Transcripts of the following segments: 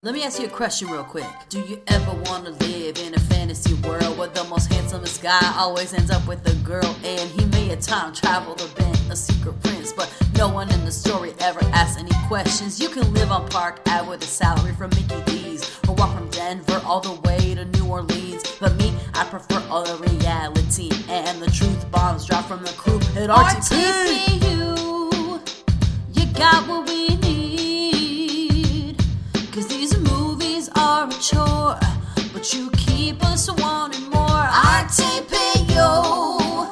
Let me ask you a question real quick. Do you ever want to live in a fantasy world where the most handsomest guy always ends up with a girl and he may have time traveled or been a secret prince, but no one in the story ever asks any questions? You can live on Park Ave with a salary from Mickey D's or walk from Denver all the way to New Orleans. But me, I prefer all the reality and the truth bombs drop from the crew at RTP. You got what we need. Cause these movies are a chore, but you keep us wanting more. RTP, yo,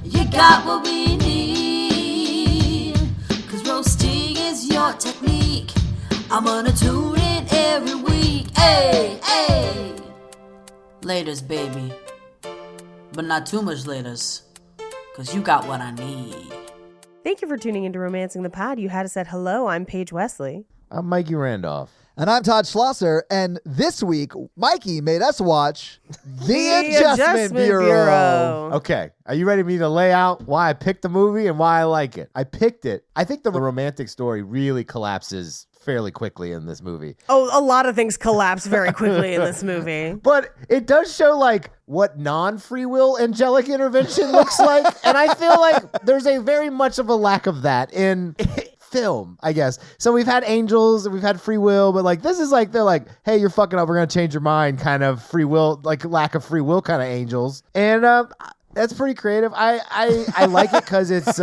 you got what we need. Cause roasting is your technique. I'm gonna tune in every week. Hey, hey. Laters, baby. But not too much laters. Cause you got what I need. Thank you for tuning into Romancing the Pod. You had us at hello. I'm Paige Wesley. I'm Mikey Randolph. And I'm Todd Schlosser, and this week, Mikey made us watch The Adjustment Bureau. Okay, are you ready for me to lay out why I picked the movie and why I like it? I picked it. I think the romantic story really collapses fairly quickly in this movie. Oh, a lot of things collapse very quickly in this movie. But it does show, like, what non-free will angelic intervention looks like, and I feel like there's a very much of a lack of that in film, I guess. So we've had angels and we've had free will, but like this is like they're like, hey, you're fucking up, we're gonna change your mind kind of free will, like lack of free will kind of angels. And that's pretty creative. I like it because it's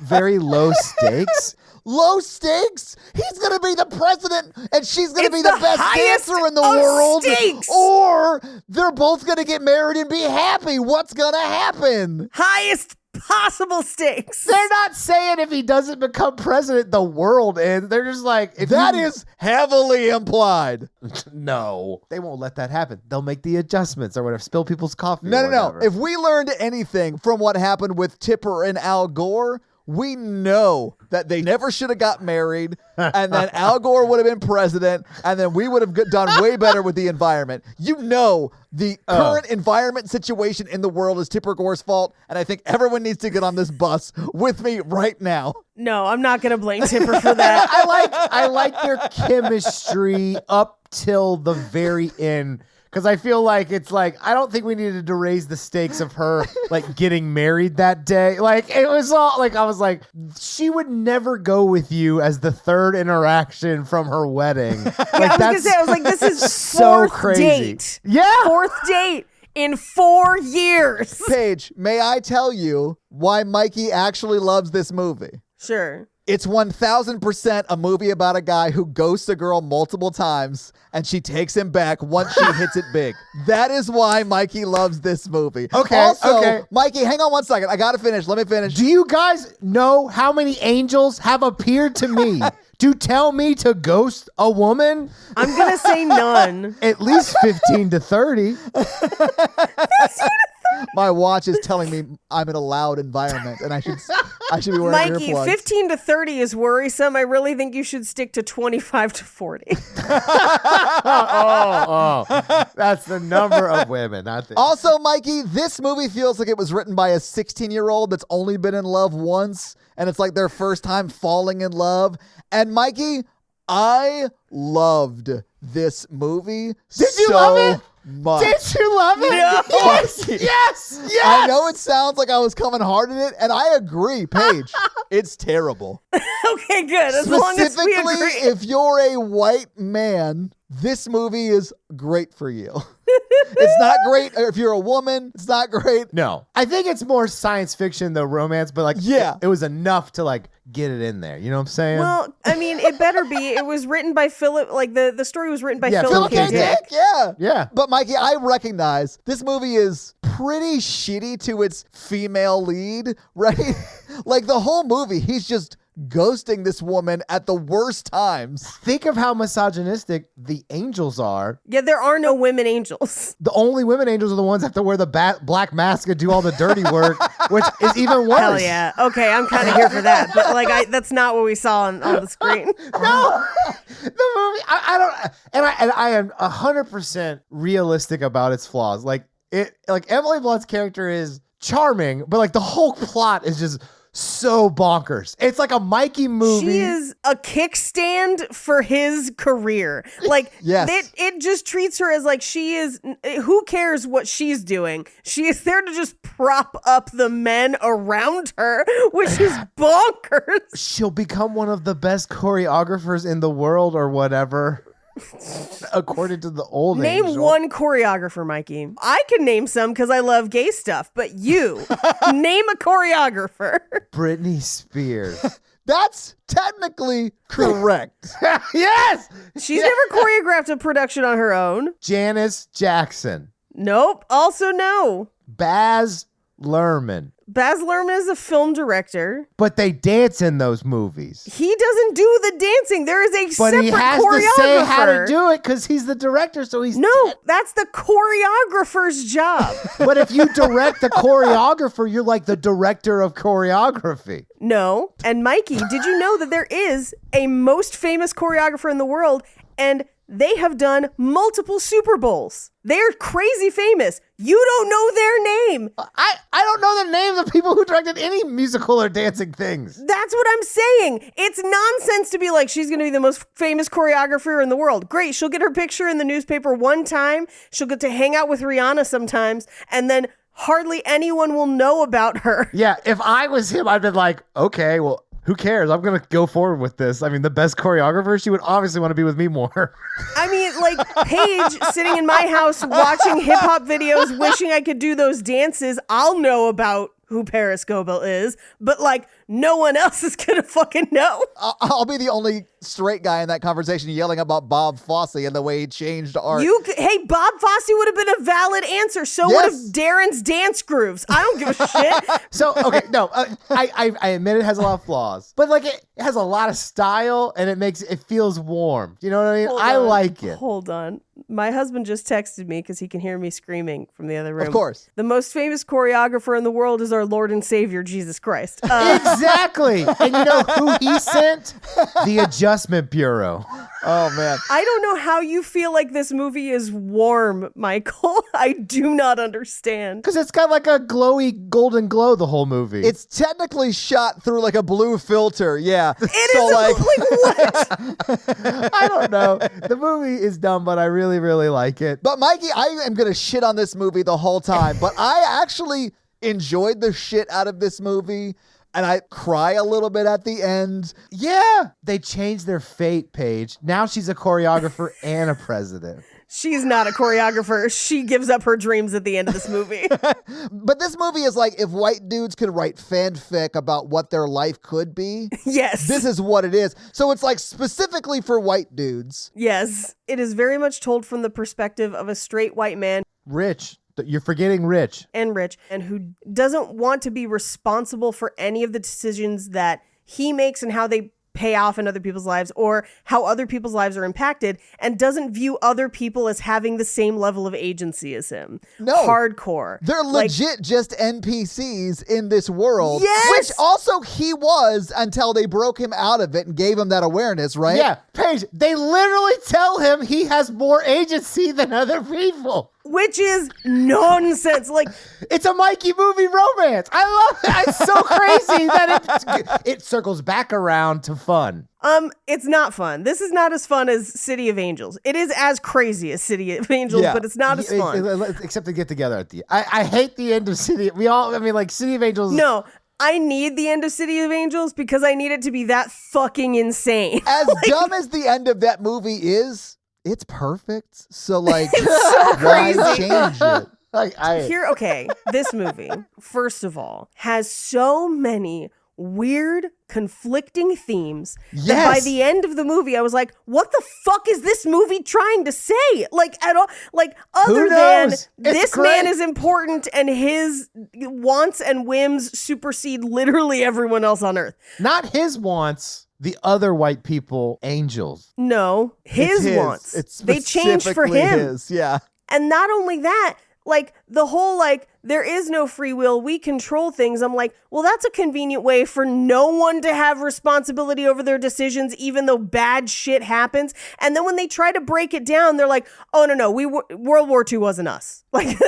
very low stakes. Low stakes? He's going to be the president and she's going to be the best dancer in the world. Stakes. Or they're both going to get married and be happy. What's going to happen? Highest possible stakes. They're not saying if he doesn't become president, the world ends. They're just like, that is heavily implied. No, they won't let that happen. They'll make the adjustments or whatever, spill people's coffee. No. If we learned anything from what happened with Tipper and Al Gore, we know that they never should have got married, and then Al Gore would have been president, and then we would have done way better with the environment. You know the current environment situation in the world is Tipper Gore's fault, and I think everyone needs to get on this bus with me right now. No, I'm not going to blame Tipper for that. I like their chemistry up till the very end. Because I feel like it's like, I don't think we needed to raise the stakes of her, like, getting married that day. Like, it was all, like, I was like, she would never go with you as the third interaction from her wedding. Like, I was going to say, I was like, this is so fourth crazy. Date. Yeah. Fourth date in 4 years. Paige, may I tell you why Mikey actually loves this movie? Sure. It's 1000% a movie about a guy who ghosts a girl multiple times and she takes him back once she hits it big. That is why Mikey loves this movie. Okay. Mikey, hang on one second. I got to finish. Let me finish. Do you guys know how many angels have appeared to me to tell me to ghost a woman? I'm going to say none. At least 15 to 30. My watch is telling me I'm in a loud environment and I should be wearing Mikey, earplugs. 15 to 30 is worrisome. I really think you should stick to 25 to 40. That's the number of women. Also, Mikey, this movie feels like it was written by a 16-year-old that's only been in love once, and it's like their first time falling in love. And Mikey, I loved this movie. Did you love it? Much. Did you love it? No. Yes. I know it sounds like I was coming hard at it, and I agree, Paige. It's terrible. Okay, good. As long as we Specifically, agree. if you're a white man, this movie is great for you. It's not great if you're a woman. It's not great. No. I think it's more science fiction than romance, but like, Yeah. it was enough to like get it in there. You know what I'm saying? Well, I mean, it better be. It was written by Philip, like the story was written by Philip Philip K. K. Dick. Dick, yeah. Yeah. But Mikey, I recognize this movie is pretty shitty to its female lead, right? Like the whole movie, he's just ghosting this woman at the worst times. Think of how misogynistic the angels are. Yeah, there are no women angels. The only women angels are the ones that have to wear the black mask and do all the dirty work, which is even worse. Hell yeah. Okay, I'm kind of here for that. But like, that's not what we saw on the screen. No, the movie. I don't, and I am 100% realistic about its flaws. Like Emily Blunt's character is charming, but like the whole plot is just so bonkers. It's like a Mikey movie. She is a kickstand for his career. Like, Yes. it just treats her as like she is, who cares what she's doing? She is there to just prop up the men around her, which is bonkers. She'll become one of the best choreographers in the world or whatever. According to the old Name angel. one choreographer, Mikey. I can name some because I love gay stuff, but you, name a choreographer. Britney Spears. That's technically correct. Yes! She's never choreographed a production on her own. Janice Jackson. Nope. Also no. Baz Luhrmann. Baz Luhrmann is a film director. But they dance in those movies. He doesn't do the dancing. There is a But separate he has choreographer. to say how to do it because he's the director, so he's... No, that's the choreographer's job. But if you direct the choreographer, you're like the director of choreography. No. And Mikey, did you know that there is a most famous choreographer in the world, and they have done multiple Super Bowls? They're crazy famous. You don't know their name. I don't know the names of people who directed any musical or dancing things. That's what I'm saying. It's nonsense to be like, she's going to be the most famous choreographer in the world. Great. She'll get her picture in the newspaper one time. She'll get to hang out with Rihanna sometimes. And then hardly anyone will know about her. Yeah, if I was him, I'd been like, okay, well, who cares? I'm going to go forward with this. I mean, the best choreographer, she would obviously want to be with me more. I mean, like, Paige sitting in my house watching hip hop videos, wishing I could do those dances. I'll know about who Paris Goebel is, but like, no one else is gonna fucking know. I'll be the only straight guy in that conversation yelling about Bob Fosse and the way he changed art. Hey, Bob Fosse would have been a valid answer. So would have Darren's dance grooves. I don't give a shit. So, okay, no, I admit it has a lot of flaws, but like it has a lot of style and it feels warm. You know what I mean? I like it. Hold on. My husband just texted me because he can hear me screaming from the other room. Of course. The most famous choreographer in the world is our Lord and Savior, Jesus Christ. Exactly. And you know who he sent? The Adjustment Bureau. Oh, man. I don't know how you feel like this movie is warm, Michael. I do not understand. Because it's got like a glowy golden glow the whole movie. It's technically shot through like a blue filter. Yeah. What? I don't know. The movie is dumb, but I really, really like it. But Mikey, I am going to shit on this movie the whole time, but I actually enjoyed the shit out of this movie. And I cry a little bit at the end. Yeah. They changed their fate, Paige. Now she's a choreographer and a president. She's not a choreographer. She gives up her dreams at the end of this movie. But this movie is like if white dudes could write fanfic about what their life could be. Yes. This is what it is. So it's like specifically for white dudes. Yes. It is very much told from the perspective of a straight white man. Rich. You're forgetting Rich. And rich, and who doesn't want to be responsible for any of the decisions that he makes and how they pay off in other people's lives or how other people's lives are impacted, and doesn't view other people as having the same level of agency as him. No. Hardcore. They're legit just NPCs in this world. Yes! Which also he was until they broke him out of it and gave him that awareness, right? Yeah, Paige, they literally tell him he has more agency than other people. Which is nonsense. Like, it's a Mikey movie romance. I love it. It's so crazy that it circles back around to fun. it's not fun. This is not as fun as City of Angels. It is as crazy as City of Angels, but it's not as fun. Except to get together at the I hate the end of City. City of Angels. No. I need the end of City of Angels because I need it to be that fucking insane. As dumb as the end of that movie is, it's perfect. So like, so why crazy. change it? Okay, this movie, first of all, has so many weird, conflicting themes that by the end of the movie, I was like, what the fuck is this movie trying to say? Like, at all, like, other than this man is important and his wants and whims supersede literally everyone else on Earth. Not his wants. The other white people, angels. No, his wants. It's they changed for him. Yeah. And not only that, like, the whole like, there is no free will, we control things. I'm like, well, that's a convenient way for no one to have responsibility over their decisions, even though bad shit happens. And then when they try to break it down, they're like, oh, no, World War II wasn't us. Like,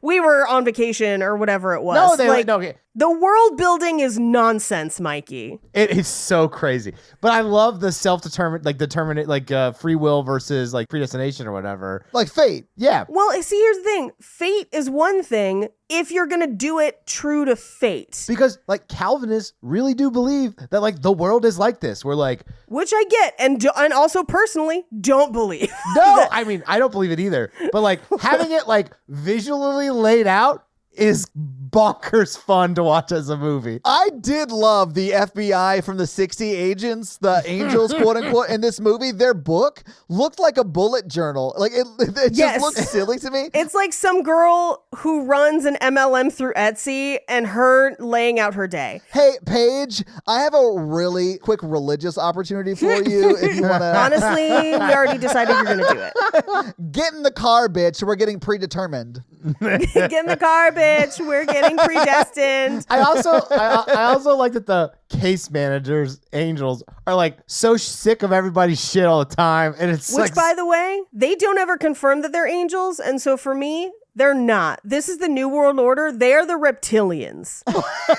we were on vacation or whatever it was. Okay. The world building is nonsense, Mikey. It is so crazy. But I love the determinate, free will versus like predestination or whatever. Like fate. Yeah. Well, see, here's the thing. Fate is one thing if you're going to do it true to fate. Because like Calvinists really do believe that like the world is like this. We're like, which I get, and also personally don't believe. No, I mean, I don't believe it either. But like having it like visually laid out is bonkers fun to watch as a movie. I did love the FBI from the 60 agents, the angels, quote unquote, in this movie. Their book looked like a bullet journal. Like it just looked silly to me. It's like some girl who runs an MLM through Etsy and her laying out her day. Hey, Paige, I have a really quick religious opportunity for you if you want to. Honestly, we already decided you're going to do it. Get in the car, bitch. We're getting predetermined. Get in the car, bitch. We're getting predestined. I also like that the case managers, angels, are like so sick of everybody's shit all the time. And it's Which, by the way, they don't ever confirm that they're angels. And so for me, they're not. This is the New World Order. They're the reptilians.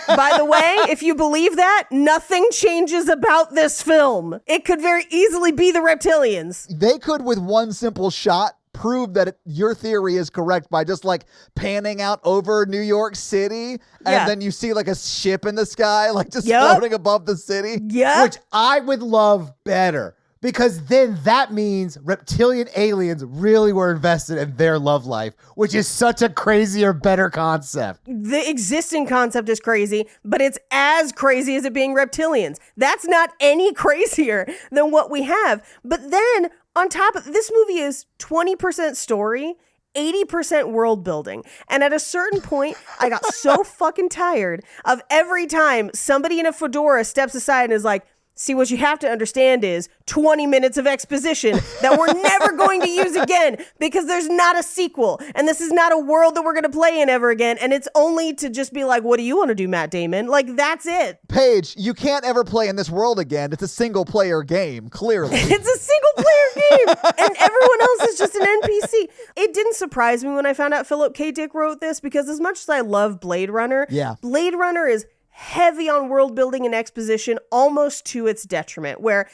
By the way, if you believe that, nothing changes about this film. It could very easily be the reptilians. They could, with one simple shot, prove that your theory is correct by just like panning out over New York City and then you see like a ship in the sky, like just floating above the city. Yeah. Which I would love better. Because then that means reptilian aliens really were invested in their love life, which is such a crazier, better concept. The existing concept is crazy, but it's as crazy as it being reptilians. That's not any crazier than what we have. But then on top of this movie is 20% story, 80% world building. And at a certain point, I got so fucking tired of every time somebody in a fedora steps aside and is like, see, what you have to understand is 20 minutes of exposition that we're never going to use again because there's not a sequel. And this is not a world that we're going to play in ever again. And it's only to just be like, what do you want to do, Matt Damon? Like, that's it. Paige, you can't ever play in this world again. It's a single player game, clearly. It's a single player game. And everyone else is just an NPC. It didn't surprise me when I found out Philip K. Dick wrote this because as much as I love Blade Runner, Blade Runner is heavy on world building and exposition, almost to its detriment, where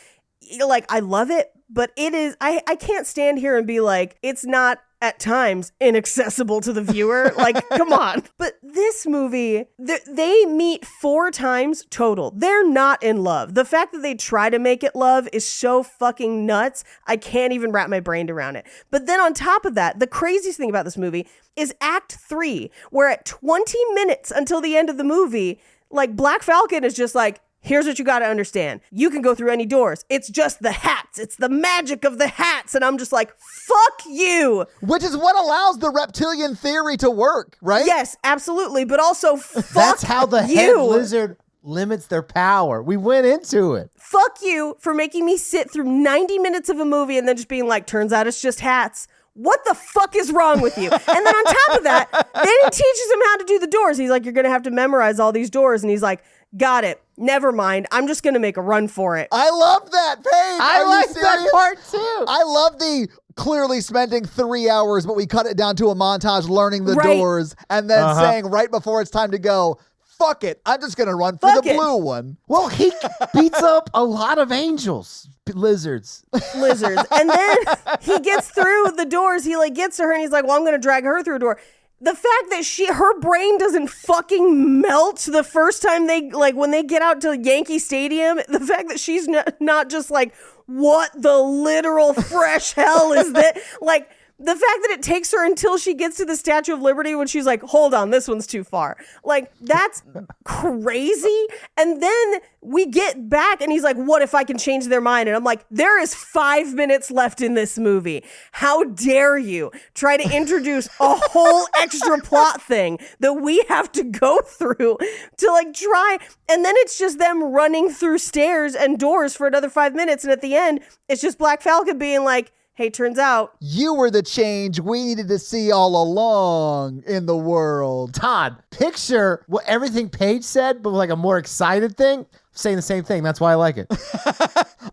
like I love it, but it is I can't stand here and be like, it's not at times inaccessible to the viewer. Like, come on. But this movie, they meet 4 times total. They're not in love. The fact that they try to make it love is so fucking nuts. I can't even wrap my brain around it. But then on top of that, the craziest thing about this movie is Act 3, where at 20 minutes until the end of the movie, like Black Falcon is just like, here's what you got to understand. You can go through any doors. It's just the hats. It's the magic of the hats. And I'm just like, fuck you. Which is what allows the reptilian theory to work, right? Yes, absolutely. But also, fuck That's how the you. head lizard limits their power. We went into it. Fuck you for making me sit through 90 minutes of a movie and then just being like, turns out it's just hats. What the fuck is wrong with you? And then on top of that, then he teaches him how to do the doors. He's like, you're going to have to memorize all these doors. And he's like, got it. Never mind. I'm just going to make a run for it. I love that, Paige. I like that part too. I love the clearly spending 3 hours, but we cut it down to a montage learning the doors and then saying right before it's time to go, fuck it. I'm just going to run for the blue one. Well, he beats up a lot of angels. Lizards. And then he gets through the doors. He like gets to her and he's like, well, I'm going to drag her through a door. The fact that her brain doesn't fucking melt the first time they, like when they get out to Yankee Stadium, the fact that she's not just like, what the literal fresh hell is that? Like, the fact that it takes her until she gets to the Statue of Liberty when she's like, hold on, this one's too far. Like, that's crazy. And then we get back and he's like, what if I can change their mind? And I'm like, there is 5 minutes left in this movie. How dare you try to introduce a whole extra plot thing that we have to go through to like try. And then it's just them running through stairs and doors for another 5 minutes. And at the end, it's just Black Falcon being like, Hey, turns out You were the change we needed to see all along in the world. Todd, picture what everything Paige said, but with like a more excited thing. I'm saying the same thing. That's why I like it.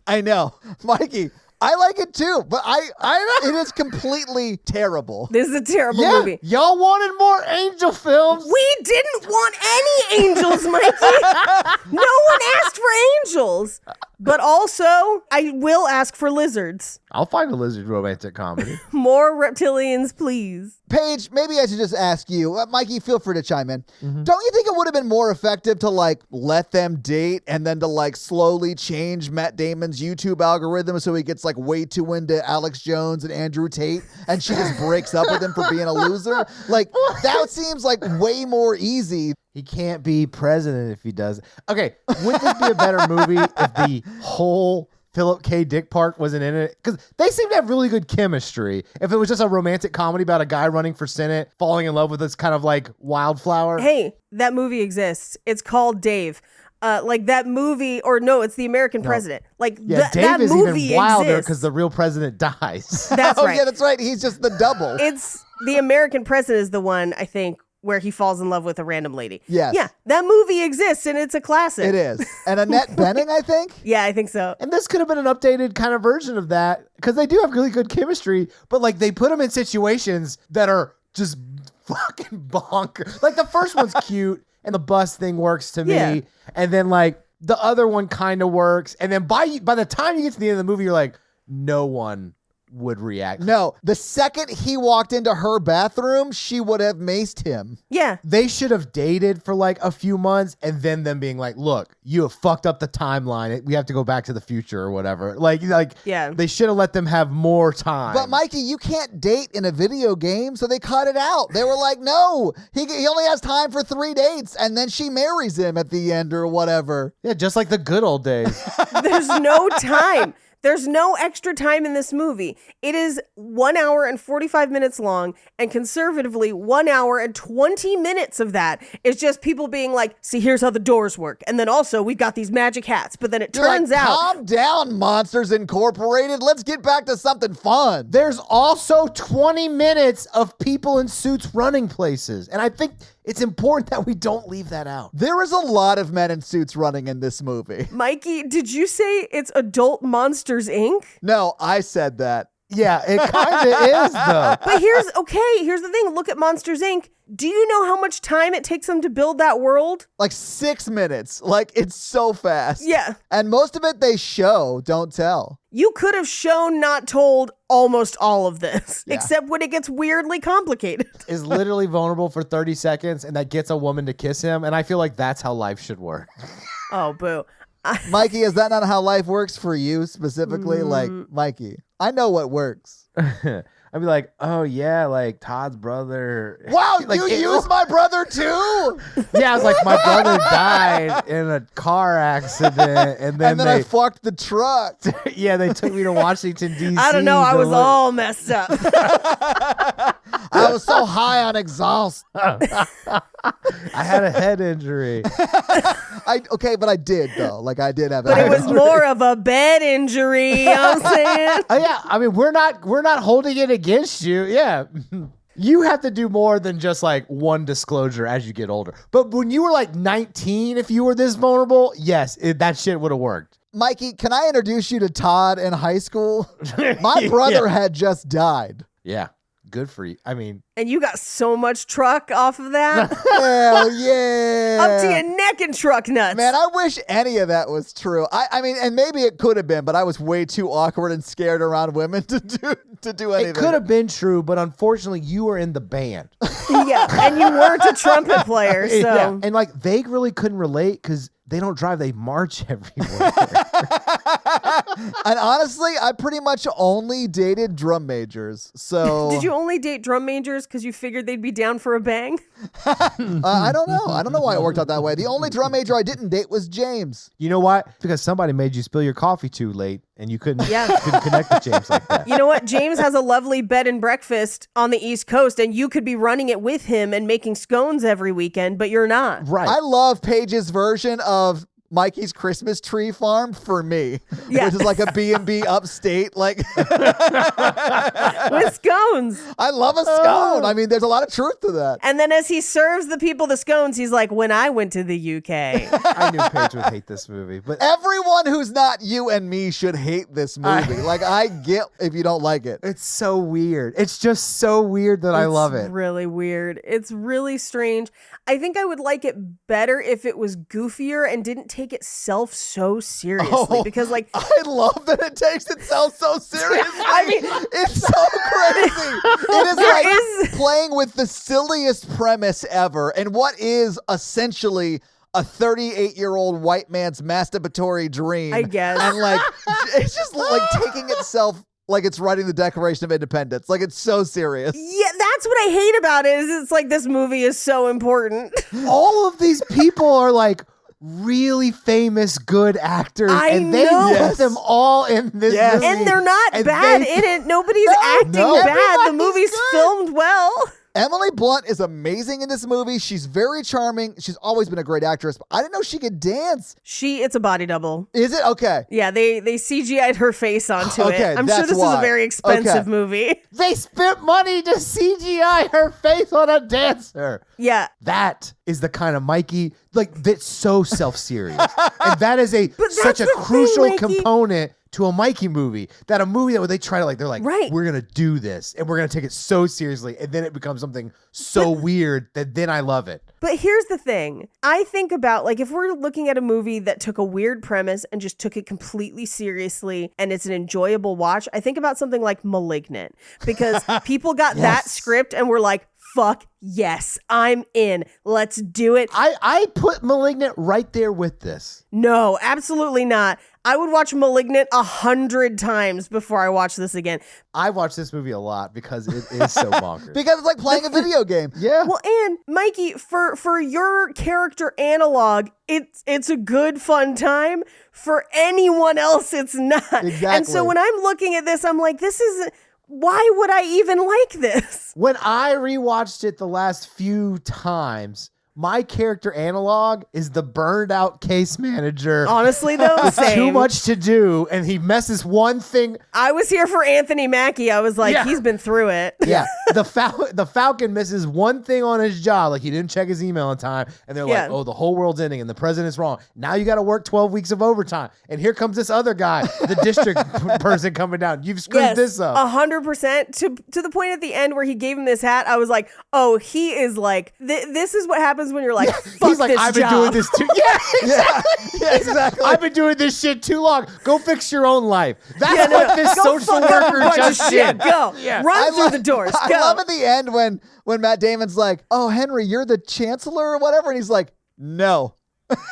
I know. Mikey, I like it too, but it is completely terrible. this is a terrible Yeah, movie. y'all wanted more angel films. We didn't want any angels, Mikey. No one asked for angels. But also, I will ask for lizards. I'll find a lizard romantic comedy. More reptilians, please. Paige, maybe I should just ask you. Mikey, feel free to chime in. Don't you think it would have been more effective to like let them date and then to like slowly change Matt Damon's YouTube algorithm so he gets like way too into Alex Jones and Andrew Tate and she just breaks up with him for being a loser? Like that seems like way more easy. He can't be president if he does. Okay, would this be a better movie if the whole Philip K. Dick part wasn't in it? Because they seem to have really good chemistry. If it was just a romantic comedy about a guy running for Senate, falling in love with this kind of like wildflower. Hey, that movie exists. It's called Dave. Like that movie, or no, it's The American President. Like Yeah, Dave that is movie even wilder exists. because the real president dies. That's Oh right. yeah, that's right. He's just the double. It's The American President is the one, I think, where he falls in love with a random lady. Yes. Yeah, that movie exists and it's a classic. It is. And Annette Bening, I think. Yeah, I think so. And this could have been an updated kind of version of that because they do have really good chemistry, but like they put them in situations that are just fucking bonkers. Like the first one's cute and the bus thing works to me. Yeah. And then like the other one kind of works. And then by the time you get to the end of the movie, you're like, no one would react. No, the second he walked into her bathroom, she would have maced him. Yeah. They should have dated for like a few months and then them being like, look, you have fucked up the timeline. We have to go back to the future or whatever. Like Yeah. they should have let them have more time. But Mikey, you can't date in a video game, so they cut it out. They were like, no, he only has time for 3 dates, and then she marries him at the end or whatever. Yeah, just like the good old days. There's no time. There's no extra time in this movie. It is 1 hour and 45 minutes long, and conservatively, 1 hour and 20 minutes of that is just people being like, see, here's how the doors work. And then also, we've got these magic hats. But then it You're turns like, out. calm down, Monsters Incorporated. Let's get back to something fun. There's also 20 minutes of people in suits running places. And I think it's important that we don't leave that out. There is a lot of men in suits running in this movie. Mikey, did you say it's Adult Monsters, Inc.? No, I said that. Yeah, it kind of is, though. But here's the thing. Look at Monsters, Inc. Do you know how much time it takes them to build that world? Like 6 minutes. Like, it's so fast. Yeah. And most of it they show, don't tell. You could have shown, not told, almost all of this, Yeah. except when it gets weirdly complicated. Is literally vulnerable for 30 seconds and that gets a woman to kiss him. And I feel like that's how life should work. Oh, boo. Mikey, is that not how life works for you specifically? Like, Mikey, I know what works. I'd be like, oh, yeah, like Todd's brother. Wow, Like, you it- use my brother too? Yeah, I was like, my brother died in a car accident. And then, And then I fucked the truck. yeah, they took me to Washington, D.C. I don't know. I to was look- all messed up. I was so high on exhaust. I had a head injury. Okay, but I did though. Like I did have. But it was more of a bed injury. You know what I'm saying? Oh yeah, I mean we're not holding it against you. Yeah. You have to do more than just like one disclosure as you get older. But when you were like 19, if you were this vulnerable, yes, that shit would have worked. Mikey, can I introduce you to Todd in high school? My brother had just died. Yeah. Good for you. I mean, And you got so much truck off of that. Hell yeah. Up to your neck in truck nuts. Man, I wish any of that was true. I mean, and maybe it could have been, but I was way too awkward and scared around women to do anything. it could have been true, but unfortunately you were in the band. Yeah, and you weren't a trumpet player, so. Yeah. And like they really couldn't relate because they don't drive, they march everywhere. And honestly, I pretty much only dated drum majors. So Did you only date drum majors because you figured they'd be down for a bang? I don't know. I don't know why it worked out that way. The only drum major I didn't date was James. You know what? Because somebody made you spill your coffee too late and you couldn't, Yeah. couldn't connect with James like that. You know what? James has a lovely bed and breakfast on the East Coast, and you could be running it with him and making scones every weekend, but you're not. Right. I love Paige's version of Mikey's Christmas tree farm for me, Yeah. which is like a B&B upstate. Like, With scones. I love a scone. I mean, there's a lot of truth to that. And then as he serves the people the scones, he's like, when I went to the UK. I knew Paige would hate this movie, but Everyone who's not you and me should hate this movie. Like, I get if you don't like it. it's so weird. It's just so weird that I love it. It's really weird. It's really strange. I think I would like it better if it was goofier and didn't take itself so seriously. Because, like, I love that it takes itself so seriously. I mean, it's so crazy. It is There like is- playing with the silliest premise ever, and what is essentially a 38-year-old white man's masturbatory dream. I guess. And like, it's just like taking itself like it's writing the Declaration of Independence. Like, it's so serious. yeah, that's what I hate about it. Is it's like this movie is so important. All of these people are like really famous, good actors, I and they know. put Yes. them all in this Yes. movie. And they're not And bad they- in it. Nobody's acting no. bad. The Everybody's movie's good. filmed well. Emily Blunt is amazing in this movie. She's very charming. She's always been a great actress, but I didn't know she could dance. It's a body double. Is it? Okay. Yeah, they CGI'd her face onto Okay, it. I'm sure that's this is why. a very expensive Okay. movie. They spent money to CGI her face on a dancer. Yeah. That is the kind of Mikey, like, that's so self-serious. And that is that's such a the thing, crucial Mikey. component to a Mikey movie. That a movie that where they try to, like, they're like, Right. we're going to do this and we're going to take it so seriously. And then it becomes something so weird that then I love it. But here's the thing. I think about, like, if we're looking at a movie that took a weird premise and just took it completely seriously and it's an enjoyable watch, I think about something like Malignant. Because people got that Yes. script and were like, fuck yes, I'm in. Let's do it. I put Malignant right there with this. No, absolutely not. I would watch Malignant 100 times before I watch this again. I watch this movie a lot because it is so bonkers. Because it's like playing a video game. Yeah. Well, and Mikey, for your character analog, it's a good fun time. For anyone else, it's not. Exactly. And so when I'm looking at this, I'm like, this is why would I even like this? When I rewatched it the last few times, my character analog is the burned out case manager. Honestly, though, same. Too much to do, and he messes one thing. I was here for Anthony Mackie. I was like, Yeah. he's been through it. Yeah, the Falcon misses one thing on his job, like he didn't check his email in time, and they're Yeah. like, "Oh, the whole world's ending, and the president's wrong. Now you got to work 12 weeks of overtime, and here comes this other guy, the district person coming down. You've screwed this up." 100%. To the point at the end where he gave him this hat, I was like, oh, he is like, this is what happens when you're like, fuck He's like, this "I've job. been doing this too." Yeah, exactly. Yeah, exactly. I've been doing this shit too long. Go fix your own life. That's Yeah, no, what this go social fuck up a worker bunch of just shit. did. Go. Yeah. Run through the doors. Go. I love at the end when Matt Damon's like, "Oh, Henry, you're the chancellor or whatever," and he's like, "No."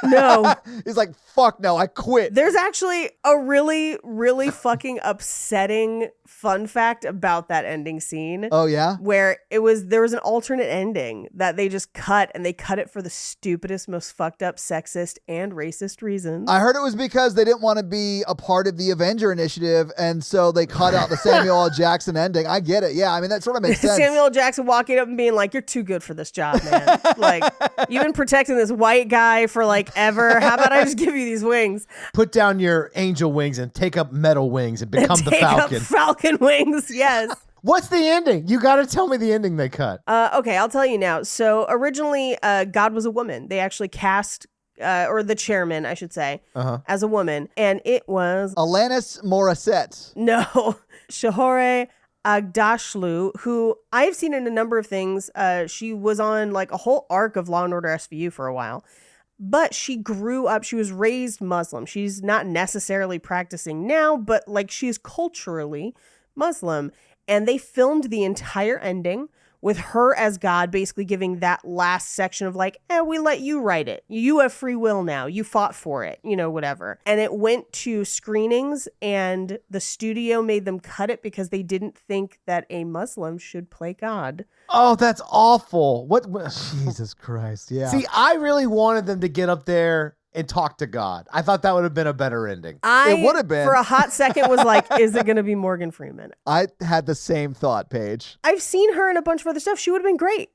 No. He's like, "Fuck no, I quit." There's actually a really, really fucking upsetting fun fact about that ending scene. Oh yeah. Where there was an alternate ending that they just cut, and they cut it for the stupidest, most fucked up, sexist, and racist reasons. I heard it was because they didn't want to be a part of the Avenger Initiative, and so they cut out the Samuel L. Jackson ending. I get it. Yeah, I mean that sort of makes sense. Samuel L. Jackson walking up and being like, "You're too good for this job, man. Like, you've been protecting this white guy for like ever. How about I just give you these wings? Put down your angel wings and take up metal wings and become the Take up Falcon. Falcon wings." Yes. What's the ending? You got to tell me the ending they cut. Okay, I'll tell you now. So originally, God was a woman. They actually cast, or the chairman, I should say, as a woman, and it was Alanis Morissette. no Shahore Agdashlu, who I've seen in a number of things. She was on like a whole arc of Law and Order SVU for a while. But she grew up, she was raised Muslim. She's not necessarily practicing now, but like she's culturally Muslim. And they filmed the entire ending with her as God, basically giving that last section of like, we let you write it. You have free will now. You fought for it, whatever. And it went to screenings, and the studio made them cut it because they didn't think that a Muslim should play God. Oh, that's awful. What? Jesus Christ. Yeah. See, I really wanted them to get up there and talk to God. I thought that would have been a better ending. It would have been. For a hot second was like, is it going to be Morgan Freeman? I had the same thought, Paige. I've seen her in a bunch of other stuff. She would have been great.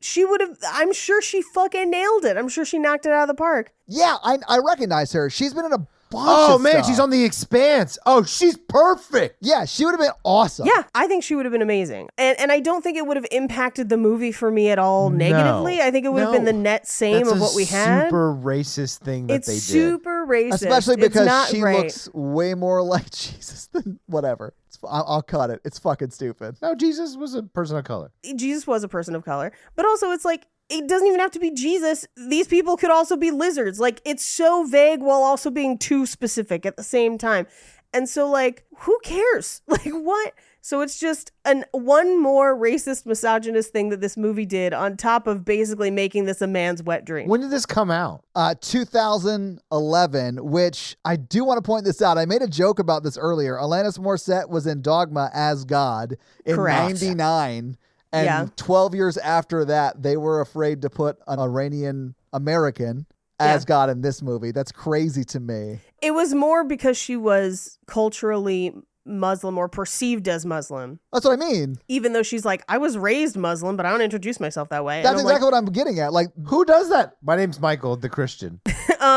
I'm sure she fucking nailed it. I'm sure she knocked it out of the park. Yeah, I recognize her. She's been in a bunch Oh of man, stuff. she's on The Expanse. Oh, she's perfect. Yeah, she would have been awesome. Yeah, I think she would have been amazing. And I don't think it would have impacted the movie for me at all negatively. I think it would have been the net same That's of what we had. Super racist thing that they did. It's super racist. Especially because she great. looks way more like Jesus than whatever. I'll cut it. It's fucking stupid. No, Jesus was a person of color. Jesus was a person of color. But also it's like, it doesn't even have to be Jesus. These people could also be lizards. Like, it's so vague while also being too specific at the same time. And so, like, who cares? Like, what? So it's just one more racist, misogynist thing that this movie did on top of basically making this a man's wet dream. When did this come out? 2011, which I do want to point this out. I made a joke about this earlier. Alanis Morissette was in Dogma as God in Correct. 99. And 12 years after that, they were afraid to put an Iranian American as God in this movie. That's crazy to me. It was more because she was culturally Muslim or perceived as Muslim. That's what I mean. Even though she's like, I was raised Muslim, but I don't introduce myself that way. That's exactly what I'm getting at. Like, Who does that? My name's Michael, the Christian.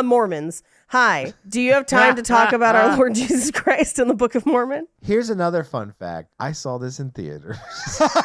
Mormons. Hi. Do you have time to talk about our Lord Jesus Christ in the Book of Mormon? Here's another fun fact. I saw this in theaters. Mikey,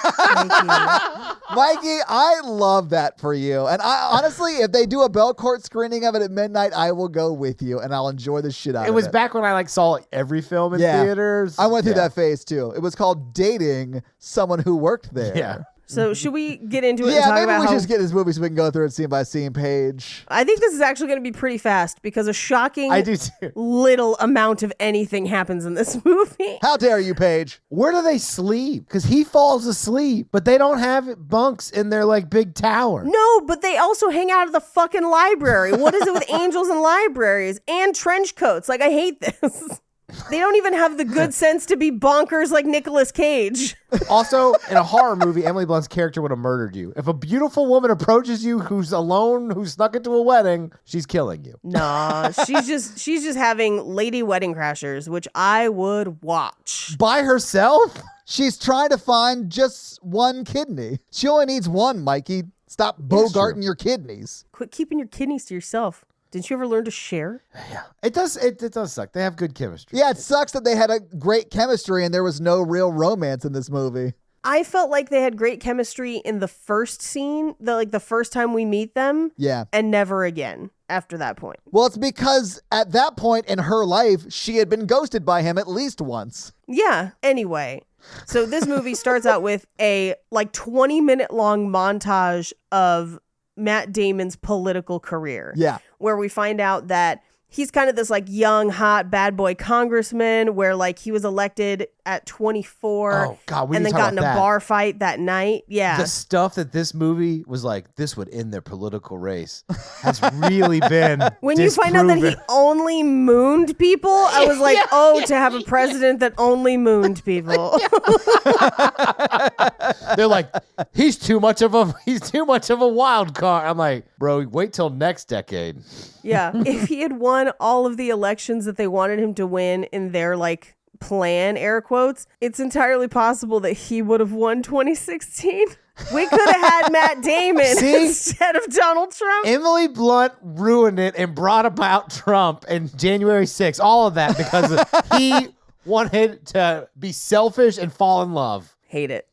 I love that for you. And I honestly, if they do a Belcourt screening of it at midnight, I will go with you and I'll enjoy the shit out of it. It was back when I saw every film in theaters. I went through that phase too. It was called dating someone who worked there. Yeah. So should we get into it and Yeah, talk maybe about we how... should just get this movie so we can go through it scene by scene, Paige. I think this is actually going to be pretty fast because a shocking I do too. little amount of anything happens in this movie. How dare you, Paige? Where do they sleep? Because he falls asleep, but they don't have bunks in their like big tower. No, but they also hang out at the fucking library. What is it with angels and libraries and trench coats? Like, I hate this. They don't even have the good sense to be bonkers like Nicolas Cage. Also, in a horror movie, Emily Blunt's character would have murdered you. If a beautiful woman approaches you who's alone, who's snuck into a wedding, she's killing you. Nah, she's just having lady wedding crashers, which I would watch. By herself? She's trying to find just one kidney. She only needs one, Mikey. Stop bogarting your kidneys. Quit keeping your kidneys to yourself. Didn't you ever learn to share? Yeah. It does suck. They have good chemistry. Yeah, it sucks that they had a great chemistry and there was no real romance in this movie. I felt like they had great chemistry in the first scene, the first time we meet them. Yeah. And never again after that point. Well, it's because at that point in her life, she had been ghosted by him at least once. Yeah. Anyway, so this movie starts out with a 20-minute long montage of Matt Damon's political career. Yeah. Where we find out that he's kind of this young, hot, bad boy congressman where he was elected at 24 Oh, God, we and need then to talk got in a about that. bar fight that night. Yeah. The stuff that this movie was like, this would end their political race, has really been When you find out that he disproven. only mooned people, I was like, to have a president that only mooned people. They're like, he's too much of a wild card. I'm like, bro, wait till next decade. Yeah. If he had won all of the elections that they wanted him to win in their plan, air quotes, it's entirely possible that he would have won 2016. We could have had Matt Damon See? instead of Donald Trump. Emily Blunt ruined it and brought about Trump and January 6th, all of that because he wanted to be selfish and fall in love. Hate it.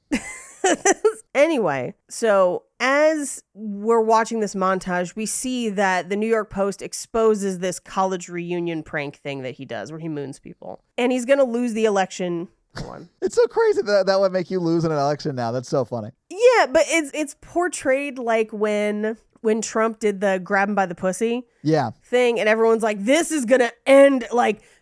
Anyway, so as we're watching this montage, we see that the New York Post exposes this college reunion prank thing that he does where he moons people. And he's going to lose the election. Go on. It's so crazy that would make you lose in an election now. That's so funny. Yeah, but it's portrayed like when Trump did the grab him by the pussy thing, and everyone's like, this is going to end,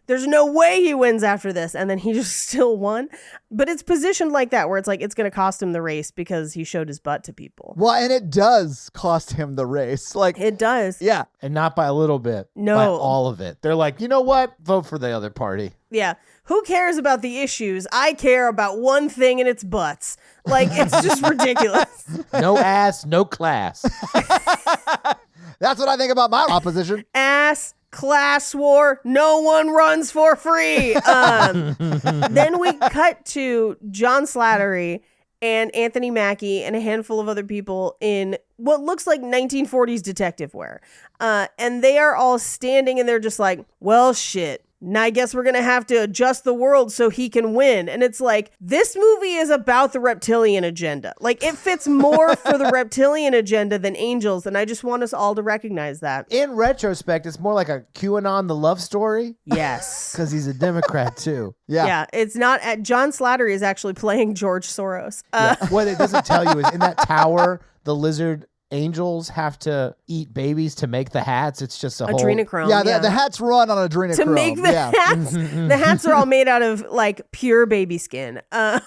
there's no way he wins after this. And then he just still won. But it's positioned like that, where it's it's going to cost him the race because he showed his butt to people. Well, and it does cost him the race. It does. Yeah. And not by a little bit. No. By all of it. They're like, you know what? Vote for the other party. Yeah. Who cares about the issues? I care about one thing, and it's butts. It's just ridiculous. No ass, no class. That's what I think about my opposition. Ass class war. No one runs for free. Then we cut to John Slattery and Anthony Mackie and a handful of other people in what looks like 1940s detective wear. And they are all standing and they're just like, well, shit. Now I guess we're going to have to adjust the world so he can win. And it's like, this movie is about the reptilian agenda. Like, it fits more for the reptilian agenda than Angels. And I just want us all to recognize that. In retrospect, it's more like a QAnon the love story. Yes. Because he's a Democrat too. Yeah. It's not John Slattery is actually playing George Soros. What it doesn't tell you is in that tower, the lizard angels have to eat babies to make the hats. It's just a whole... Adrenochrome. Yeah, the hats run on adrenochrome. To make the hats. The hats are all made out of like pure baby skin. And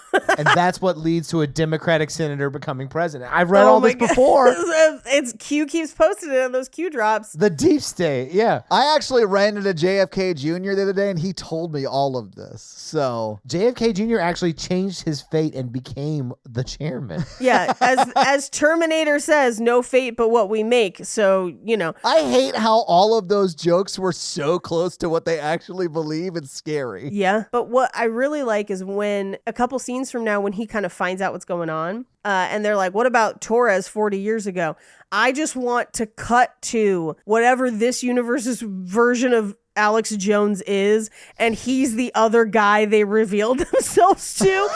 that's what leads to a Democratic senator becoming president. I've read all this before. It's Q keeps posting it on those Q drops. The deep state, yeah. I actually ran into JFK Jr. the other day, and he told me all of this. So JFK Jr. actually changed his fate and became the chairman. Yeah, as Terminator says, no fate but what we make. So, you know. I hate how all of those jokes were so close to what they actually believe. It's scary. Yeah. But what I really like is when a couple scenes from now, when he kind of finds out what's going on, and they're like, what about Torres 40 years ago? I just want to cut to whatever this universe's version of Alex Jones is, and he's the other guy they revealed themselves to.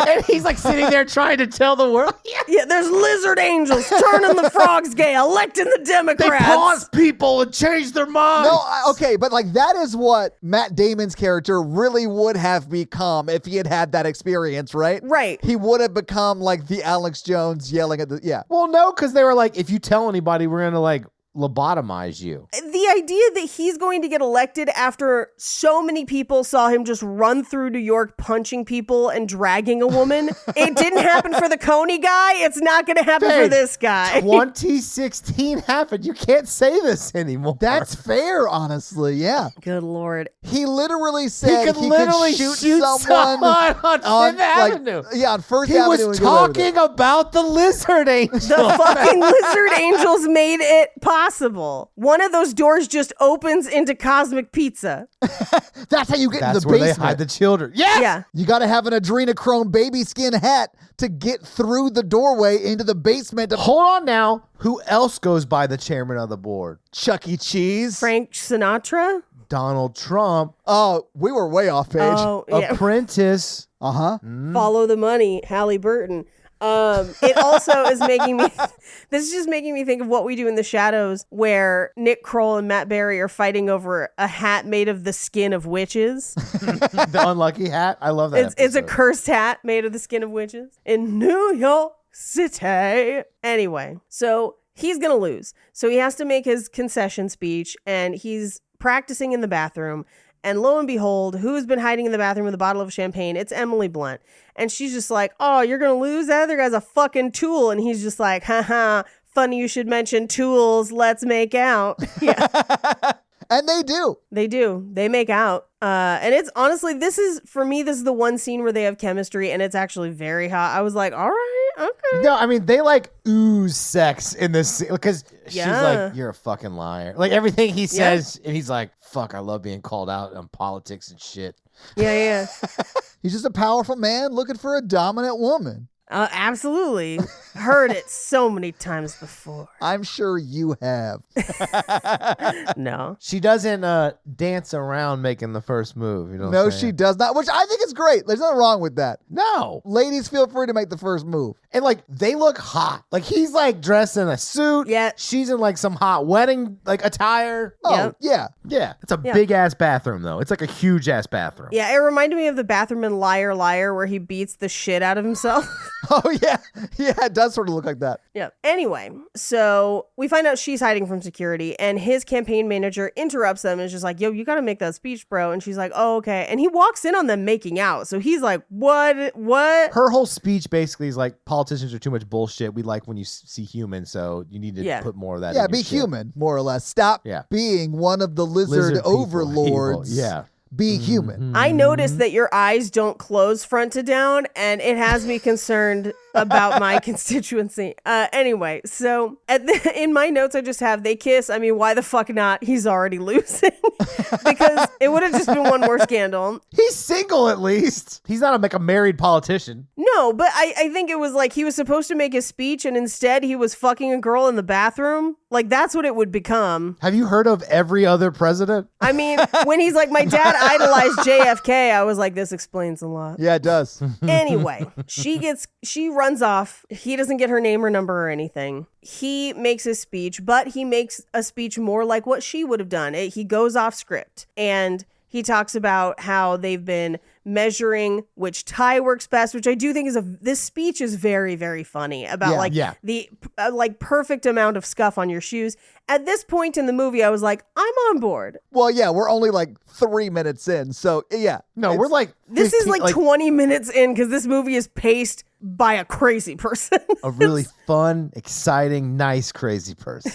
And he's like sitting there trying to tell the world. Yeah, there's lizard angels turning the frogs gay, electing the Democrats. They pause people and change their minds. No, okay, but like that is what Matt Damon's character really would have become if he had had that experience, right? Right. He would have become like the Alex Jones yelling at the, yeah. Well, no, because they were like, if you tell anybody, we're going to like lobotomize you. The idea that he's going to get elected after so many people saw him just run through New York punching people and dragging a woman. It didn't happen for the Coney guy. It's not going to happen Paige, for this guy. 2016 happened. You can't say this anymore. That's fair, honestly, yeah. Good Lord. He literally said he could literally shoot someone on Fifth Avenue. Yeah, on First He Avenue. was talking about the lizard angel. The fucking lizard angels made it possible. One of those doors just opens into cosmic pizza. That's how you get in That's the where basement. they hide the children. Yes! Yeah. You got to have an adrenochrome baby skin hat to get through the doorway into the basement. Hold on now. Who else goes by the chairman of the board? Chuck E. Cheese. Frank Sinatra? Donald Trump. Oh, we were way off, Paige. Oh, yeah. Apprentice. Uh-huh. Follow the money, Halle Burton. It also is making me, this is just making me think of What We Do in the Shadows, where Nick Kroll and Matt Berry are fighting over a hat made of the skin of witches. The unlucky hat. I love that. It's a cursed hat made of the skin of witches in New York City. Anyway, so he's going to lose. So he has to make his concession speech, and he's practicing in the bathroom. And lo and behold, who's been hiding in the bathroom with a bottle of champagne? It's Emily Blunt. And she's just like, oh, you're going to lose? That other guy's a fucking tool. And he's just like, haha, funny you should mention tools. Let's make out. Yeah. And they do. They do. They make out. And it's honestly, this is the one scene where they have chemistry, and it's actually very hot. I was like, all right, okay. No, I mean, they like ooze sex in this scene because she's Yeah. like, you're a fucking liar. Like everything he says, and he's like, fuck, I love being called out on politics and shit. Yeah. He's just a powerful man looking for a dominant woman. Absolutely. Heard it so many times before. I'm sure you have. No. She doesn't dance around making the first move. You know what No, I'm she saying? does not, which I think is great. There's nothing wrong with that. No. Ladies, feel free to make the first move. And like they look hot. Like he's like dressed in a suit. Yeah. She's in like some hot wedding like attire. Oh, Yep. yeah. Yeah. It's a Yeah. big ass bathroom though. It's like a huge ass bathroom. Yeah, it reminded me of the bathroom in Liar Liar where he beats the shit out of himself. Oh, yeah. Yeah, it does sort of look like that. Yeah. Anyway, so we find out she's hiding from security, and his campaign manager interrupts them and is just like, yo, you got to make that speech, bro. And she's like, oh, okay. And he walks in on them making out. So he's like, what? Her whole speech basically is like politicians are too much bullshit. We like when you see humans, so you need to put more of that. Yeah, in your be shit. human, more or less. Stop being one of the lizard people, overlords. evil. Yeah. Be human. I noticed that your eyes don't close front to down, and it has me concerned about my constituency. Anyway, so in my notes, I just have they kiss. I mean, why the fuck not? He's already losing because it would have just been one more scandal. He's single at least. He's not a married politician. No, but I think it was like he was supposed to make his speech and instead he was fucking a girl in the bathroom. Like that's what it would become. Have you heard of every other president? I mean, when he's like, my dad idolized JFK, I was like, this explains a lot. Yeah, it does. Anyway, she runs off. He doesn't get her name or number or anything. He makes his speech, but he makes a speech more like what she would have done. He goes off script and he talks about how they've been measuring which tie works best, which I do think this speech is very, very funny about the perfect amount of scuff on your shoes. At this point in the movie, I was like, I'm on board. Well, yeah, we're only like 3 minutes in. So yeah. No, we're like 15, this is like 20 minutes in because this movie is paced by a crazy person. A really fun, exciting, nice, crazy person.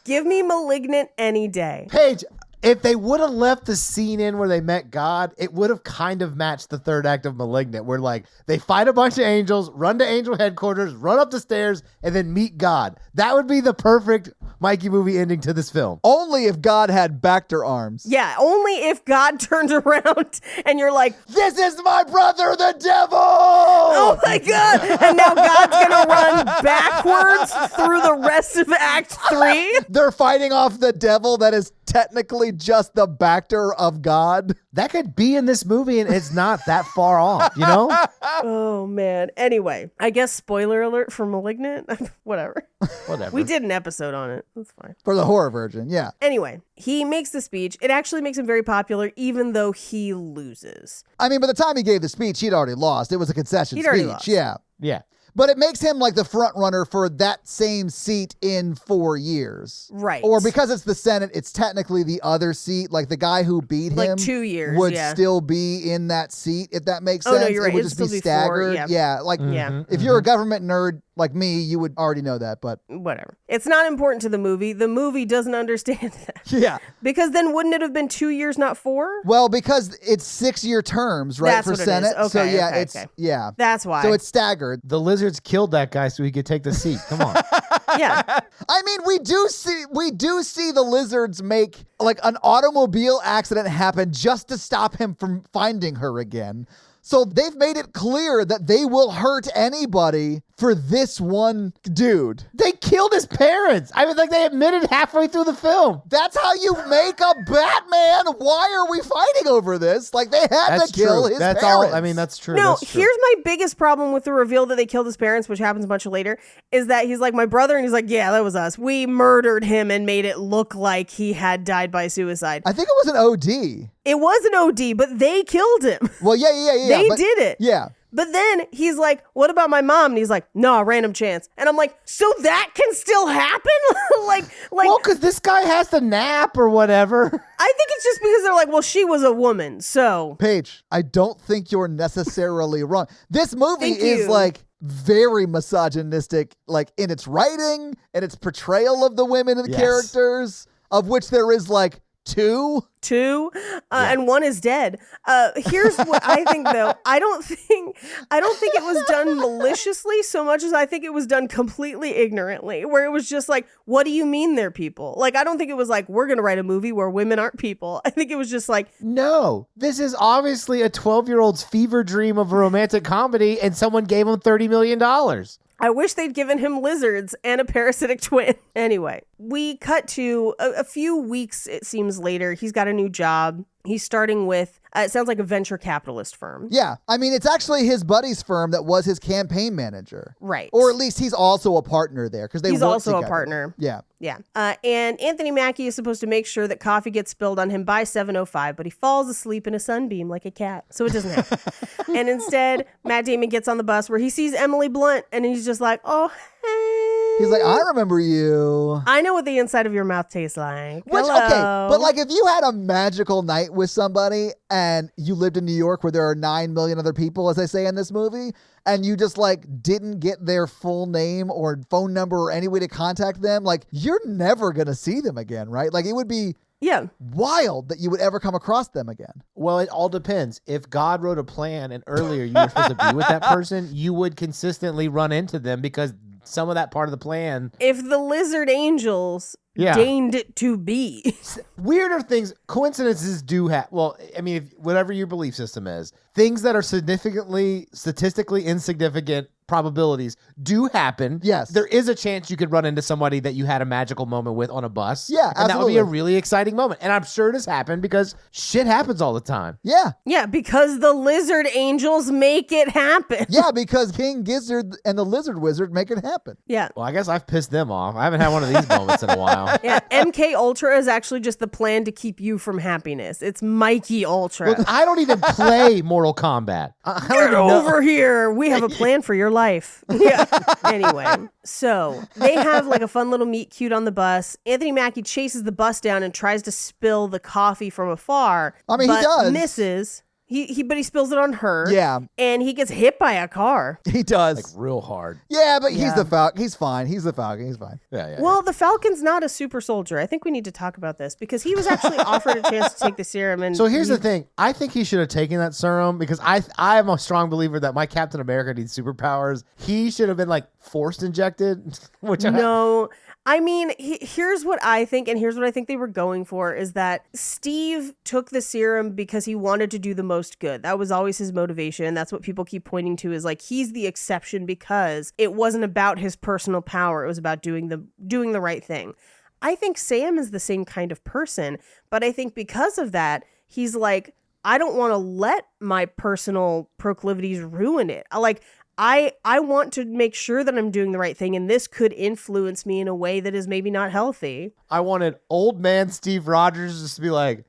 Give me Malignant any day. Paige, if they would have left the scene in where they met God, it would have kind of matched the third act of Malignant, where like they fight a bunch of angels, run to angel headquarters, run up the stairs, and then meet God. That would be the perfect Mikey movie ending to this film. Only if God had Bacter arms. Yeah, only if God turned around and you're like, this is my brother, the devil! Oh my God. And now God's going to run backwards through the rest of Act 3. They're fighting off the devil that is technically just the Bacter of God. That could be in this movie and it's not that far off, you know? Oh, man. Anyway, I guess spoiler alert for Malignant. Whatever. We did an episode on it. That's fine. For the horror version, yeah. Anyway, he makes the speech. It actually makes him very popular, even though he loses. I mean, by the time he gave the speech, he'd already lost. It was a concession He'd speech. already lost. Yeah. Yeah. But it makes him like the front runner for that same seat in 4 years. Right. Or because it's the Senate, it's technically the other seat. Like the guy who beat him like 2 years, would still be in that seat, if that makes Oh, sense. no, you're right. It would It'd just be still be staggered. 4, Yeah. Like Yeah. if you're a government nerd like me, you would already know that, but Whatever. It's not important to the movie. The movie doesn't understand that. yeah. Because then wouldn't it have been 2 years, not 4? Well, because it's 6-year terms, right, That's for what it is. Senate. So Okay, yeah, okay. yeah. That's why. So it's staggered. The lizards killed that guy so he could take the seat. Come on. Yeah. I mean, we do see the lizards make like an automobile accident happen just to stop him from finding her again. So they've made it clear that they will hurt anybody for this one dude. They killed his parents. I mean, like they admitted halfway through the film. That's how you make a Batman. Why are we fighting over this? Like they had to kill his That's parents. all. I mean, that's true. No, That's true. here's my biggest problem with the reveal that they killed his parents, which happens much later, is that he's like, my brother, and he's like, yeah, that was us. We murdered him and made it look like he had died by suicide. I think it was an OD. It was an OD, but they killed him. Well, yeah. They but- did it. Yeah. But then he's like, what about my mom? And he's like, no, random chance. And I'm like, so that can still happen? like, Well, because this guy has to nap or whatever. I think it's just because they're like, well, she was a woman, so. Paige, I don't think you're necessarily wrong. This movie Thank is you. like very misogynistic, like in its writing and its portrayal of the women and the Yes. characters, of which there is like 2. And one is dead. Here's what I think, though. I don't think it was done maliciously so much as I think it was done completely ignorantly, where it was just like, what do you mean they're people? Like, I don't think it was like, we're going to write a movie where women aren't people. I think it was just like, No, this is obviously a 12-year-old's fever dream of a romantic comedy, and someone gave him $30 million. I wish they'd given him lizards and a parasitic twin. Anyway, we cut to a few weeks, it seems later. He's got a new job. He's starting with, it sounds like a venture capitalist firm. Yeah. I mean, it's actually his buddy's firm that was his campaign manager. Right. Or at least he's also a partner there because He's work also together. a partner. Yeah. Yeah. And Anthony Mackie is supposed to make sure that coffee gets spilled on him by 7:05, but he falls asleep in a sunbeam like a cat. So it doesn't happen. And instead, Matt Damon gets on the bus where he sees Emily Blunt and he's just like, oh, hey. He's like, I remember you. I know what the inside of your mouth tastes like. Which, Hello. okay, but like if you had a magical night with somebody and you lived in New York where there are 9 million other people, as they say in this movie, and you just like didn't get their full name or phone number or any way to contact them, like you're never going to see them again, right? Like it would be Yeah. Wild that you would ever come across them again. Well, it all depends. If God wrote a plan and earlier you were supposed to be with that person, you would consistently run into them because some of that part of the plan. If the lizard angels deigned it to be. Weirder things, coincidences do happen. Well, I mean, whatever your belief system is, things that are statistically insignificant probabilities do happen. Yes. There is a chance you could run into somebody that you had a magical moment with on a bus. Yeah, and that would be absolutely. a really exciting moment. And I'm sure it has happened because shit happens all the time. Yeah. Yeah, because the lizard angels make it happen. Yeah, because King Gizzard and the Lizard Wizard make it happen. Yeah. Well, I guess I've pissed them off. I haven't had one of these moments in a while. Yeah, MK Ultra is actually just the plan to keep you from happiness. It's Mikey Ultra. Look, I don't even play Mortal Kombat. I don't Get even know. over here. We have a plan for your life. Yeah. Anyway, so they have like a fun little meet cute on the bus. Anthony Mackie chases the bus down and tries to spill the coffee from afar. I mean, he but does. Misses. But he spills it on her. Yeah. And he gets hit by a car. He does. Like real hard. Yeah, but he's Yeah. the Falcon. He's fine. He's the Falcon. He's fine. Yeah. Well, the Falcon's not a super soldier. I think we need to talk about this because he was actually offered a chance to take the serum. And So here's the thing. I think he should have taken that serum because I am a strong believer that my Captain America needs superpowers. He should have been like forced injected, which No, I mean, here's what I think, and here's what I think they were going for, is that Steve took the serum because he wanted to do the most good. That was always his motivation. That's what people keep pointing to, is like, he's the exception because it wasn't about his personal power. It was about doing the right thing. I think Sam is the same kind of person, but I think because of that, he's like, I don't want to let my personal proclivities ruin it. I want to make sure that I'm doing the right thing, and this could influence me in a way that is maybe not healthy. I wanted old man Steve Rogers just to be like,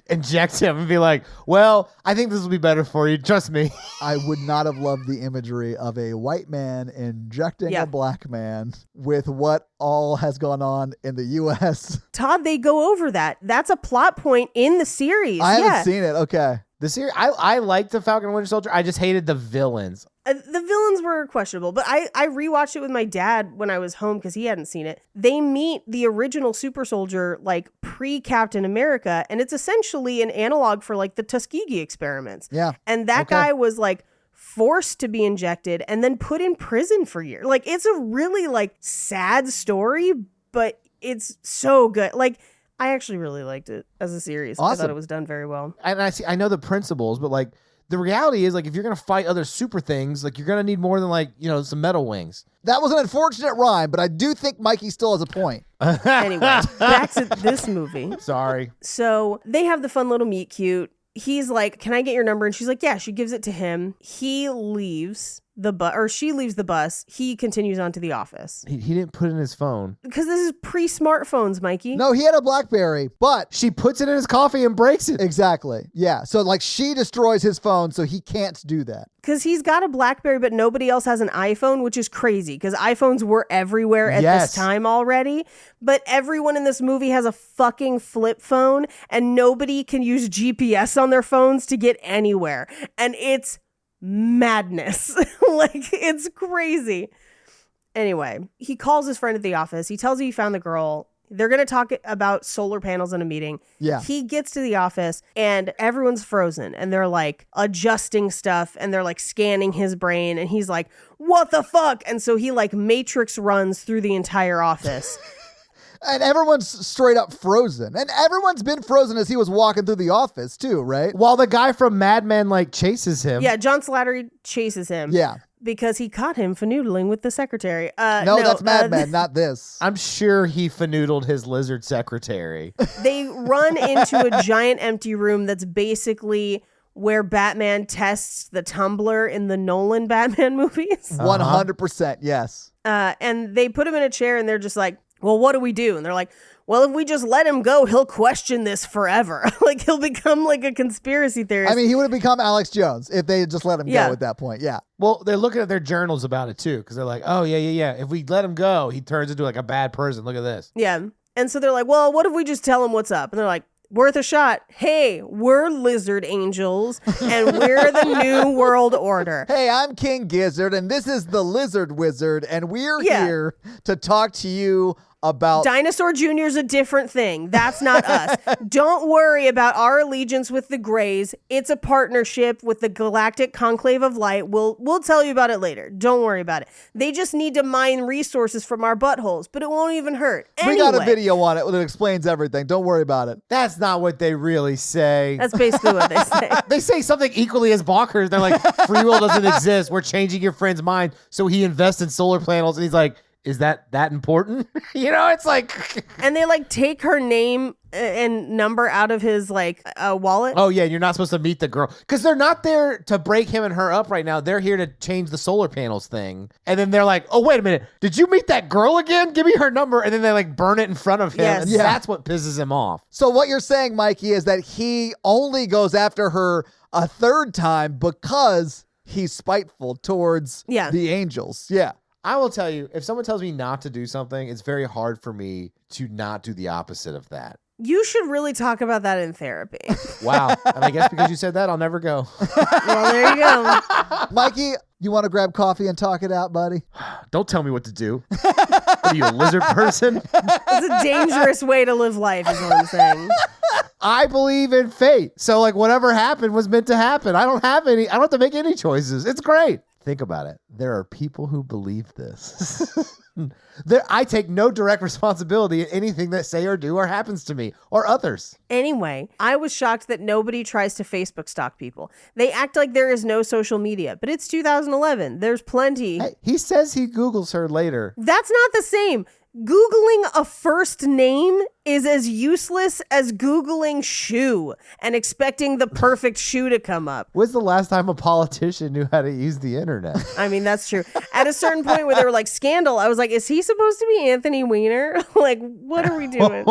inject him and be like, well, I think this will be better for you. Trust me. I would not have loved the imagery of a white man injecting a black man with what all has gone on in the U.S. Todd, they go over that. That's a plot point in the series. I haven't seen it. Okay. The series, I liked the Falcon and Winter Soldier. I just hated the villains. The villains were questionable, but I rewatched it with my dad when I was home because he hadn't seen it. They meet the original super soldier like pre-Captain America, and it's essentially an analog for like the Tuskegee experiments. Yeah. And that guy was like forced to be injected and then put in prison for years. Like, it's a really like sad story, but it's so good. Like, I actually really liked it as a series. Awesome. I thought it was done very well. And I know the principles, but like the reality is like if you're going to fight other super things, like you're going to need more than like, some metal wings. That was an unfortunate rhyme, but I do think Mikey still has a point. Anyway, back to this movie. Sorry. So they have the fun little meet cute. He's like, can I get your number? And she's like, yeah. She gives it to him. He leaves the bus, or she leaves the bus. He continues on to the office. He didn't put in his phone. Because this is pre-smartphones, Mikey. No, he had a BlackBerry, but She puts it in his coffee and breaks it. exactly. Yeah. So like she destroys his phone, so he can't do that. Because he's got a BlackBerry, but nobody else has an iPhone, which is crazy because iPhones were everywhere at Yes. this time already. But everyone in this movie has a fucking flip phone, and nobody can use GPS on their phones to get anywhere. And it's madness. Like, it's crazy. Anyway, he calls his friend at the office. He tells him he found the girl. They're going to talk about solar panels in a meeting. Yeah. He gets to the office and everyone's frozen and they're like adjusting stuff and they're like scanning his brain and he's like, what the fuck? And so he like matrix runs through the entire office. And everyone's straight up frozen. And everyone's been frozen as he was walking through the office too, right? While the guy from Mad Men like chases him. Yeah, John Slattery chases him. Yeah. Because he caught him fanoodling with the secretary. No, that's Mad Men, not this. I'm sure he fanoodled his lizard secretary. They run into a giant empty room that's basically where Batman tests the tumbler in the Nolan Batman movies. 100%, yes. And they put him in a chair and they're just like, well, what do we do? And they're like, well, if we just let him go, he'll question this forever. Like, he'll become like a conspiracy theorist. I mean, he would have become Alex Jones if they had just let him Yeah. go at that point. Yeah. Well, they're looking at their journals about it too, because they're like, oh, yeah. If we let him go, he turns into like a bad person. Look at this. Yeah. And so they're like, well, what if we just tell him what's up? And they're like, worth a shot. Hey, we're lizard angels and we're the new world order. Hey, I'm King Gizzard and this is the Lizard Wizard and we're Yeah. here to talk to you about Dinosaur Jr.'s a different thing. That's not us. Don't worry about our allegiance with the Greys. It's a partnership with the Galactic Conclave of Light. We'll tell you about it later. Don't worry about it. They just need to mine resources from our buttholes, but it won't even hurt. Anyway, We got a video on it that explains everything. Don't worry about it. That's not what they really say. That's basically what they say. They say something equally as bonkers. They're like, free will doesn't exist. We're changing your friend's mind. So he invests in solar panels. And he's like, is that important? It's like... And they like take her name and number out of his like wallet. Oh, yeah. And you're not supposed to meet the girl. Because they're not there to break him and her up right now. They're here to change the solar panels thing. And then they're like, oh, wait a minute. Did you meet that girl again? Give me her number. And then they like burn it in front of him. Yes. And Yeah. that's what pisses him off. So what you're saying, Mikey, is that he only goes after her a third time because he's spiteful towards the angels. Yeah. I will tell you, if someone tells me not to do something, it's very hard for me to not do the opposite of that. You should really talk about that in therapy. Wow. And I guess because you said that, I'll never go. Well, there you go. Mikey, you want to grab coffee and talk it out, buddy? Don't tell me what to do. What are you, a lizard person? It's a dangerous way to live life, is what I'm saying. I believe in fate. So like whatever happened was meant to happen. I don't have to make any choices. It's great. Think about it. There are people who believe this. I take no direct responsibility in anything that say or do or happens to me or others. Anyway, I was shocked that nobody tries to Facebook stalk people. They act like there is no social media, but it's 2011. There's plenty. Hey, he says he Googles her later. That's not the same. Googling a first name is as useless as Googling shoe and expecting the perfect shoe to come up. When's the last time a politician knew how to use the internet? I mean, that's true. At a certain point where they were like, scandal, I was like, is he supposed to be Anthony Weiner? Like, what are we doing?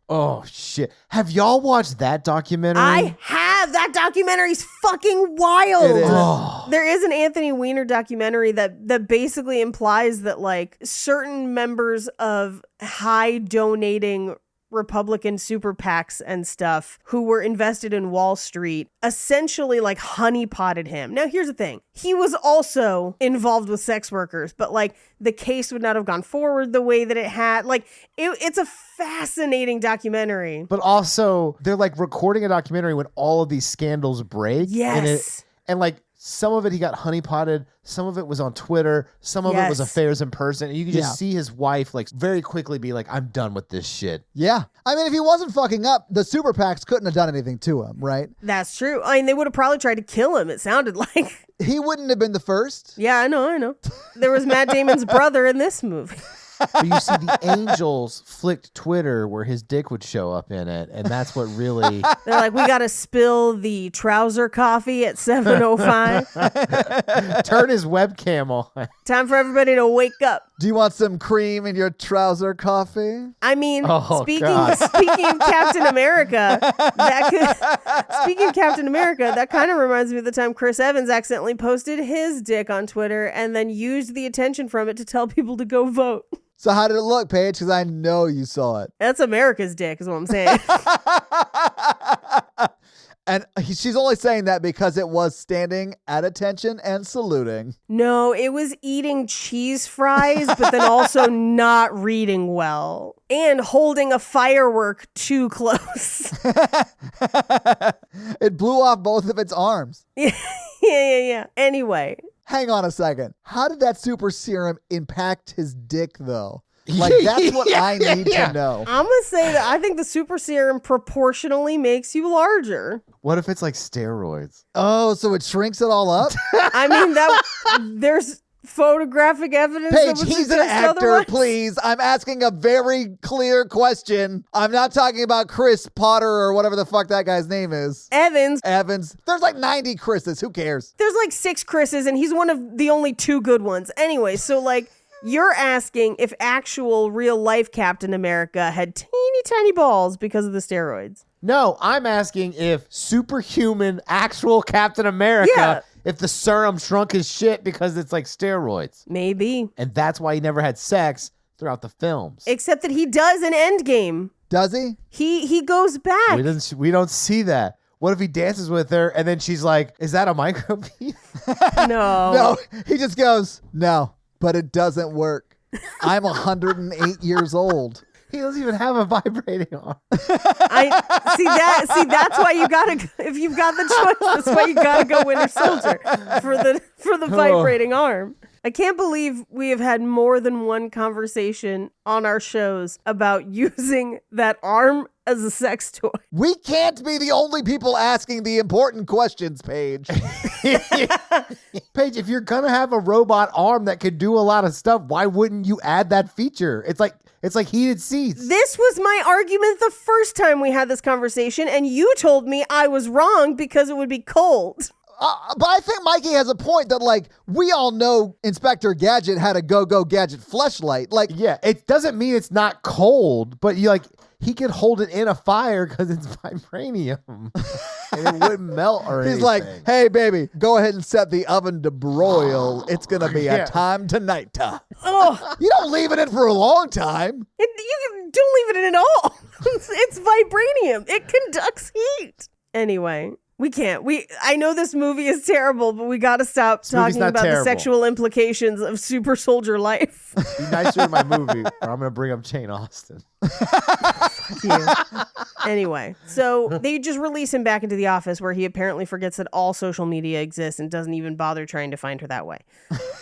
Oh, shit. Have y'all watched that documentary? I have. That documentary's fucking wild. It is. Oh. There is an Anthony Weiner documentary that basically implies that like certain members of high donating Republican super PACs and stuff who were invested in Wall Street essentially like honeypotted him. Now, here's the thing. He was also involved with sex workers, but like the case would not have gone forward the way that it had. Like it's a fascinating documentary. But also, they're like recording a documentary when all of these scandals break. Yes. And like some of it he got honeypotted, some of it was on Twitter, some of it was affairs in person. And you can just see his wife like very quickly be like, I'm done with this shit. Yeah. I mean, if he wasn't fucking up, the super PACs couldn't have done anything to him, right? That's true. I mean, they would have probably tried to kill him, it sounded like. He wouldn't have been the first. Yeah, I know. There was Matt Damon's brother in this movie. But you see, the Angels flicked Twitter where his dick would show up in it, and that's what really... They're like, we got to spill the trouser coffee at 7:05. Turn his webcam on. Time for everybody to wake up. Do you want some cream in your trouser coffee? I mean, Oh, speaking God. of Captain America, that kind of reminds me of the time Chris Evans accidentally posted his dick on Twitter and then used the attention from it to tell people to go vote. So how did it look, Paige? Because I know you saw it. That's America's dick, is what I'm saying. And she's only saying that because it was standing at attention and saluting. No, it was eating cheese fries, but then also not reading well and holding a firework too close. It blew off both of its arms. Yeah. Anyway. Hang on a second. How did that super serum impact his dick, though? Like, that's what I need to know. I'm going to say that I think the super serum proportionally makes you larger. What if it's like steroids? Oh, so it shrinks it all up? I mean, there's photographic evidence that Paige, would he's an suggest actor, otherwise. please. I'm asking a very clear question. I'm not talking about Chris Potter or whatever the fuck that guy's name is. Evans. There's like 90 Chris's. Who cares? There's like 6 Chris's, and he's one of the only 2 good ones. Anyway, so like... You're asking if actual real-life Captain America had teeny tiny balls because of the steroids. No, I'm asking if superhuman actual Captain America, if the serum shrunk his shit because it's like steroids. Maybe. And that's why he never had sex throughout the films. Except that he does in Endgame. Does he? He goes back. We don't see that. What if he dances with her and then she's like, is that a micropenis? No. No, he just goes, no. But it doesn't work. I'm 108 years old. He doesn't even have a vibrating arm. I see that's why you gotta, if you've got the choice, that's why you gotta go Winter Soldier for the vibrating arm. I can't believe we have had more than one conversation on our shows about using that arm as a sex toy. We can't be the only people asking the important questions, Paige. Paige, if you're gonna have a robot arm that could do a lot of stuff, why wouldn't you add that feature? It's like heated seats. This was my argument the first time we had this conversation, and you told me I was wrong because it would be cold. But I think Mikey has a point that, like, we all know Inspector Gadget had a Go-Go Gadget fleshlight. Like, Yeah, it doesn't mean it's not cold, but he could hold it in a fire because it's vibranium. And it wouldn't melt or anything. he's like, hey, baby, go ahead and set the oven to broil. It's going to be a time tonight. Oh, You don't leave it in for a long time. you don't leave it in at all. It's vibranium. It conducts heat. Anyway. We can't. I know this movie is terrible, but we got to stop talking about the sexual implications of super soldier life. Be nicer in my movie, or I'm going to bring up Jane Austen. Fuck you. Anyway, so they just release him back into the office where he apparently forgets that all social media exists and doesn't even bother trying to find her that way.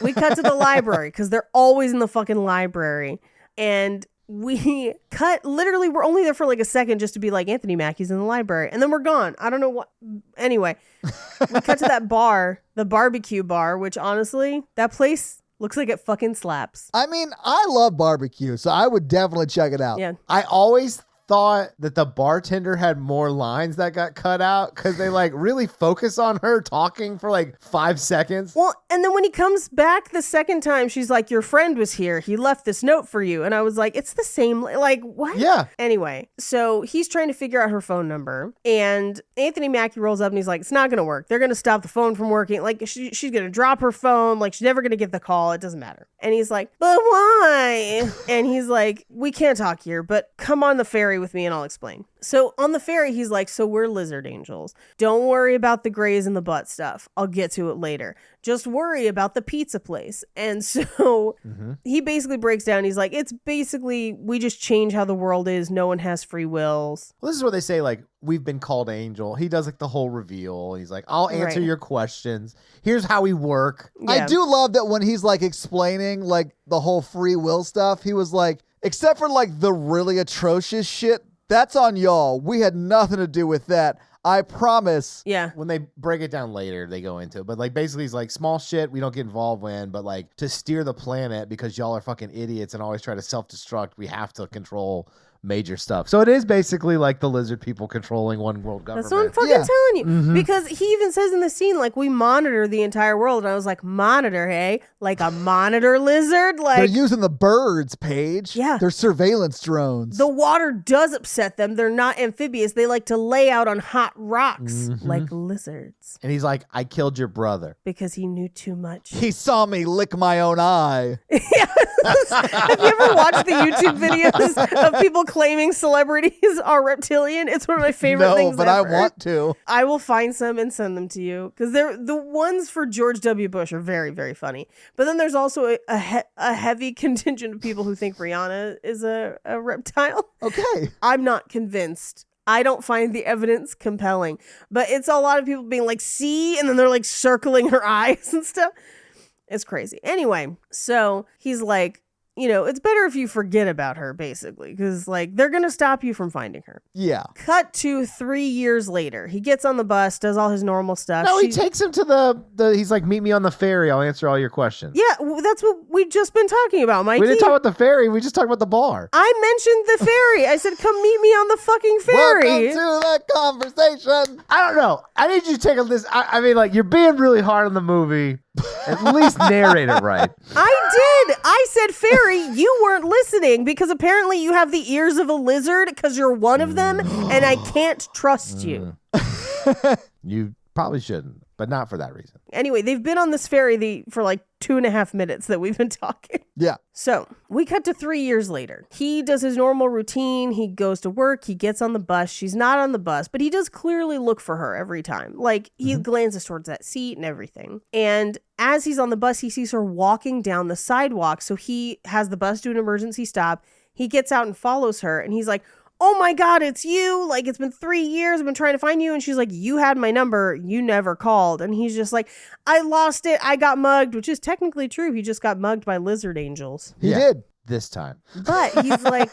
We cut to the library because they're always in the fucking library. And we cut, literally, we're only there for like a second just to be like, Anthony Mackie's in the library. And then we're gone. I don't know what. Anyway, we cut to that bar, the barbecue bar, which honestly, that place looks like it fucking slaps. I mean, I love barbecue, so I would definitely check it out. Yeah. I always thought that the bartender had more lines that got cut out because they like really focus on her talking for like 5 seconds. Well, and then when he comes back the second time, she's like, your friend was here. He left this note for you. And I was like, it's the same. Like, what? Yeah. Anyway, so he's trying to figure out her phone number. And Anthony Mackie rolls up and he's like, it's not going to work. They're going to stop the phone from working. Like, she's going to drop her phone. Like, she's never going to get the call. It doesn't matter. And he's like, but why? And he's like, we can't talk here, but come on the ferry with me and I'll explain. So on the ferry, he's like, so we're lizard angels. Don't worry about the grays and the butt stuff. I'll get to it later. Just worry about the pizza place. And so he basically breaks down. He's like, it's basically, we just change how the world is. No one has free wills. Well, this is where they say like, we've been called angel. He does like the whole reveal. He's like, I'll answer your questions. Here's how we work. Yeah. I do love that when he's like explaining like the whole free will stuff, he was like, except for like the really atrocious shit, that's on y'all. We had nothing to do with that. I promise. Yeah. When they break it down later, they go into it. But like basically he's like, small shit we don't get involved in, but like to steer the planet because y'all are fucking idiots and always try to self-destruct, we have to control major stuff. So it is basically like the lizard people controlling one world government. That's what I'm fucking telling you. Because he even says in the scene, like, we monitor the entire world. And I was like, monitor, hey? Like a monitor lizard? They're Like, using the birds, Paige. Yeah. They're surveillance drones. the water does upset them. They're not amphibious. They like to lay out on hot rocks like lizards And he's like, I killed your brother. because he knew too much. He saw me lick my own eye. Have you ever watched the YouTube videos of people claiming celebrities are reptilian? It's one of my favorite No, things but ever. I want to. I will find some and send them to you because they're the ones for George W. Bush are very, very funny. But then there's also a heavy contingent of people who think Rihanna is a reptile. Okay. I'm not convinced. I don't find the evidence compelling, but it's a lot of people being like, see, and then they're like circling her eyes and stuff. It's crazy. Anyway, so he's like, you know, it's better if you forget about her, basically, because like they're going to stop you from finding her. Yeah. Cut to 3 years later. He gets on the bus, does all his normal stuff. No, he takes him to the he's like, meet me on the ferry. I'll answer all your questions. Yeah, that's what we've just been talking about, Mikey. We didn't talk about the ferry. We just talked about the bar. I mentioned the ferry. I said, come meet me on the fucking ferry. Welcome to the conversation. I don't know. I need you to take a list. I mean, like, you're being really hard on the movie. At least narrate it right. I did. I said ferry. You weren't listening because apparently you have the ears of a lizard because you're one of them and I can't trust you. You probably shouldn't, but not for that reason. Anyway, they've been on this ferry for like 2.5 minutes that we've been talking. Yeah. So we cut to 3 years later. He does his normal routine. He goes to work. He gets on the bus. She's not on the bus, but he does clearly look for her every time. Like, he glances towards that seat and everything. And as he's on the bus, he sees her walking down the sidewalk. So he has the bus do an emergency stop. He gets out and follows her. And he's like, oh my God, it's you. Like, it's been 3 years. I've been trying to find you. And she's like, you had my number. You never called. And he's just like, I lost it. I got mugged, which is technically true. He just got mugged by lizard angels. He did. This time. But he's like,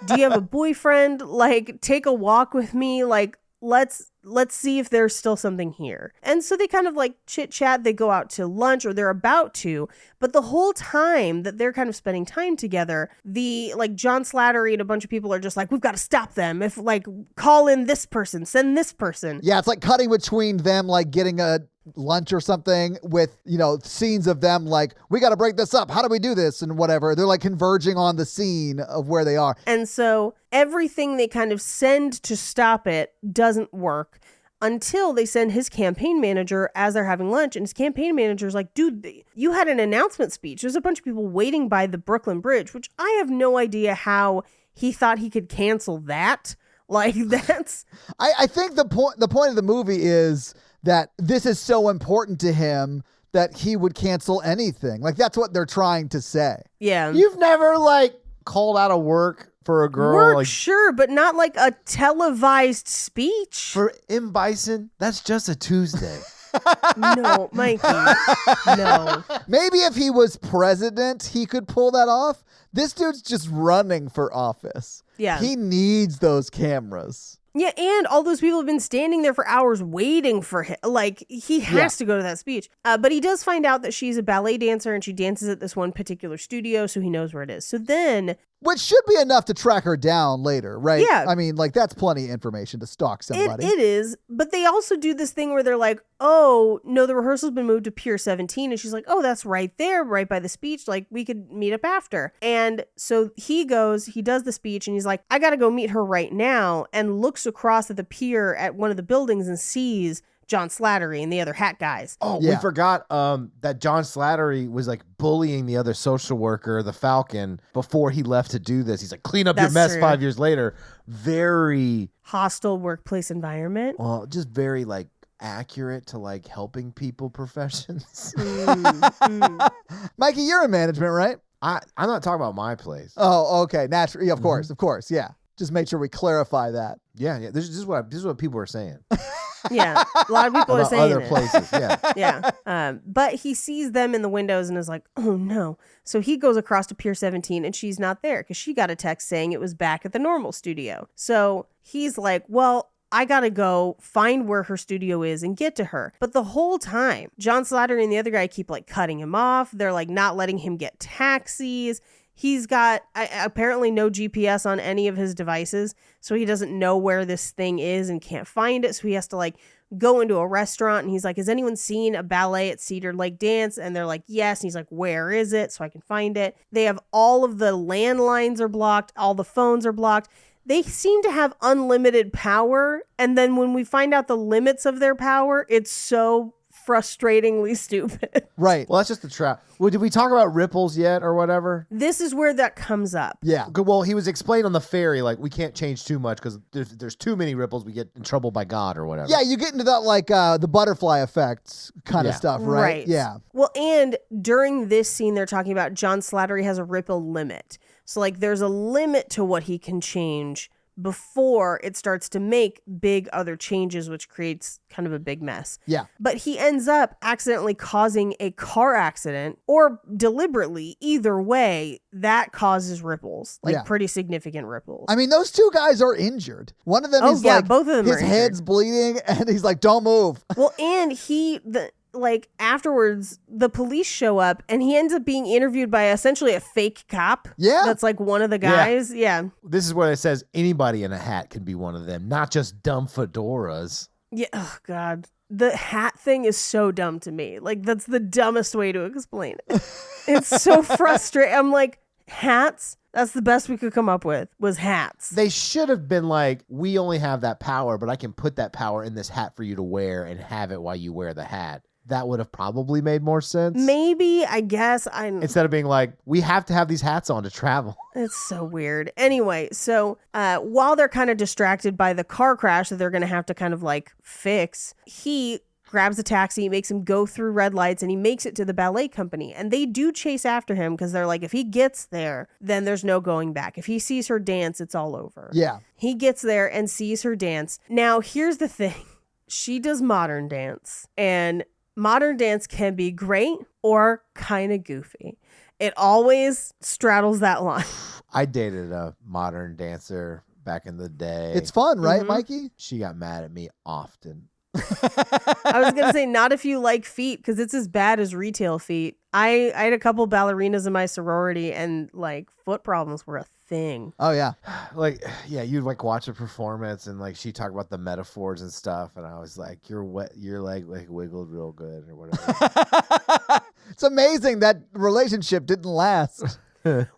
do you have a boyfriend? Like, take a walk with me. Like, let's see if there's still something here. And so they kind of like chit chat. They go out to lunch, or they're about to. But the whole time that they're kind of spending time together, the like John Slattery and a bunch of people are just like, we've got to stop them. If like, call in this person, send this person. Yeah, it's like cutting between them, like getting a lunch or something with, you know, scenes of them like, we got to break this up. How do we do this? And whatever. They're like converging on the scene of where they are. And so everything they kind of send to stop it doesn't work until they send his campaign manager as they're having lunch. And his campaign manager's like, dude, you had an announcement speech. There's a bunch of people waiting by the Brooklyn Bridge, which I have no idea how he thought he could cancel that. Like, that's... I think the point of the movie is that this is so important to him that he would cancel anything. Like, that's what they're trying to say. Yeah. You've never like called out of work for a girl? Work, like, sure, but not like a televised speech. for M. Bison, that's just a Tuesday. No, Mikey. No. Maybe if he was president, he could pull that off. This dude's just running for office. Yeah. He needs those cameras. Yeah, and all those people have been standing there for hours waiting for him. Like, he has to go to that speech. But he does find out that she's a ballet dancer and she dances at this one particular studio, so he knows where it is. So then... Which should be enough to track her down later, right? Yeah. I mean, like, that's plenty of information to stalk somebody. It is, but they also do this thing where they're like, oh, no, the rehearsal's been moved to Pier 17. And she's like, oh, that's right there, right by the speech. Like, we could meet up after. And so he does the speech, and he's like, I got to go meet her right now, and looks across at the pier at one of the buildings and sees John Slattery and the other hat guys. Oh, Yeah. we forgot that John Slattery was like bullying the other social worker, the Falcon, before he left to do this. He's like, clean up your That's mess true. 5 years later. Very, Hostile workplace environment. well, just very like accurate to like helping people professions. Mikey, you're in management, right? I'm not talking about my place. Oh, okay. Naturally, of course. Yeah. Just make sure we clarify that. Yeah. This is what people are saying Yeah, a lot of people are about saying other it. places. Yeah. Yeah. But he sees them in the windows and is like, oh no. So he goes across to Pier 17 and she's not there because she got a text saying it was back at the normal studio. So he's like, well, I gotta go find where her studio is and get to her. But the whole time, John Slattery and the other guy keep like cutting him off. They're like not letting him get taxis. He's got apparently no GPS on any of his devices, so he doesn't know where this thing is and can't find it. So he has to like go into a restaurant, and he's like, has anyone seen a ballet at Cedar Lake Dance? And they're like, yes. And he's like, where is it? So I can find it. They have all of the landlines are blocked. All the phones are blocked. They seem to have unlimited power. And then when we find out the limits of their power, it's so frustratingly stupid. Right. Well, that's just the trap. Well, did we talk about ripples yet or whatever? This is where that comes up. Yeah. Good. Well, he was explained on the ferry, like, we can't change too much because there's too many ripples. We get in trouble by God or whatever. Yeah, you get into that like the butterfly effect kind of Yeah. stuff, right? Yeah. Well, and during this scene, they're talking about John Slattery has a ripple limit. So, like, there's a limit to what he can change before it starts to make big other changes, which creates kind of a big mess. Yeah. But he ends up accidentally causing a car accident, or deliberately, either way, that causes ripples, like Yeah. pretty significant ripples. I mean, those two guys are injured. One of them Oh, is yeah, like, both of them his are injured. head's bleeding, and he's like, don't move. Well, and afterwards, the police show up and he ends up being interviewed by essentially a fake cop. Yeah. That's like one of the guys. Yeah. This is where it says anybody in a hat can be one of them, not just dumb fedoras. Yeah. Oh, God. The hat thing is so dumb to me. Like, that's the dumbest way to explain it. It's so frustrating. I'm like, hats? That's the best we could come up with, was hats. They should have been like, we only have that power, but I can put that power in this hat for you to wear and have it while you wear the hat. that would have probably made more sense. Maybe, I guess. Instead of being like, we have to have these hats on to travel. It's so weird. Anyway, so while they're kind of distracted by the car crash that they're going to have to kind of like fix, he grabs a taxi, makes him go through red lights, and he makes it to the ballet company. And they do chase after him because they're like, if he gets there, then there's no going back. If he sees her dance, it's all over. Yeah. He gets there and sees her dance. Now, here's the thing. She does modern dance, and modern dance can be great or kind of goofy. It always straddles that line. I dated a modern dancer back in the day. It's fun, right, Mikey? She got mad at me often. I was going to say, not if you like feet, because it's as bad as retail feet. I had a couple ballerinas in my sorority, and like foot problems were a thing. Oh, yeah. Like, yeah, you'd like watch a performance and like she talked about the metaphors and stuff. And I was like, your leg like wiggled real good or whatever. It's amazing that relationship didn't last.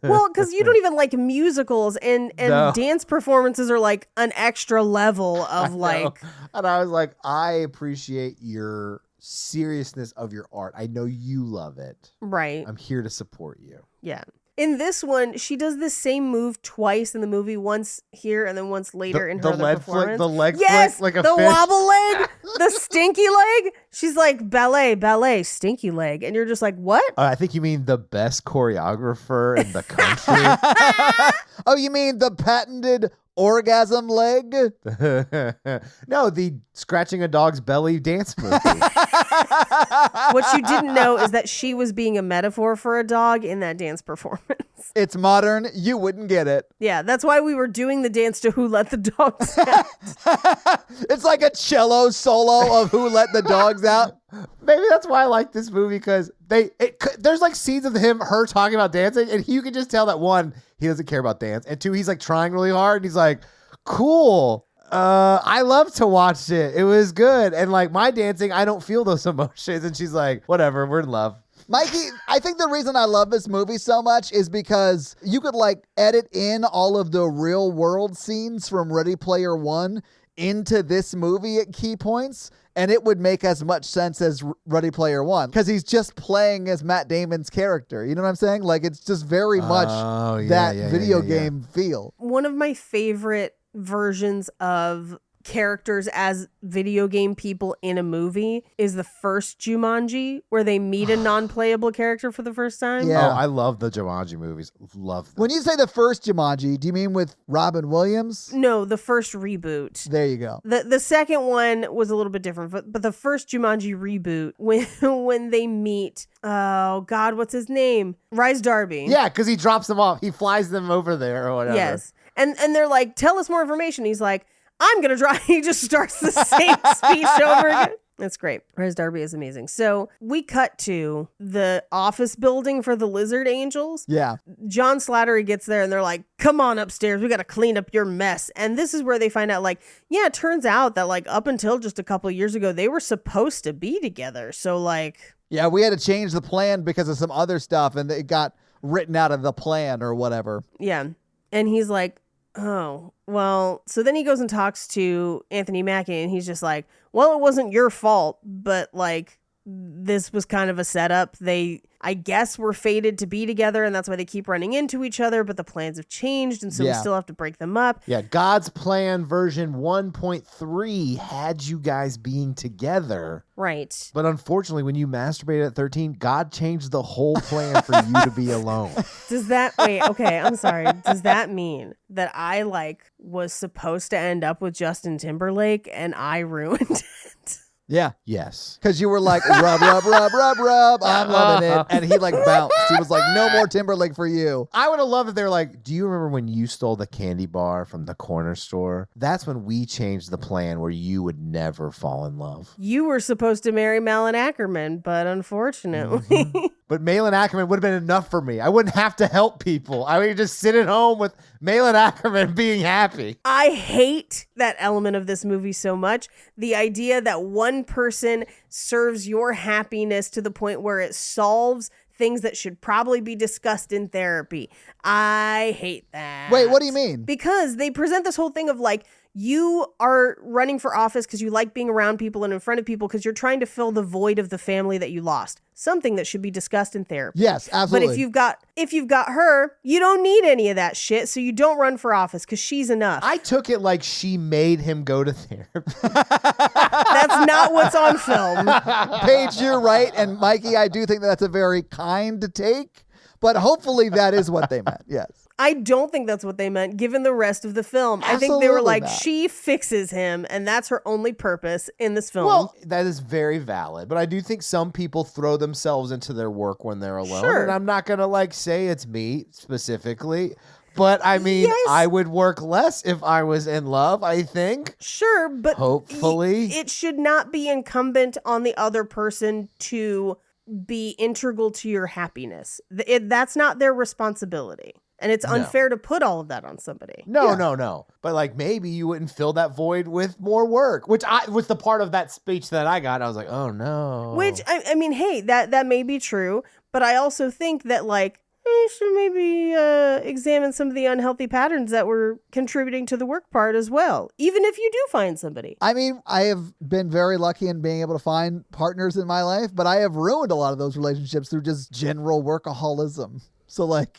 Well, because you don't even like musicals, and No. dance performances are like an extra level of like. And I was like, I appreciate your seriousness of your art. I know you love it. Right. I'm here to support you. Yeah. In this one, she does this same move twice in the movie, once here and then once later in her other performance. The leg yes, flick like a the fish. wobble leg, the stinky leg. She's like, ballet, stinky leg. And you're just like, what? I think you mean the best choreographer in the country. Oh, you mean the patented orgasm leg? No, the scratching a dog's belly dance movie. What you didn't know is that she was being a metaphor for a dog in that dance performance. It's modern. You wouldn't get it. Yeah, that's why we were doing the dance to Who Let the Dogs Out. It's like a cello solo of Who Let the Dogs Out. Maybe that's why I like this movie, because there's like scenes of her talking about dancing, and you can just tell that one, he doesn't care about dance, and two, he's like trying really hard, and he's like, cool. I love to watch it. It was good. And like my dancing, I don't feel those emotions. And she's like, whatever, we're in love. Mikey, I think the reason I love this movie so much is because you could like edit in all of the real world scenes from Ready Player One into this movie at key points, and it would make as much sense as Ready Player One, because he's just playing as Matt Damon's character. You know what I'm saying? Like, it's just very much video game feel. One of my favorite versions of characters as video game people in a movie is the first Jumanji, where they meet a non-playable character for the first time. Yeah. Oh, I love the Jumanji movies. Love them. When you say the first Jumanji, do you mean with Robin Williams? No, the first reboot. There you go. The second one was a little bit different, but the first Jumanji reboot, when they meet, oh God, what's his name? Rise Darby. Yeah, because he drops them off. He flies them over there or whatever. Yes. And they're like, tell us more information. He's like, I'm going to drive. He just starts the same speech over again. That's great. Rise Darby is amazing. So we cut to the office building for the Lizard Angels. Yeah. John Slattery gets there and they're like, come on upstairs. We got to clean up your mess. And this is where they find out, like, yeah, it turns out that like up until just a couple of years ago, they were supposed to be together. So like. Yeah, we had to change the plan because of some other stuff, and it got written out of the plan or whatever. Yeah. And he's like, oh, well, so then he goes and talks to Anthony Mackie, and he's just like, well, it wasn't your fault, but like, this was kind of a setup. They, I guess, were fated to be together, and that's why they keep running into each other, but the plans have changed, and so we still have to break them up. Yeah, God's plan version 1.3 had you guys being together. Right. But unfortunately, when you masturbated at 13, God changed the whole plan for you to be alone. Does that, wait, okay, I'm sorry. Does that mean that I like was supposed to end up with Justin Timberlake and I ruined it? Yeah. Yes. Because you were like, rub, rub, rub, rub, rub. I'm loving it. And he like bounced. He was like, no more Timberlake for you. I would have loved if they were like, do you remember when you stole the candy bar from the corner store? That's when we changed the plan where you would never fall in love. You were supposed to marry Malin Ackerman, but unfortunately. Mm-hmm. But Malin Ackerman would have been enough for me. I wouldn't have to help people. I would just sit at home with Malin Ackerman being happy. I hate that element of this movie so much. The idea that one person serves your happiness to the point where it solves things that should probably be discussed in therapy. I hate that. Wait, what do you mean? Because they present this whole thing of like, you are running for office because you like being around people and in front of people because you're trying to fill the void of the family that you lost. Something that should be discussed in therapy. Yes, absolutely. But if you've got her, you don't need any of that shit, so you don't run for office because she's enough. I took it like she made him go to therapy. That's not what's on film. Paige, you're right. And Mikey, I do think that's a very kind take, but hopefully that is what they meant. Yes. I don't think that's what they meant, given the rest of the film. I think they were like, not. she fixes him, and that's her only purpose in this film. Well, that is very valid, but I do think some people throw themselves into their work when they're alone. Sure. And I'm not going to like say it's me specifically, but I mean, Yes. I would work less if I was in love, I think. Sure, but Hopefully. it should not be incumbent on the other person to be integral to your happiness. That's not their responsibility. And it's unfair to put all of that on somebody. No. But like maybe you wouldn't fill that void with more work, which was the part of that speech that I got. I was like, oh no. Which, I mean, hey, that may be true. But I also think that like, you should maybe examine some of the unhealthy patterns that were contributing to the work part as well. Even if you do find somebody. I mean, I have been very lucky in being able to find partners in my life, but I have ruined a lot of those relationships through just general workaholism. So like,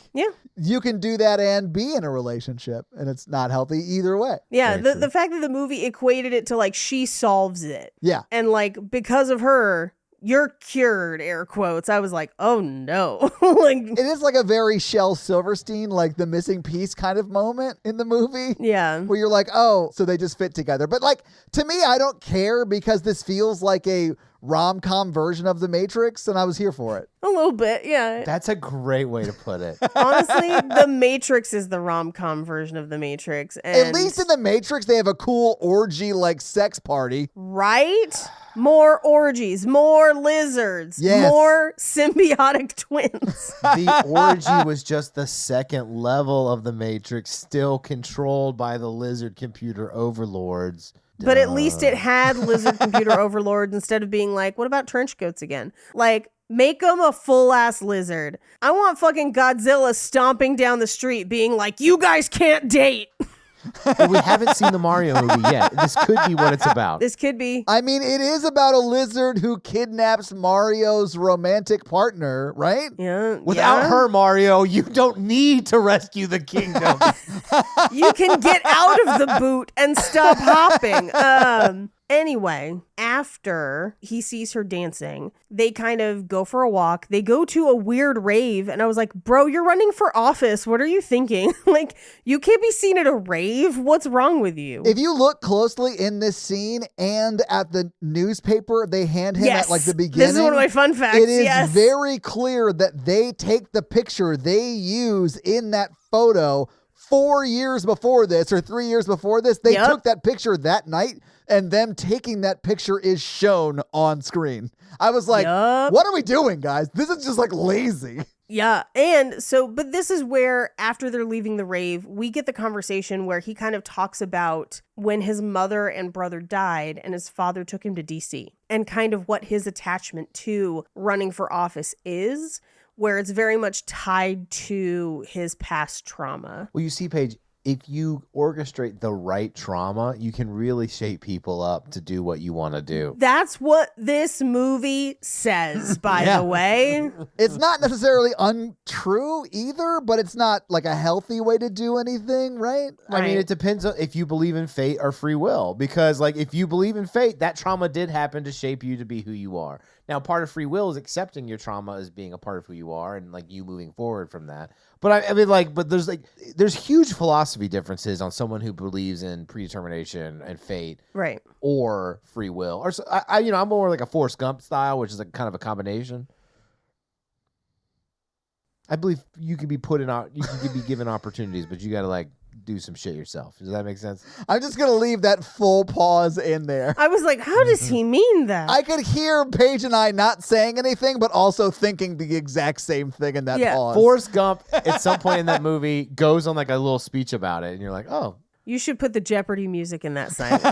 you can do that and be in a relationship, and it's not healthy either way. Yeah, the fact that the movie equated it to like she solves it. Yeah. And like because of her, you're cured, air quotes. I was like, oh no. Like, It is like a very Shel Silverstein, like the missing piece kind of moment in the movie. yeah. Where you're like, oh, so they just fit together. But like, to me, I don't care because this feels like a rom-com version of The Matrix, and I was here for it. A little bit, yeah. That's a great way to put it. Honestly, The Matrix is the rom-com version of The Matrix. And At least in The Matrix, they have a cool orgy like sex party. right? More orgies, more lizards, Yes. more symbiotic twins. The orgy was just the second level of the Matrix, still controlled by the lizard computer overlords. But at least it had lizard computer overlords instead of being like, what about trench coats again? Like, make them a full-ass lizard. I want fucking Godzilla stomping down the street being like, you guys can't date. But we haven't seen the Mario movie yet. This could be what it's about. This could be. I mean, it is about a lizard who kidnaps Mario's romantic partner, right? Yeah. Without her, Mario, you don't need to rescue the kingdom. You can get out of the boot and stop hopping. Anyway, after he sees her dancing, they kind of go for a walk. They go to a weird rave. And I was like, bro, you're running for office. What are you thinking? Like, you can't be seen at a rave. What's wrong with you? If you look closely in this scene and at the newspaper they hand him at like the beginning. This is one of my fun facts. It is very clear that they take the picture they use in that photo 4 years before this or 3 years before this. They took that picture that night, and them taking that picture is shown on screen. I was like, what are we doing, guys? This is just like lazy. Yeah. And so, but this is where after they're leaving the rave, we get the conversation where he kind of talks about when his mother and brother died and his father took him to DC and kind of what his attachment to running for office is, where it's very much tied to his past trauma. Well, you see, Paige, if you orchestrate the right trauma, you can really shape people up to do what you want to do. That's what this movie says, by the way. It's not necessarily untrue either, but it's not like a healthy way to do anything, right? I mean, it depends on if you believe in fate or free will. Because, like, if you believe in fate, that trauma did happen to shape you to be who you are. Now, part of free will is accepting your trauma as being a part of who you are and, like, you moving forward from that. But I mean, like, but there's huge philosophy differences on someone who believes in predetermination and fate, Right. or free will. Or I'm more like a Forrest Gump style, which is like kind of a combination. I believe you can be given opportunities, but you got to like do some shit yourself. Does that make sense? I'm just going to leave that full pause in there. I was like, how does he mean that? I could hear Paige and I not saying anything, but also thinking the exact same thing in that pause. Forrest Gump, at some point in that movie, goes on like a little speech about it, and you're like, oh. You should put the Jeopardy music in that silence.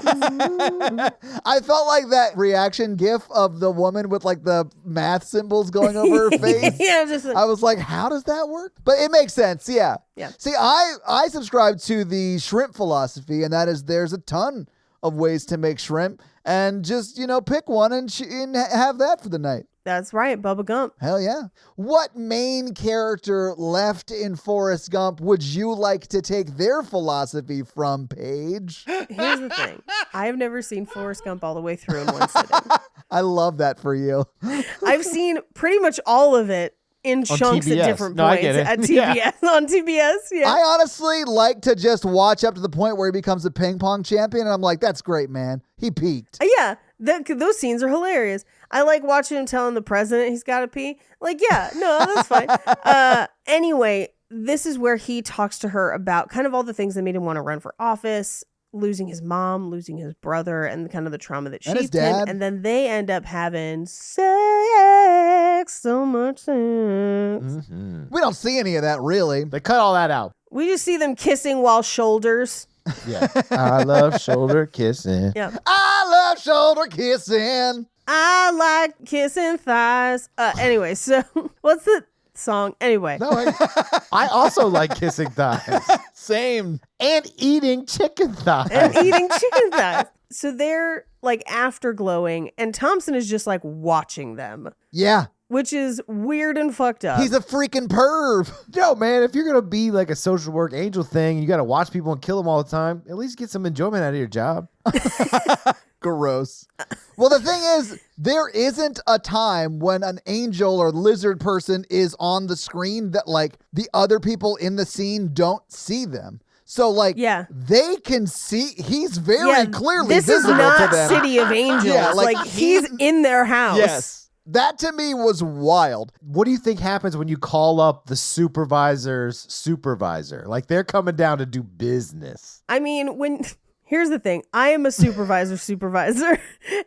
I felt like that reaction gif of the woman with like the math symbols going over her face. Yeah, just I was like, how does that work? But it makes sense. Yeah. Yeah. See, I subscribe to the shrimp philosophy, and that is there's a ton of ways to make shrimp, and just, pick one and have that for the night. That's right, Bubba Gump. Hell yeah. What main character left in Forrest Gump would you like to take their philosophy from, Paige? Here's the thing. I have never seen Forrest Gump all the way through in one sitting. I love that for you. I've seen pretty much all of it in chunks TBS. at different No, I points get it. at TBS. Yeah. On TBS, yeah. I honestly like to just watch up to the point where he becomes a ping pong champion, and I'm like, that's great, man. He peaked. Yeah, those scenes are hilarious. I like watching him telling the president he's got to pee. Like, yeah, no, that's fine. Anyway, this is where he talks to her about kind of all the things that made him want to run for office, losing his mom, losing his brother, and kind of the trauma that And his shaped him. dad. And then they end up having sex, so much sex. Mm-hmm. We don't see any of that, really. They cut all that out. We just see them kissing while shoulders. Yeah. I love shoulder kissing. Yeah. I love shoulder kissing. I like kissing thighs. Anyway, so what's the song? Anyway. No, I also like kissing thighs Same. and eating chicken thighs. And eating chicken thighs. So they're like afterglowing, and Thompson is just like watching them, Yeah. which is weird and fucked up. He's a freaking perv. Yo, man, if you're going to be like a social work angel thing, you got to watch people and kill them all the time, at least get some enjoyment out of your job. Gross. Well, the thing is, there isn't a time when an angel or lizard person is on the screen that like the other people in the scene don't see them. So like, Yeah. they can see. He's very clearly this is visible not to them. City of Angels. Yeah, like he's in their house. Yes. That to me was wild. What do you think happens when you call up the supervisor's supervisor? Like they're coming down to do business. I mean, here's the thing. I am a supervisor.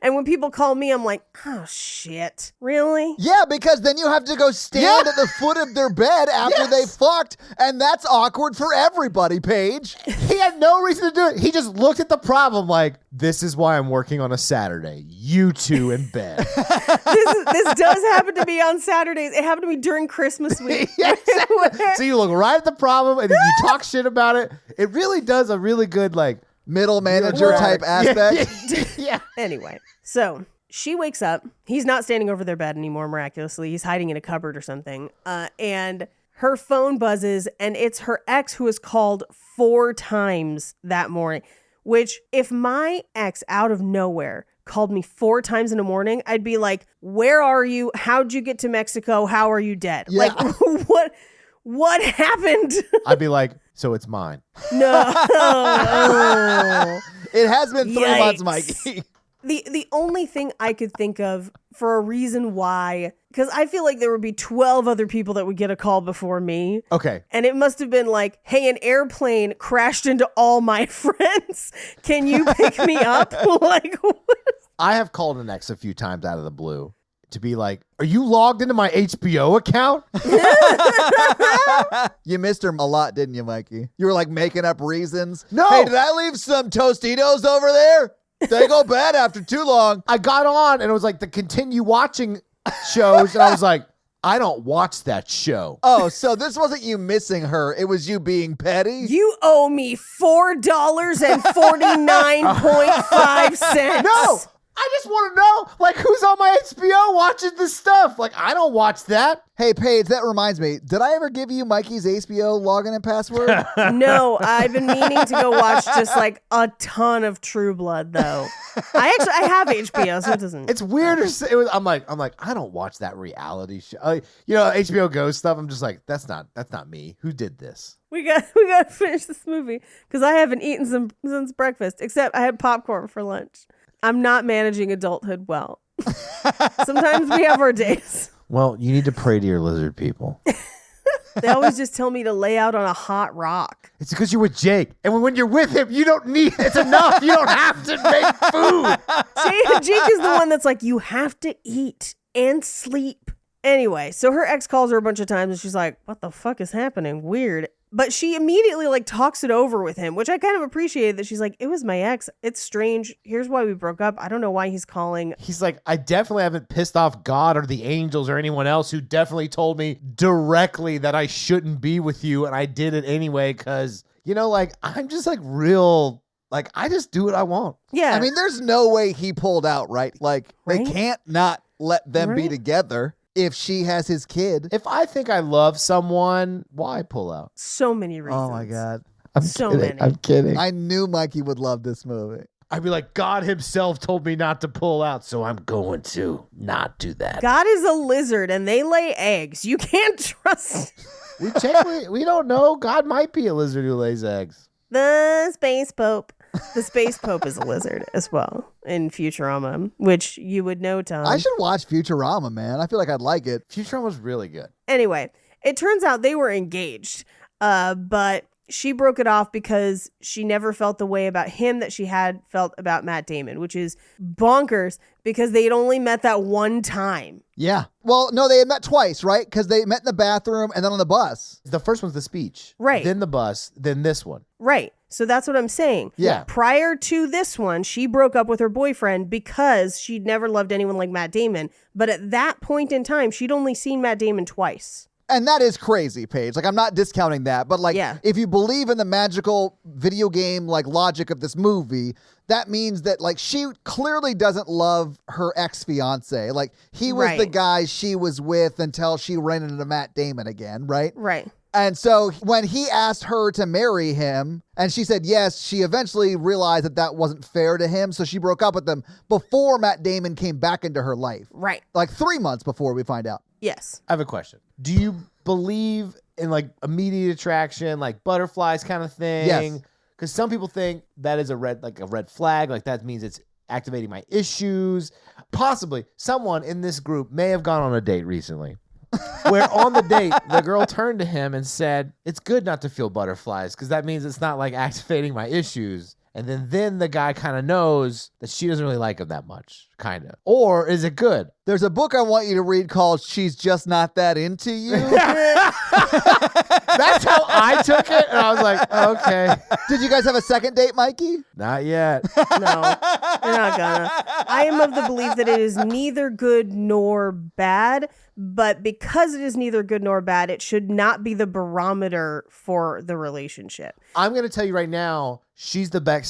And when people call me, I'm like, oh, shit. Really? Yeah, because then you have to go stand at the foot of their bed after they fucked, and that's awkward for everybody, Paige. He had no reason to do it. He just looked at the problem like, this is why I'm working on a Saturday. You two in bed. This does happen to me on Saturdays. It happened to me during Christmas week. Yeah, exactly. So you look right at the problem and then you talk shit about it. It really does a really good like Middle manager type aspect. Yeah. Anyway, so she wakes up. He's not standing over their bed anymore, miraculously. He's hiding in a cupboard or something. And her phone buzzes, and it's her ex who has called 4 times that morning. Which, if my ex out of nowhere called me 4 times in the morning, I'd be like, where are you? How'd you get to Mexico? How are you dead? Yeah. Like, what happened? I'd be like, so it's mine. No. It has been 3 months, Yikes. Mikey. The only thing I could think of for a reason why, because I feel like there would be 12 other people that would get a call before me. Okay. And it must have been like, hey, an airplane crashed into all my friends. Can you pick me up? Like, what? I have called an ex a few times out of the blue to be like, are you logged into my HBO account? You missed her a lot, didn't you, Mikey? You were like making up reasons. No. Hey, did I leave some Tostitos over there? They go bad after too long. I got on and it was like the continue watching shows. And I was like, I don't watch that show. Oh, so this wasn't you missing her. It was you being petty? You owe me $4.49.5. No, I just want to know, like, who's on my HBO watching this stuff? Like, I don't watch that. Hey, Paige, that reminds me. Did I ever give you Mikey's HBO login and password? No, I've been meaning to go watch just like a ton of True Blood, though. I have HBO, so it doesn't. It's weird. I'm like, I don't watch that reality show. HBO Go stuff. I'm just like, that's not me. Who did this? We got to finish this movie because I haven't eaten since breakfast, except I had popcorn for lunch. I'm not managing adulthood well. Sometimes we have our days. Well, you need to pray to your lizard people. They always just tell me to lay out on a hot rock. It's because you're with Jake. And when you're with him, you don't need, it's enough. You don't have to make food. Jake is the one that's like, you have to eat and sleep. Anyway, so her ex calls her a bunch of times and she's like, what the fuck is happening? Weird. But she immediately like talks it over with him, which I kind of appreciated, that she's like, it was my ex. It's strange. Here's why we broke up. I don't know why he's calling. He's like, I definitely haven't pissed off God or the angels or anyone else who definitely told me directly that I shouldn't be with you. And I did it anyway because, you know, like, I'm just like real, like, I just do what I want. Yeah. I mean, there's no way he pulled out, right? Like, Right? they can't not let them be Right. together if she has his kid. If I think I love someone, why pull out? So many reasons. Oh, my God. I'm So kidding. many. I'm kidding. I knew Mikey would love this movie. I'd be like, God himself told me not to pull out, so I'm going to not do that. God is a lizard and they lay eggs. You can't trust We don't know. God might be a lizard who lays eggs. the space pope. The space pope is a lizard as well in Futurama, which you would know, Tom. I should watch Futurama, man. I feel like I'd like it. Futurama was really good. Anyway, it turns out they were engaged, but she broke it off because she never felt the way about him that she had felt about Matt Damon, which is bonkers because they had only met that one time. Yeah. Well, no, they had met twice, right? Because they met in the bathroom and then on the bus. The first one's the speech. Right. Then the bus. Then this one. Right. So that's what I'm saying. Yeah. Prior to this one, she broke up with her boyfriend because she'd never loved anyone like Matt Damon. But at that point in time, she'd only seen Matt Damon twice. And that is crazy, Paige. Like, I'm not discounting that. But, like, Yeah. if you believe in the magical video game, like, logic of this movie, that means that, like, she clearly doesn't love her ex-fiance. Like, he was the Right. guy she was with until she ran into Matt Damon again, right? Right. And so when he asked her to marry him and she said yes, she eventually realized that that wasn't fair to him. So she broke up with him before Matt Damon came back into her life. Right. Like 3 months before we find out. Yes. I have a question. Do you believe in like immediate attraction, like butterflies kind of thing? Yes. Because some people think that is a red flag. Like that means it's activating my issues. Possibly someone in this group may have gone on a date recently where on the date, the girl turned to him and said, it's good not to feel butterflies because that means it's not like activating my issues. And then the guy kind of knows that she doesn't really like him that much, kind of. Or is it good? There's a book I want you to read called She's Just Not That Into You. That's how I took it. And I was like, okay. Did you guys have a second date, Mikey? Not yet. No, you're not gonna. I am of the belief that it is neither good nor bad, but because it is neither good nor bad, it should not be the barometer for the relationship. I'm going to tell you right now, she's the best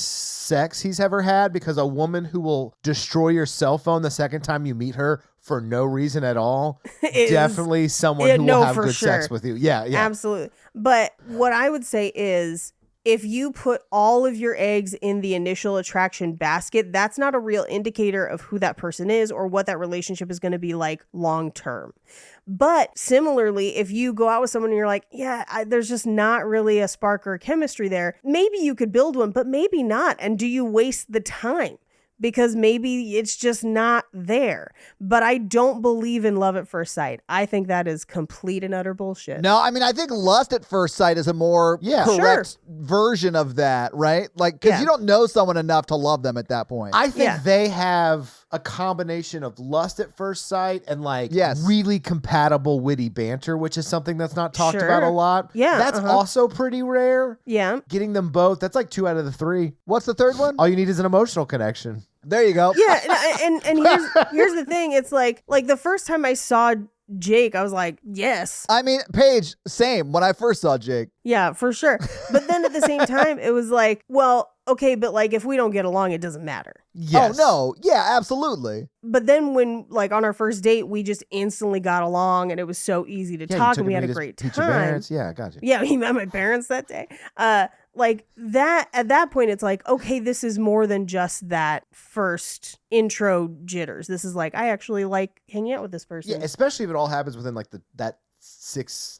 sex he's ever had because a woman who will destroy your cell phone the second time you meet her for no reason at all, Is- definitely someone who no, will have for good sex sure. with you. Yeah, yeah. Absolutely. But what I would say is, if you put all of your eggs in the initial attraction basket, that's not a real indicator of who that person is or what that relationship is going to be like long term. But similarly, if you go out with someone and you're like, yeah, there's just not really a spark or chemistry there, maybe you could build one, but maybe not. And do you waste the time? Because maybe it's just not there. But I don't believe in love at first sight. I think that is complete and utter bullshit. No, I mean, I think lust at first sight is a more correct version of that, right? Like, because you don't know someone enough to love them at that point. I think they have a combination of lust at first sight and like really compatible witty banter, which is something that's not talked about a lot. Yeah. That's also pretty rare. Yeah. Getting them both, that's like 2 out of the 3. What's the third one? All you need is an emotional connection. There you go. Yeah, and here's the thing. It's like the first time I saw Jake, I was like, yes. I mean, Paige, same. When I first saw Jake. Yeah, for sure. But then at the same time, it was like, well, okay, but like if we don't get along, it doesn't matter. Yes. Oh, no. Yeah, absolutely. But then when like on our first date, we just instantly got along and it was so easy to talk and we had a great time. Yeah, gotcha. Yeah, we met my parents that day. Like that, at that point, it's like, okay, this is more than just that first intro jitters. This is like, I actually like hanging out with this person. Yeah, especially if it all happens within like that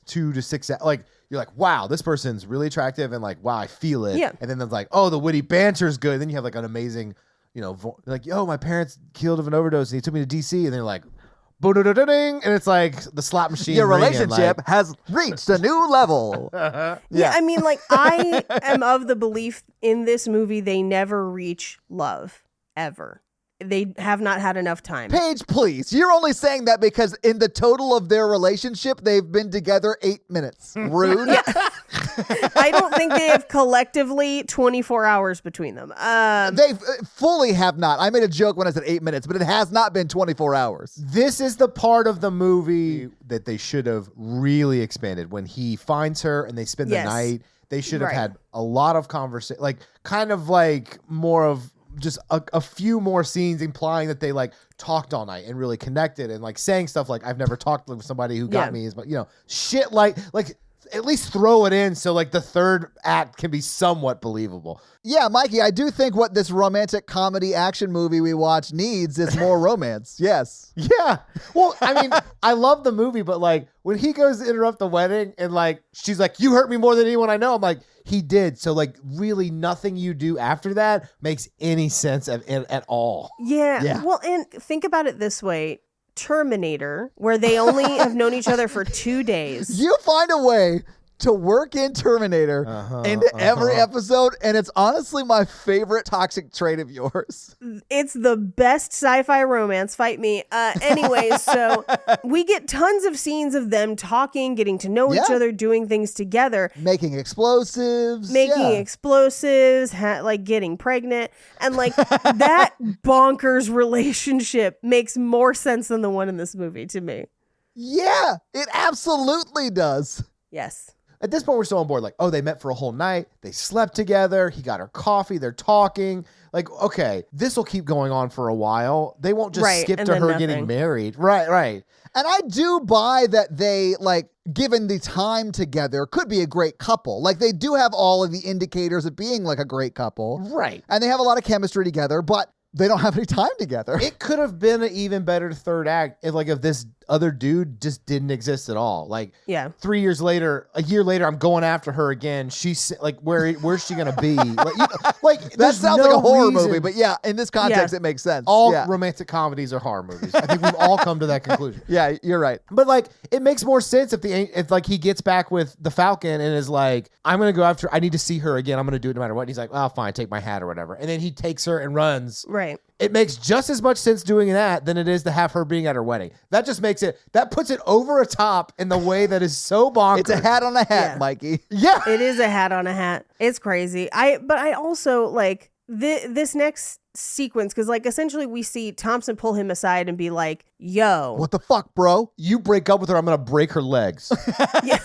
2 to 6, like you're like, wow, this person's really attractive and like, wow, I feel it. Yeah. And then there's like, oh, the witty banter's good. Then you have like an amazing, like, yo, my parents killed of an overdose and he took me to DC. And they're like, and it's like the slot machine. Your ringing, relationship like, has reached a new level. Yeah, I mean, like, I am of the belief in this movie they never reach love, ever. They have not had enough time. Paige, please. You're only saying that because in the total of their relationship, they've been together 8 minutes. Rude. I don't think they have collectively 24 hours between them. They fully have not. I made a joke when I said 8 minutes, but it has not been 24 hours. This is the part of the movie that they should have really expanded. When he finds her and they spend the night, they should have had a lot of conversation, like kind of like more of just a few more scenes implying that they like talked all night and really connected and like saying stuff like, I've never talked with somebody who got me, but shit like at least throw it in so like the third act can be somewhat believable. Yeah, Mikey, I do think what this romantic comedy action movie we watch needs is more romance. Yes. Yeah. Well, I mean, I love the movie, but like when he goes to interrupt the wedding and like she's like, you hurt me more than anyone I know. I'm like, he did. So like really nothing you do after that makes any sense at all. Yeah. Well, and think about it this way. Terminator, where they only have known each other for 2 days. You find a way to work in Terminator into every episode, and it's honestly my favorite toxic trait of yours. It's the best sci-fi romance. Fight me. Anyways, so we get tons of scenes of them talking, getting to know each other, doing things together. Making explosives. Like getting pregnant. And like that bonkers relationship makes more sense than the one in this movie to me. Yeah, it absolutely does. Yes. At this point, we're still on board. Like, oh, they met for a whole night. They slept together. He got her coffee. They're talking. Like, okay, this will keep going on for a while. They won't just skip to her getting married. Right. And I do buy that they, like, given the time together, could be a great couple. Like, they do have all of the indicators of being, like, a great couple. Right. And they have a lot of chemistry together, but they don't have any time together. It could have been an even better third act if this other dude just didn't exist at all. Like, 3 years later, a year later, I'm going after her again. She's like, where's she gonna be? That sounds like a horror movie, but yeah, in this context, it makes sense. All romantic comedies are horror movies. I think we've all come to that conclusion. Yeah, you're right. But like, it makes more sense if like he gets back with the Falcon and is like, I'm gonna go after. I need to see her again. I'm gonna do it no matter what. And he's like, oh, fine, take my hat or whatever. And then he takes her and runs. Right. It makes just as much sense doing that than it is to have her being at her wedding. That just makes it, that puts it over a top in the way that is so bonkers. It's a hat on a hat, Mikey. Yeah. It is a hat on a hat. It's crazy. But I also like this next sequence, because like essentially we see Thompson pull him aside and be like, yo. What the fuck, bro? You break up with her, I'm going to break her legs. Yeah.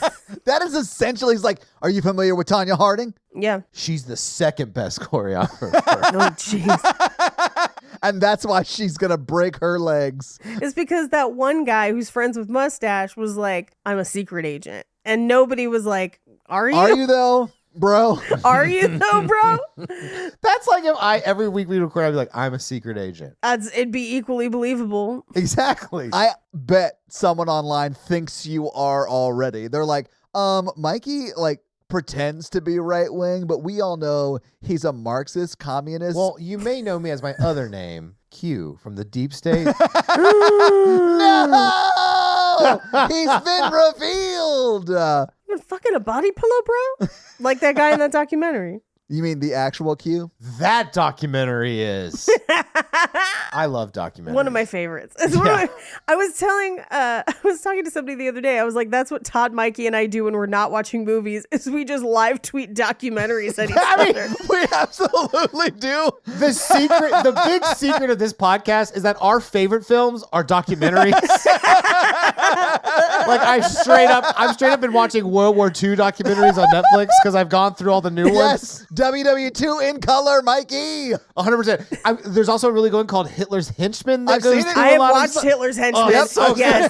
That is essentially, he's like, are you familiar with Tanya Harding? Yeah. She's the second best choreographer. Oh, jeez. And that's why she's going to break her legs. It's because that one guy who's friends with Mustache was like, I'm a secret agent. And nobody was like, are you? Are you though, bro? Are you though, bro? That's like if every week we record, I'd be like, I'm a secret agent. It'd be equally believable. Exactly. I bet someone online thinks you are already. They're like, Mikey, like, pretends to be right wing, but we all know he's a Marxist communist. Well, you may know me as my other name, Q, from the deep state. No! He's been revealed. You been fucking a body pillow, bro? Like that guy in that documentary. You mean the actual Q? That documentary is. I love documentaries. One of my favorites. It's I was talking to somebody the other day. I was like, that's what Todd, Mikey, and I do when we're not watching movies, is we just live tweet documentaries at each other. We absolutely do. The big secret of this podcast is that our favorite films are documentaries. Like I've straight up been watching World War II documentaries on Netflix because I've gone through all the new ones. WW2 in color, Mikey. 100%. There's also a really good one called Hitler's Henchmen. I've seen it. I have watched Hitler's Henchmen. Oh, yep. So yes.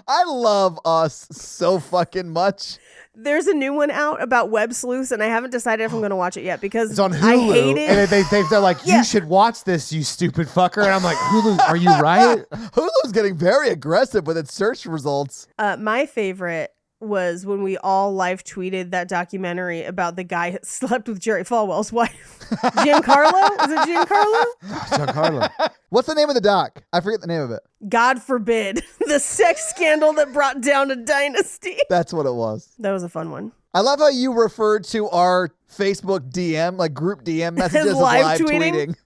I love us so fucking much. There's a new one out about web sleuths, and I haven't decided if I'm going to watch it yet because it's on Hulu. I hate it. And they're like, you should watch this, you stupid fucker. And I'm like, Hulu, are you right? Hulu's getting very aggressive with its search results. My favorite was when we all live tweeted that documentary about the guy who slept with Jerry Falwell's wife. Giancarlo? Is it Giancarlo? Giancarlo. What's the name of the doc? I forget the name of it. God forbid. The sex scandal that brought down a dynasty. That's what it was. That was a fun one. I love how you referred to our Facebook DM, like group DM messages of live tweeting.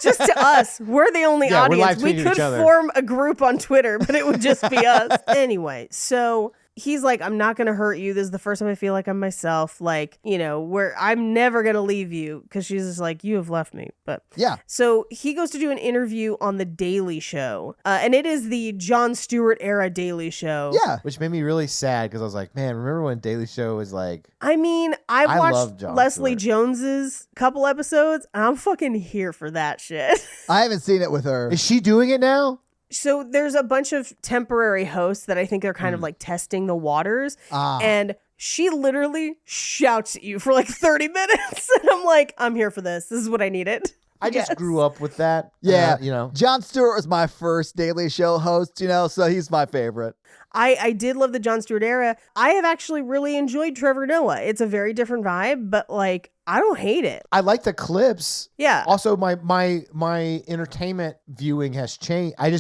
Just to us. We're the only audience. We could each other. form a group on Twitter, but it would just be us. Anyway, so he's like, I'm not going to hurt you. This is the first time I feel like I'm myself. Like, you know, where I'm never going to leave you. Because she's just like, you have left me. But yeah. So he goes to do an interview on The Daily Show. And it is the Jon Stewart era Daily Show. Yeah. Which made me really sad because I was like, man, remember when Daily Show was like... I mean, I love watched Jon Leslie Stewart. Jones's couple episodes. And I'm fucking here for that shit. I haven't seen it with her. Is she doing it now? So there's a bunch of temporary hosts that I think are kind of like testing the waters. And she literally shouts at you for like 30 minutes. And I'm like, I'm here for this. This is what I needed. I just grew up with that. Yeah. You know. Jon Stewart was my first Daily Show host, you know, so he's my favorite. I did love the Jon Stewart era. I have actually really enjoyed Trevor Noah. It's a very different vibe, but like, I don't hate it. I like the clips. Yeah. Also, my entertainment viewing has changed. I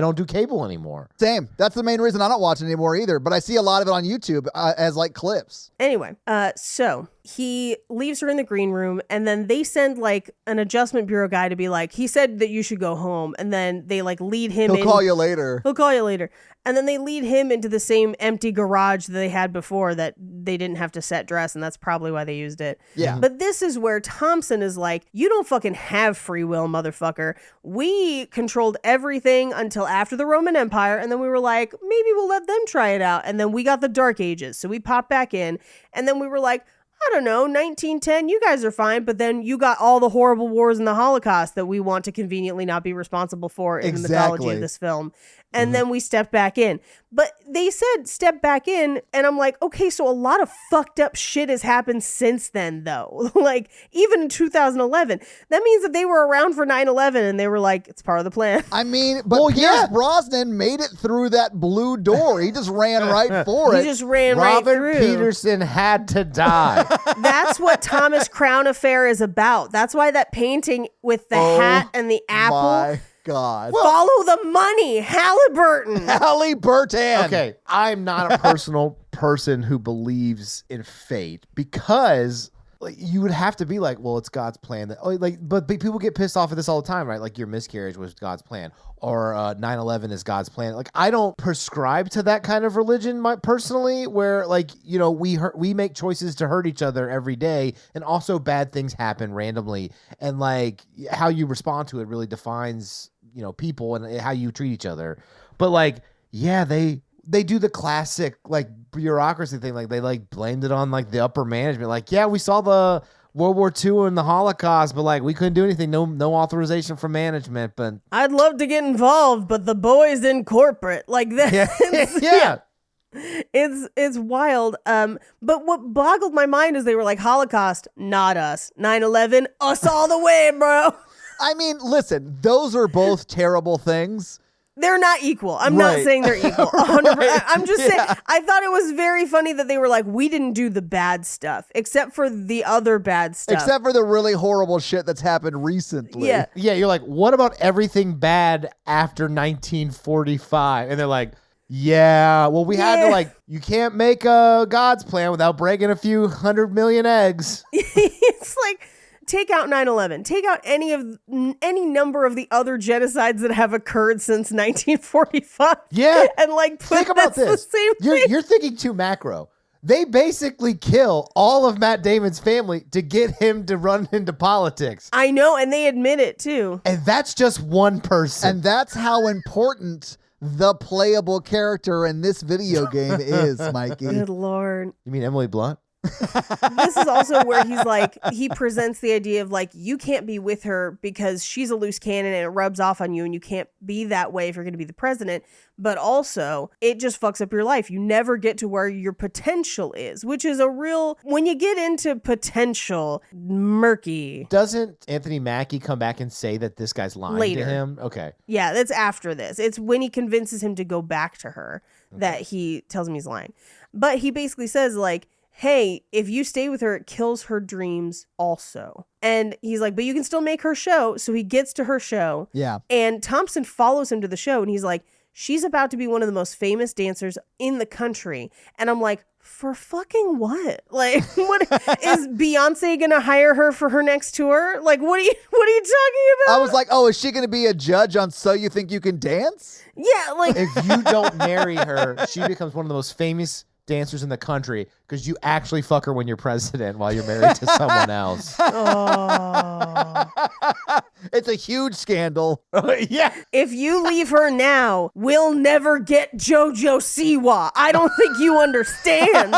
don't do cable anymore. Same. That's the main reason I don't watch it anymore either. But I see a lot of it on YouTube as like clips. Anyway, so he leaves her in the green room, and then they send like an adjustment bureau guy to be like, he said that you should go home, and then they like lead him. He'll call you later. He'll call you later. And then they lead him into the same empty garage that they had before that they didn't have to set dress, and that's probably why they used it. Yeah. But this is where Thompson is like, you don't fucking have free will, motherfucker. We controlled everything until after the Roman Empire, and then we were like, maybe we'll let them try it out. And then we got the Dark Ages, so we popped back in, and then we were like, I don't know, 1910, you guys are fine, but then you got all the horrible wars and the Holocaust that we want to conveniently not be responsible for in the mythology of this film. And then we stepped back in. But they said step back in, and I'm like, okay, so a lot of fucked up shit has happened since then, though. Like, even in 2011. That means that they were around for 9/11, and they were like, it's part of the plan. I mean, but Pierce Brosnan made it through that blue door. He just ran right for it. He just ran right through. Robert Peterson had to die. That's what Thomas Crown Affair is about. That's why that painting with the hat and the apple. My God. Follow the money, Halliburton. Halliburton. Okay, I'm not a personal person who believes in fate because like you would have to be like, well, it's God's plan. But people get pissed off at this all the time, right? Like your miscarriage was God's plan, or 9/11 is God's plan. Like I don't prescribe to that kind of religion, personally, where like you know we make choices to hurt each other every day, and also bad things happen randomly, and like how you respond to it really defines people and how you treat each other. But like, yeah, they do the classic like bureaucracy thing. Like they like blamed it on like the upper management. Like, yeah, we saw the World War II and the Holocaust, but like we couldn't do anything. No authorization from management. But I'd love to get involved, but the boys in corporate like that. Yeah. It's wild. But what boggled my mind is they were like, Holocaust, not us. 9/11, us all the way, bro. I mean, listen, those are both terrible things. They're not equal. I'm not saying they're equal. 100%. I'm just saying, I thought it was very funny that they were like, we didn't do the bad stuff, except for the other bad stuff. Except for the really horrible shit that's happened recently. Yeah. Yeah, you're like, what about everything bad after 1945? And they're like, yeah, well, we had to like, you can't make a God's plan without breaking a few 100 million eggs. It's like, take out 9/11. Take out any number of the other genocides that have occurred since 1945. Yeah. And like, think about this. You're thinking too macro. They basically kill all of Matt Damon's family to get him to run into politics. I know, and they admit it too. And that's just one person. And that's how important the playable character in this video game is, Mikey. Good Lord. You mean Emily Blunt? This is also where he's like, he presents the idea of like, you can't be with her because she's a loose cannon and it rubs off on you, and you can't be that way if you're going to be the president. But also, it just fucks up your life. You never get to where your potential is, which is a real, when you get into potential, murky. Doesn't Anthony Mackie come back and say that this guy's lying Later. to him? Okay. Yeah, that's after this. It's when he convinces him to go back to her that he tells him he's lying. But he basically says like, hey, if you stay with her, it kills her dreams also. And he's like, but you can still make her show. So he gets to her show. Yeah. And Thompson follows him to the show, and he's like, she's about to be one of the most famous dancers in the country. And I'm like, For fucking what? Like, what is Beyonce gonna hire her for her next tour? Like, what are you talking about? I was like, oh, is she going to be a judge on So You Think You Can Dance? Yeah, like If you don't marry her, she becomes one of the most famous dancers in the country because you actually fuck her when you're president while you're married to someone else. oh. It's a huge scandal. Yeah. If you leave her now, we'll never get JoJo Siwa. I don't think you understand.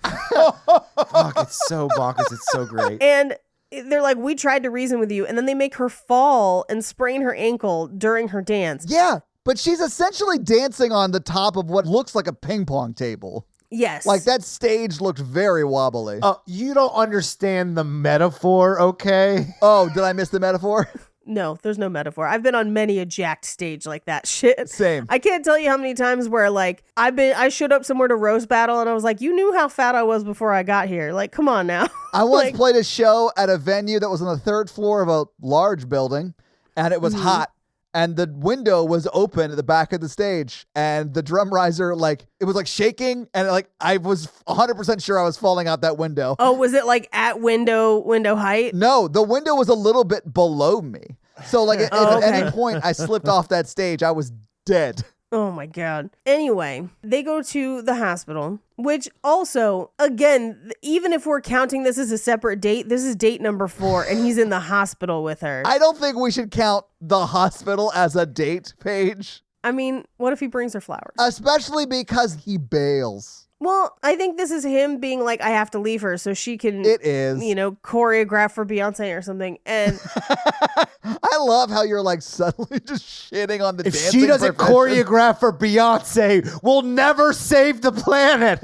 Fuck, it's so bonkers. It's so great. And they're like, we tried to reason with you. And then they make her fall and sprain her ankle during her dance. Yeah, but she's essentially dancing on the top of what looks like a ping pong table. Yes. Like that stage looked very wobbly. You don't understand the metaphor, okay? Oh, did I miss the metaphor? No, there's no metaphor. I've been on many a jacked stage like that shit. Same. I can't tell you how many times where like I showed up somewhere to roast battle and I was like, you knew how fat I was before I got here. Like, come on now. I once Like- played a show at a venue that was on the 3rd floor of a large building, and it was hot. And the window was open at the back of the stage, and the drum riser, like, it was like shaking, and like I was 100% sure I was falling out that window. Oh, was it like at window height? No, the window was a little bit below me. So like if at any point I slipped off that stage, I was dead. Oh my God. Anyway, they go to the hospital, which also, again, even if we're counting this as a separate date, this is date number 4 and he's in the hospital with her. I don't think we should count the hospital as a date, Paige. I mean, what if he brings her flowers? Especially because he bails. Well, I think this is him being like, I have to leave her so she can, It is. you know, choreograph for Beyonce or something. And I love how you're like suddenly just shitting on the If dancing she doesn't profession. choreograph for Beyonce, we'll never save the planet.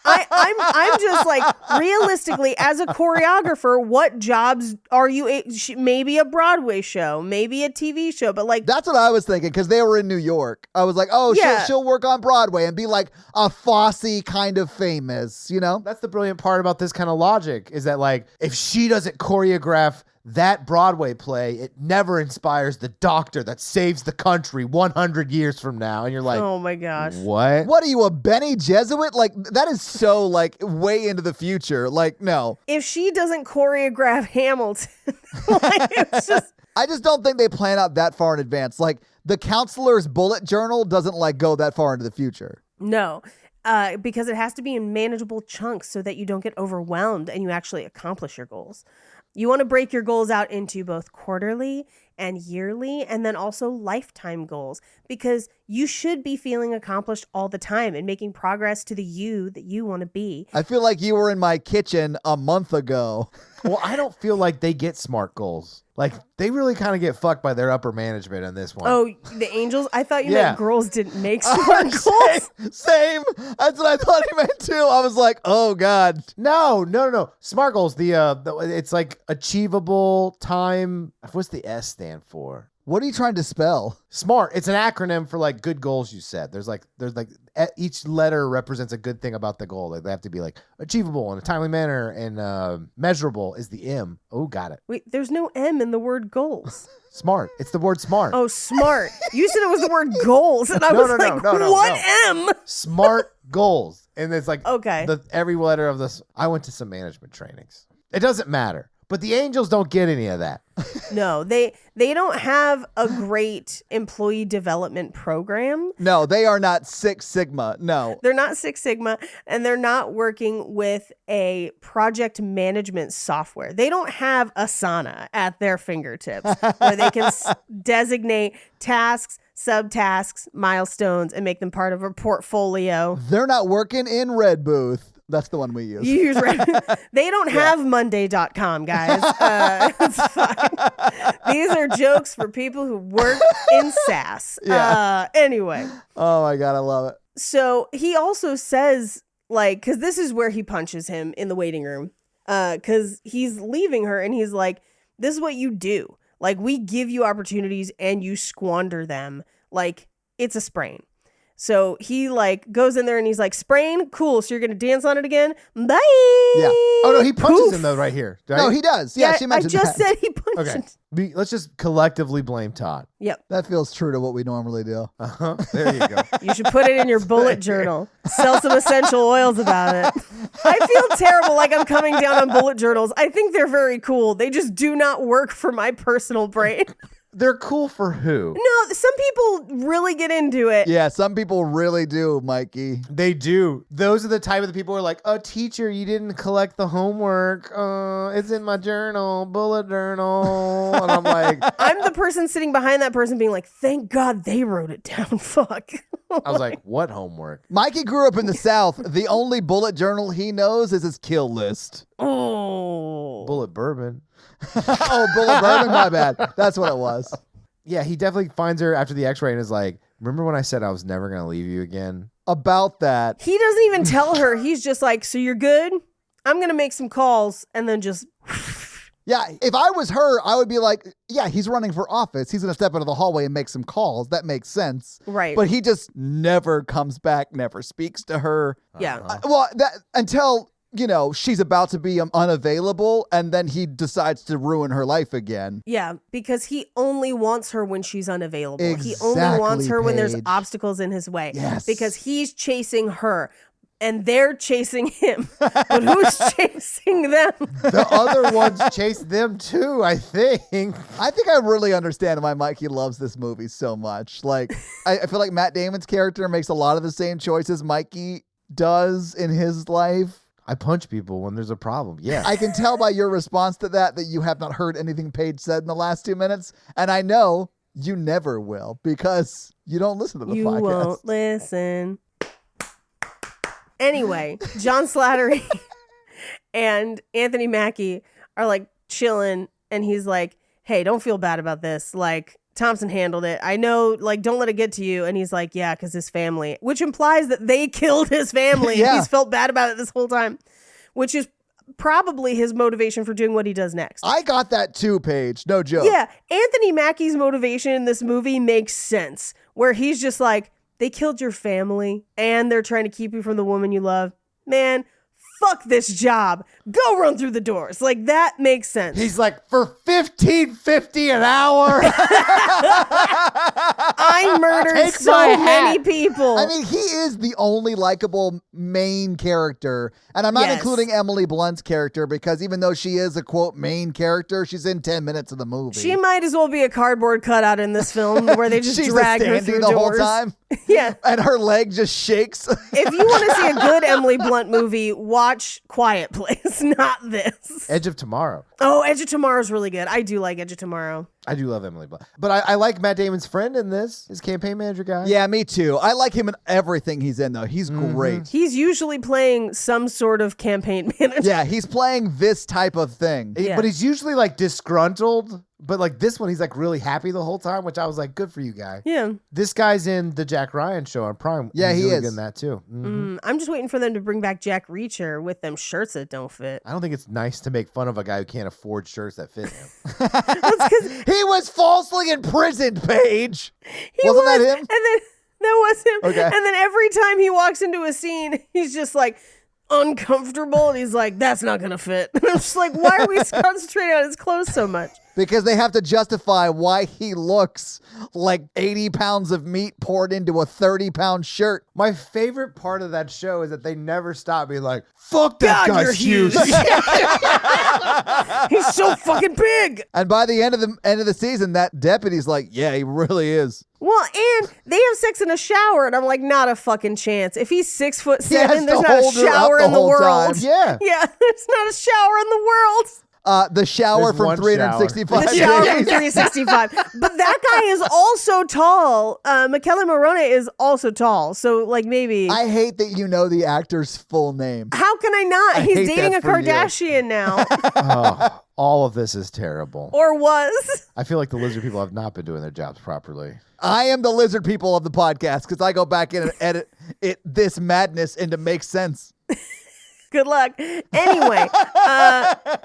I'm just like, realistically, as a choreographer, what jobs are you? Maybe a Broadway show, maybe a TV show, but like, That's what I was thinking because they were in New York. I was like, oh, Yeah. she'll work on Broadway and be like a Fosse kind of famous, you know? That's the brilliant part about this kind of logic is that, like, if she doesn't choreograph that Broadway play, it never inspires the doctor that saves the country 100 years from now. And you're like, oh my gosh. what? What are you, a Benny Jesuit? Like, that is so, like, way into the future. Like, no. If she doesn't choreograph Hamilton, like, it's just, I just don't think they plan out that far in advance. Like, the counselor's bullet journal doesn't, like, go that far into the future. no. Because it has to be in manageable chunks so that you don't get overwhelmed and you actually accomplish your goals. You want to break your goals out into both quarterly and yearly, and then also lifetime goals, because you should be feeling accomplished all the time and making progress to the you that you want to be. I feel like you were in my kitchen a month ago. Well, I don't feel like they get SMART goals. Like, they really kind of get fucked by their upper management on this one. Oh, the angels? I thought you Yeah. meant girls didn't make smart goals. Same. That's what I thought he meant too. I was like, oh, God. No. SMART goals, it's like achievable time. What's the S stand for? What are you trying to spell? SMART. It's an acronym for like good goals you set. There's like each letter represents a good thing about the goal. Like they have to be like achievable in a timely manner, and measurable is the M. Oh, got it. Wait, there's no M in the word goals. Smart. It's the word smart. Oh, smart. You said it was the word goals, and I No, was no, like, no, what M? Smart goals. And it's like Okay. every letter of this. I went to some management trainings. It doesn't matter. But the angels don't get any of that. No, they don't have a great employee development program. No, they are not Six Sigma. No. They're not Six Sigma, and they're not working with a project management software. They don't have Asana at their fingertips where they can designate tasks, subtasks, milestones, and make them part of a portfolio. They're not working in Red Booth. That's the one we use. You use They don't have Monday.com, guys. It's fine. These are jokes for people who work in SaaS. Yeah. Anyway. Oh my God, I love it. So he also says, like, because this is where he punches him in the waiting room, because he's leaving her and he's like, this is what you do. Like, we give you opportunities and you squander them. Like, it's a sprain. So he like goes in there and he's like, sprain? Cool. So you're going to dance on it again? Bye. Yeah. Oh, no, he punches Poof. him, though, right here. Right? No, he does. Yeah, she I mentioned just that. said he punched. Okay. Let's just collectively blame Todd. Yep. That feels true to what we normally do. Uh-huh. There you go. You should put it in your bullet journal. Sell some essential oils about it. I feel terrible like I'm coming down on bullet journals. I think they're very cool. They just do not work for my personal brain. They're cool for who? No, some people really get into it. Yeah, some people really do, Mikey. They do. Those are the type of the people who are like, oh, teacher, you didn't collect the homework. It's in my journal, bullet journal. And I'm like, I'm the person sitting behind that person being like, thank God they wrote it down. Fuck. I was like, what homework? Mikey grew up in the South. The only bullet journal he knows is his kill list. Oh. Bullet bourbon. Oh, bullet bourbon? My bad. That's what it was. Yeah, he definitely finds her after the x-ray and is like, remember when I said I was never going to leave you again? About that. He doesn't even tell her. He's just like, so you're good? I'm going to make some calls and then just... Yeah, if I was her, I would be like, yeah, he's running for office. He's going to step into the hallway and make some calls. That makes sense. Right. But he just never comes back, never speaks to her. Yeah. Well, that until, she's about to be unavailable, and then he decides to ruin her life again. Yeah, because he only wants her when she's unavailable. He only Exactly, wants her when there's Paige. obstacles in his way. Yes. Because he's chasing her. And they're chasing him. But who's chasing them? The other ones chase them too, I think. I think I really understand why Mikey loves this movie so much. Like, I feel like Matt Damon's character makes a lot of the same choices Mikey does in his life. I punch people when there's a problem. Yeah. I can tell by your response to that you have not heard anything Paige said in the last 2 minutes. And I know you never will because you don't listen to the You podcast. won't listen. Anyway, John Slattery and Anthony Mackie are like chilling, and he's like, hey, don't feel bad about this. Like, Thompson handled it. I know, like, don't let it get to you. And he's like, yeah, because his family, which implies that they killed his family. Yeah. He's felt bad about it this whole time, which is probably his motivation for doing what he does next. I got that too, Paige. No joke. Yeah, Anthony Mackie's motivation in this movie makes sense, where he's just like, they killed your family and they're trying to keep you from the woman you love. Man, fuck this job. Go run through the doors. Like, that makes sense. He's like, for $15.50 an hour. I murdered Take so my many hat. people. I mean, he is the only likable main character. And I'm not Yes. including Emily Blunt's character because even though she is a, quote, main character, she's in 10 minutes of the movie. She might as well be a cardboard cutout in this film where they just She's drag her standing through the doors. whole time. Yeah. And her leg just shakes. If you want to see a good Emily Blunt movie, watch Quiet Place, not this. Edge of Tomorrow. Oh, Edge of Tomorrow's really good. I do like Edge of Tomorrow. I do love Emily Blunt. But I like Matt Damon's friend in this, his campaign manager guy. Yeah, me too. I like him in everything he's in, though. He's great. He's usually playing some sort of campaign manager. Yeah, he's playing this type of thing. Yeah. But he's usually like disgruntled. But like this one, he's like really happy the whole time, which I was like, good for you, guy. Yeah. This guy's in the Jack Ryan show on Prime. Yeah, He's he really is. good in that too. Mhm. I'm just waiting for them to bring back Jack Reacher with them shirts that don't fit. I don't think it's nice to make fun of a guy who can't afford shirts that fit him. That's because He was falsely imprisoned, Paige. he Wasn't was, that him? And then that was him. Okay. And then every time he walks into a scene, he's just like uncomfortable, and he's like, "That's not gonna fit." And I'm just like, why are we concentrating on his clothes so much? Because they have to justify why he looks like 80 pounds of meat poured into a 30-pound shirt. My favorite part of that show is that they never stop being like, fuck that God, guy's you're huge. He's so fucking big. And by the end of the season, that deputy's like, yeah, he really is. Well, and they have sex in a shower, and I'm like, not a fucking chance. If he's 6'7", He has there's to not a hold her up shower the in the whole world. time. Yeah. Yeah, there's not a shower in the world. The shower There's from one 365 The shower from days. 365. But that guy is also tall. Michele Morone is also tall. So, like, maybe. I hate that you know the actor's full name. How can I not? I He's hate dating that a for you. Kardashian now. Oh, all of this is terrible. Or was. I feel like the lizard people have not been doing their jobs properly. I am the lizard people of the podcast because I go back in and edit this madness into make sense. Good luck. Anyway,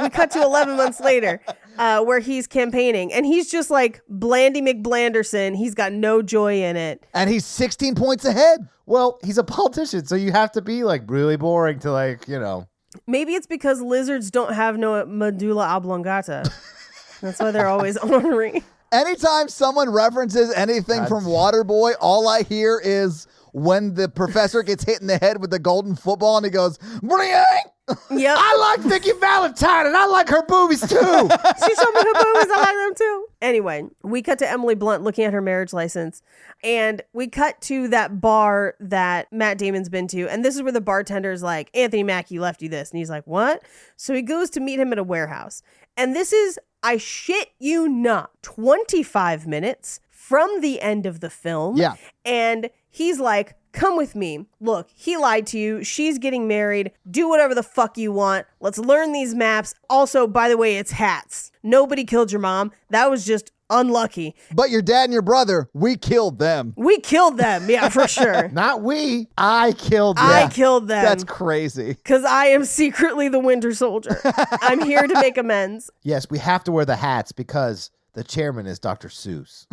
we cut to 11 months later. where he's campaigning, and he's just like Blandy McBlanderson. He's got no joy in it. And he's 16 points ahead. Well, he's a politician, so you have to be like really boring to like, you know. Maybe it's because lizards don't have no medulla oblongata. That's why they're always ornery. Anytime someone references anything from Waterboy, all I hear is when the professor gets hit in the head with the golden football and he goes, "Bring!" Yep. I like Vicky Valentine and I like her boobies too. She showed me her boobies. I like them too. Anyway, we cut to Emily Blunt looking at her marriage license, and we cut to that bar that Matt Damon's been to, and this is where the bartender's like, "Anthony Mackie left you this," and he's like, "What?" So he goes to meet him at a warehouse, and this is, I shit you not, 25 minutes from the end of the film. Yeah. And he's like, "Come with me. Look, he lied to you. She's getting married. Do whatever the fuck you want. Let's learn these maps. Also, by the way, it's hats. Nobody killed your mom. That was just unlucky. But your dad and your brother, we killed them. We killed them. Yeah, for sure. Not we. I killed them. I killed them. That's crazy. Because I am secretly the Winter Soldier. I'm here to make amends." Yes, we have to wear the hats because the chairman is Dr. Seuss.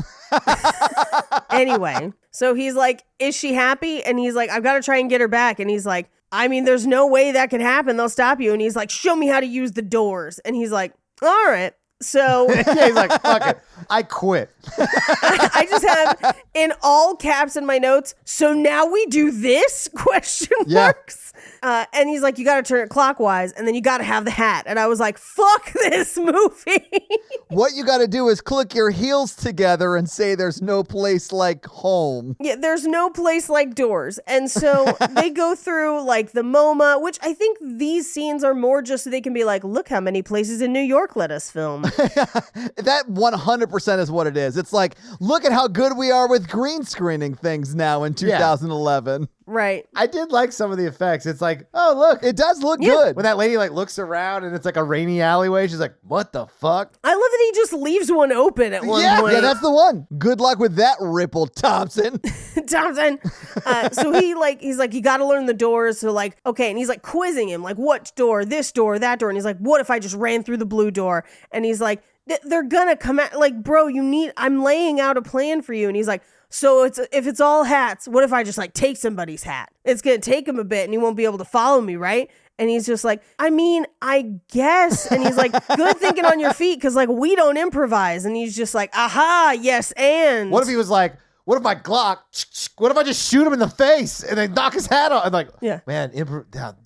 Anyway, so he's like, "Is she happy?" And he's like, "I've got to try and get her back." And he's like, "I mean, there's no way that could happen. They'll stop you." And he's like, "Show me how to use the doors." And he's like, "All right." So Yeah, he's like, "Fuck it. I quit." I just have in all caps in my notes, "So now we do this?" question marks. And he's like, "You got to turn it clockwise, and then you got to have the hat." And I was like, fuck this movie. What you got to do is click your heels together and say there's no place like home. Yeah, there's no place like doors. And so they go through like the MoMA, which I think these scenes are more just so they can be like, "Look how many places in New York let us film." That 100% is what it is. It's like, look at how good we are with green screening things now in 2011. Right. I did like some of the effects. It's like, oh, look. It does look good. When that lady like looks around and it's like a rainy alleyway, she's like, "What the fuck?" I love that he just leaves one open at one point. Yeah, that's the one. Good luck with that, Ripple Thompson. Thompson. So he's like, "You got to learn the doors." So like, okay. And he's like quizzing him, like, "What door, this door, that door?" And he's like, "What if I just ran through the blue door?" And he's like, "They're gonna come out." Like, "Bro, I'm laying out a plan for you." And he's like, "So if it's all hats, what if I just like take somebody's hat? It's going to take him a bit and he won't be able to follow me, right?" And he's just like, "I mean, I guess." And he's like, "Good thinking on your feet, because like we don't improvise." And he's just like, "Aha, yes, and." What if he was like, "What if my Glock, what if I just shoot him in the face and then knock his hat off?" And like, Yeah. Man,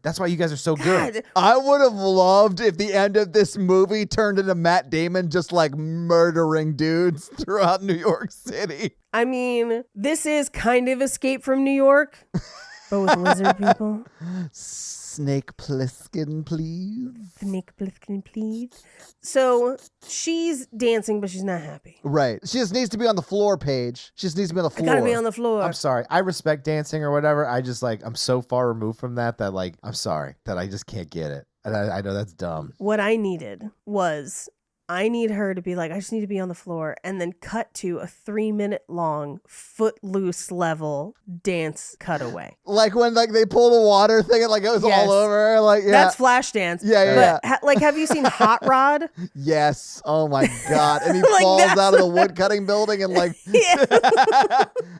that's why you guys are so good. God. I would have loved if the end of this movie turned into Matt Damon just like murdering dudes throughout New York City. I mean, this is kind of Escape from New York, but with lizard people. Snake Plissken, please. Snake Plissken, please. So she's dancing, but she's not happy. Right. She just needs to be on the floor, Paige. She just needs to be on the I floor. gotta be on the floor. I'm sorry. I respect dancing or whatever. I just like, I'm so far removed from that like, I'm sorry that I just can't get it. And I know that's dumb. What I needed was, I need her to be like, "I just need to be on the floor," and then cut to a 3-minute long Footloose level dance cutaway. Like when like they pull the water thing and like it goes Yes. all over her. Like, yeah. That's Flashdance. Yeah. But have you seen Hot Rod? Yes. Oh my God. And he Like, falls that's out of the wood cutting building and like, Yeah.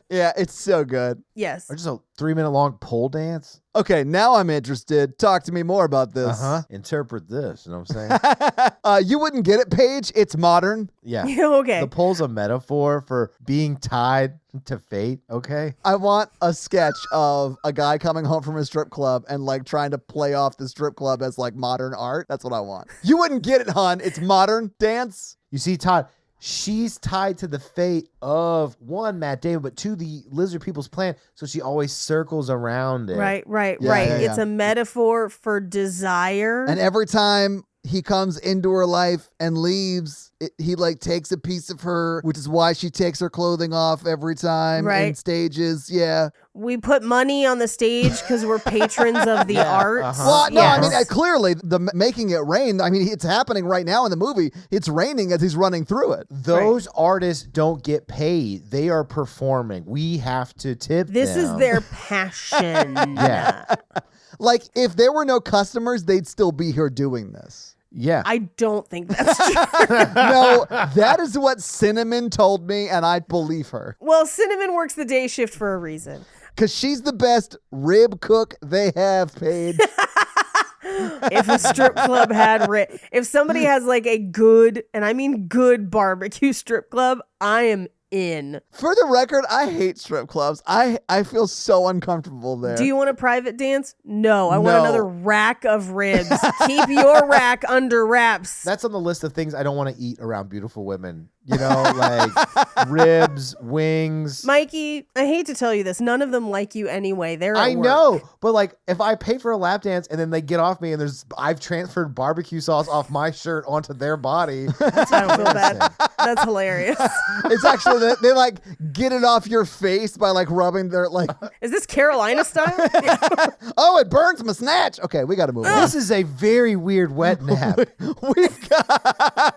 yeah, it's so good. Yes. Or just a 3-minute long pole dance. Okay, now I'm interested. Talk to me more about this. Interpret this. You know what I'm saying? You wouldn't get it, Paige. It's modern. Yeah. Okay. The pole's a metaphor for being tied to fate. Okay. I want a sketch of a guy coming home from a strip club and like trying to play off the strip club as like modern art. That's what I want. You wouldn't get it, hon. It's modern dance. You see, Todd, she's tied to the fate of one, Matt Damon, but two, the lizard people's plan. So she always circles around it. Right. Yeah, right. yeah, It's yeah. a metaphor for desire. And every time he comes into her life and leaves, he like takes a piece of her, which is why she takes her clothing off every time in Right. stages. Yeah. We put money on the stage because we're patrons of the arts. Well, no, I mean, Yes. clearly the making it rain. I mean, it's happening right now in the movie. It's raining as he's running through it. Those artists don't get paid. They are performing. We have to tip This them. is their passion. Yeah. Like, if there were no customers, they'd still be here doing this. Yeah. I don't think that's true. No, that is what Cinnamon told me, and I believe her. Well, Cinnamon works the day shift for a reason. Because she's the best rib cook they have, Paige. If a strip club had if somebody has like a good, and I mean good barbecue strip club, I am in. For the record, I hate strip clubs. I feel so uncomfortable there. Do you want a private dance? No, I want No. another rack of ribs. Keep your rack under wraps. That's on the list of things I don't want to eat around beautiful women. You know, like ribs, wings. Mikey, I hate to tell you this. None of them like you anyway. They're at I work. know, but like if I pay for a lap dance and then they get off me and I've transferred barbecue sauce off my shirt onto their body. I don't feel bad. That's hilarious. It's actually that they like get it off your face by like rubbing their like. Is this Carolina style? Oh, it burns my snatch. Okay, we got to move on. This is a very weird wet nap. We've got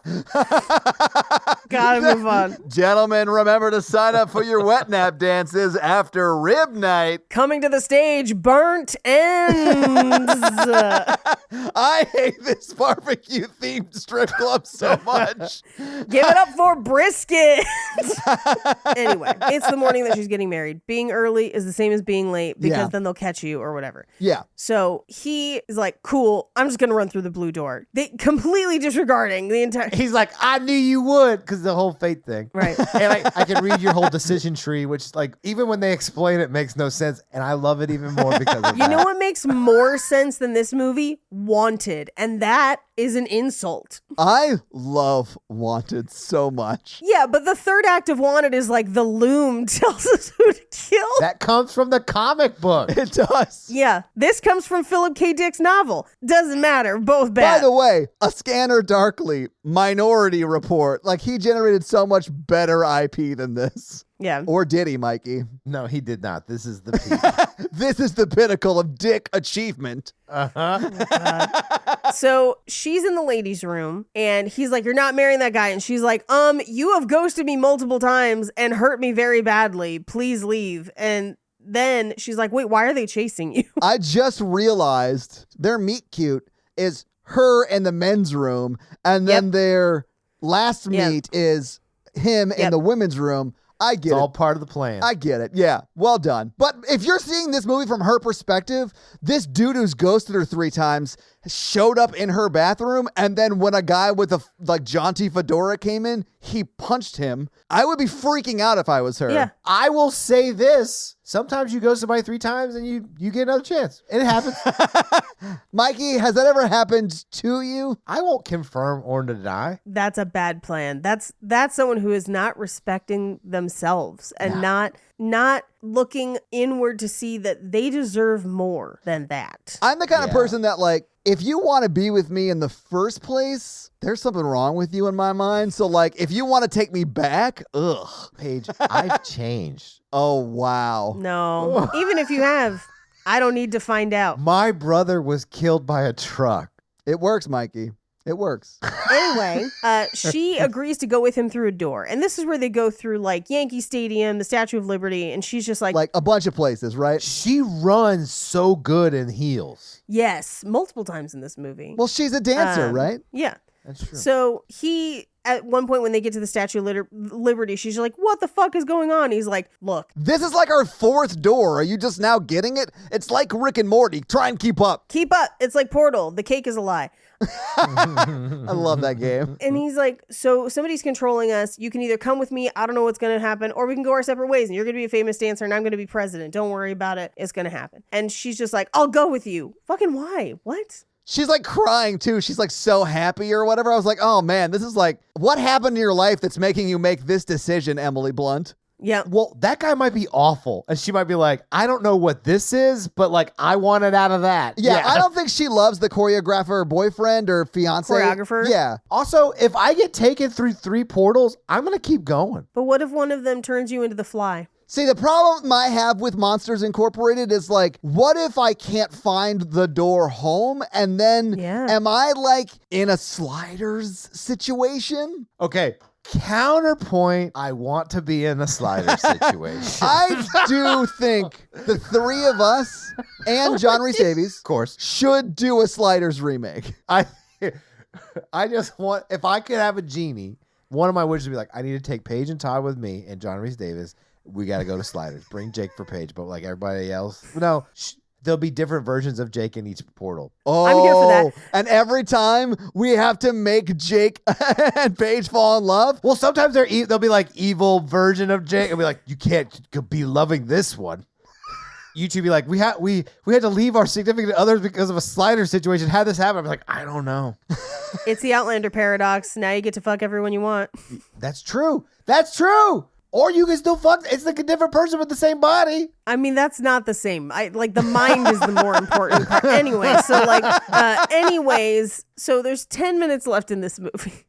Gotta move on. gentlemen. Remember to sign up for your wet nap dances after rib night. Coming to the stage, Burnt Ends. I hate this barbecue themed strip club so much. Give it up for Brisket. Anyway, it's the morning that she's getting married. Being early is the same as being late because Yeah. then they'll catch you or whatever. Yeah. So he is like, cool, I'm just going to run through the blue door. They completely disregarding the entire... He's like, I knew you would, because the whole fate thing. Right. And I can read your whole decision tree, which like even when they explain it makes no sense, and I love it even more because of You that. know what makes more sense than this movie? Wanted. And that is an insult. I love Wanted so much. Yeah, but the third act of Wanted is like the loom tells us who to kill. That comes from the comic book. It does. Yeah, this comes from Philip K. Dick's novel. Doesn't matter, both bad. By the way, A Scanner Darkly, Minority Report. Like, he generated so much better IP than this. Yeah. Or did he, Mikey? No, he did not. This is the peak. This is the pinnacle of dick achievement. So she's in the ladies' room and he's like, you're not marrying that guy. And she's like, you have ghosted me multiple times and hurt me very badly. Please leave. And then she's like, wait, why are they chasing you? I just realized their meet cute is her in the men's room, and then their last meet is him in the women's room. I get It's it. all part of the plan. I get it. Yeah. Well done. But if you're seeing this movie from her perspective, this dude who's ghosted her 3 times showed up in her bathroom, and then when a guy with a like jaunty fedora came in, he punched him. I would be freaking out if I was her. Yeah. I will say this. Sometimes you ghost somebody 3 times and you get another chance. And it happens. Mikey, has that ever happened to you? I won't confirm or deny. That's a bad plan. That's someone who is not respecting themselves and not looking inward to see that they deserve more than that. I'm the kind of person that, like, if you want to be with me in the first place, there's something wrong with you in my mind. So, like, if you want to take me back, ugh. Paige, I've changed. Oh, wow. No. Even if you have, I don't need to find out. My brother was killed by a truck. It works, Mikey. It works. Anyway, she agrees to go with him through a door. And this is where they go through like Yankee Stadium, the Statue of Liberty. And she's just like A bunch of places, right? She runs so good in heels. yes, multiple times in this movie. Well, she's a dancer, right? Yeah. That's true. So he, at one point when they get to the Statue of Liberty, she's like, what the fuck is going on? He's like, look. This is like our 4th door. Are you just now getting it? It's like Rick and Morty. Try and keep up. Keep up. It's like Portal. The cake is a lie. I love that game. And he's like, so somebody's controlling us. You can either come with me. I don't know what's going to happen. Or we can go our separate ways. And you're going to be a famous dancer and I'm going to be president. Don't worry about it. It's going to happen. And she's just like, I'll go with you. Fucking why? What? She's like crying too. She's like so happy or whatever. I was like, oh man, this is like, what happened in your life that's making you make this decision, Emily Blunt? Yeah. Well, that guy might be awful. And she might be like, I don't know what this is, but like, I want it out of that. Yeah, I don't think she loves the choreographer boyfriend or fiance. Choreographer? Yeah. Also, if I get taken through 3 portals, I'm going to keep going. But what if one of them turns you into the Fly? See, the problem I have with Monsters Incorporated is like, what if I can't find the door home? And then am I like in a sliders situation? Okay. Counterpoint, I want to be in a slider situation. I do think the 3 of us and John Rhys Davies, Of course. should do a Sliders remake. I just want, if I could have a genie, one of my wishes would be like, I need to take Paige and Todd with me and John Rhys Davis. We got to go to Sliders. Bring Jake for Paige, but like everybody else, no. There'll be different versions of Jake in each portal. Oh, I'm here for that. And every time we have to make Jake and Paige fall in love. Well, sometimes they'll be like evil version of Jake. And be like, you can't be loving this one. You two be like, we had to leave our significant others because of a slider situation. How'd this happen? I'm like, I don't know. It's the Outlander paradox. Now you get to fuck everyone you want. That's true. That's true. Or you can still fuck. It's like a different person with the same body. I mean, that's not the same. Like the mind is the more important part. Anyway, so there's 10 minutes left in this movie.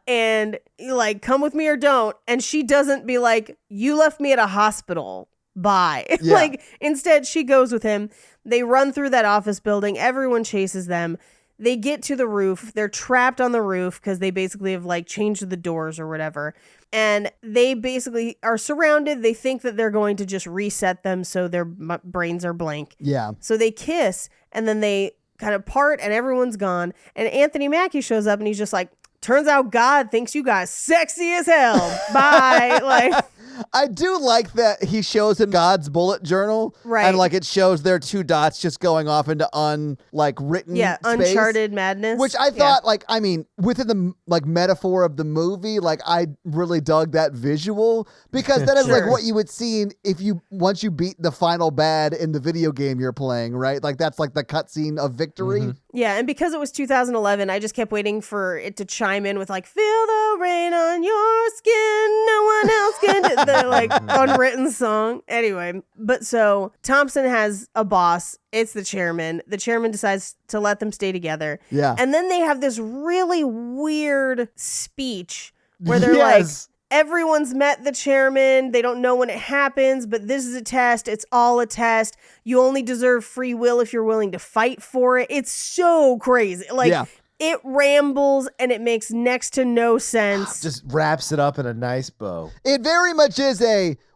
And like, come with me or don't. And she doesn't be like, you left me at a hospital. Bye. Yeah. Like, instead, she goes with him. They run through that office building. Everyone chases them. They get to the roof. They're trapped on the roof because they basically have like changed the doors or whatever. And they basically are surrounded. They think that they're going to just reset them so their brains are blank. Yeah. So they kiss and then they kind of part and everyone's gone. And Anthony Mackie shows up and he's just like, turns out God thinks you guys sexy as hell. Bye. Like, I do like that he shows in God's bullet journal. Right. And like it shows their two dots just going off into written space, uncharted madness. Which I thought within the like metaphor of the movie, like I really dug that visual because that is like what you would see once you beat the final bad in the video game you're playing, right? Like that's like the cutscene of victory. Mm-hmm. Yeah, and because it was 2011, I just kept waiting for it to chime in with like, feel the rain on your skin, no one else can do the like unwritten song. Anyway, but so Thompson has a boss. It's the chairman. The chairman decides to let them stay together. Yeah. And then they have this really weird speech where they're like, everyone's met the chairman. They don't know when it happens, but this is a test. It's all a test. You only deserve free will if you're willing to fight for it. It's so crazy. Like, it rambles and it makes next to no sense. Just wraps it up in a nice bow. It very much is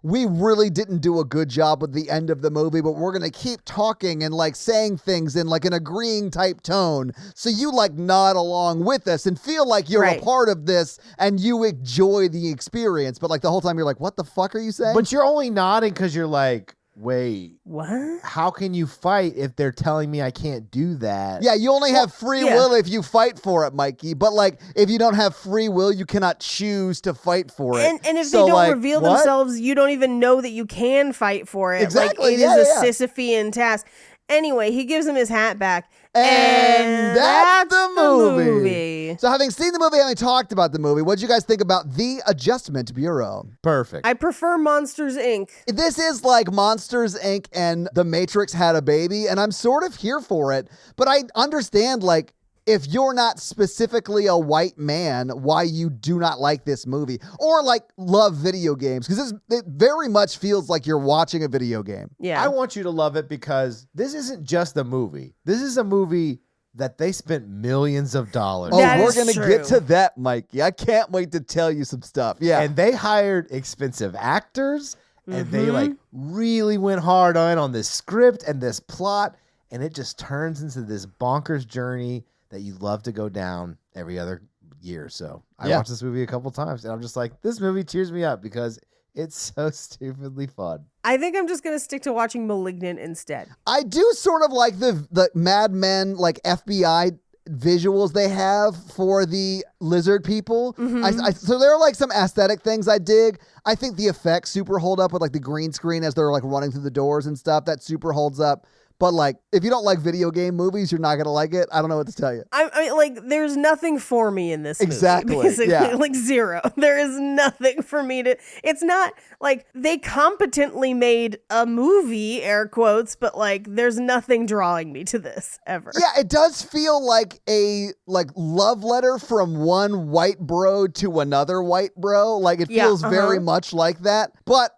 we really didn't do a good job with the end of the movie, but we're going to keep talking and like saying things in like an agreeing type tone. So you like nod along with us and feel like you're a part of this and you enjoy the experience. But like the whole time you're like, what the fuck are you saying? But you're only nodding because you're like, wait, what? How can you fight if they're telling me I can't do that? Yeah, you only have free will if you fight for it, Mikey. But like, if you don't have free will, you cannot choose to fight for it. And if they don't reveal themselves, you don't even know that you can fight for it. Exactly. Like, it is a Sisyphean task. Anyway, he gives him his hat back. And that's the movie. So having seen the movie, having talked about the movie, what did you guys think about The Adjustment Bureau? Perfect. I prefer Monsters, Inc. This is like Monsters, Inc. and The Matrix had a baby, and I'm sort of here for it. But I understand, like, if you're not specifically a white man, why you do not like this movie or like love video games, because it very much feels like you're watching a video game. Yeah, I want you to love it because this isn't just a movie. This is a movie that they spent millions of dollars. Oh, we're going to get to that, Mikey. I can't wait to tell you some stuff. Yeah. And they hired expensive actors and they like really went hard on this script and this plot. And it just turns into this bonkers journey that you love to go down every other year. So I watched this movie a couple times and I'm just like, this movie cheers me up because it's so stupidly fun. I think I'm just going to stick to watching Malignant instead. I do sort of like the Mad Men, like FBI visuals they have for the lizard people. So there are like some aesthetic things I dig. I think the effects super hold up with like the green screen as they're like running through the doors and stuff. That super holds up. But like, if you don't like video game movies, you're not going to like it. I don't know what to tell you. I mean, like, there's nothing for me in this exactly. movie. Basically. Yeah. Like, zero. There is nothing for me to... It's not, like, they competently made a movie, air quotes, but, like, there's nothing drawing me to this, ever. Yeah, it does feel like a, like, love letter from one white bro to another white bro. Like, it feels very much like that. But...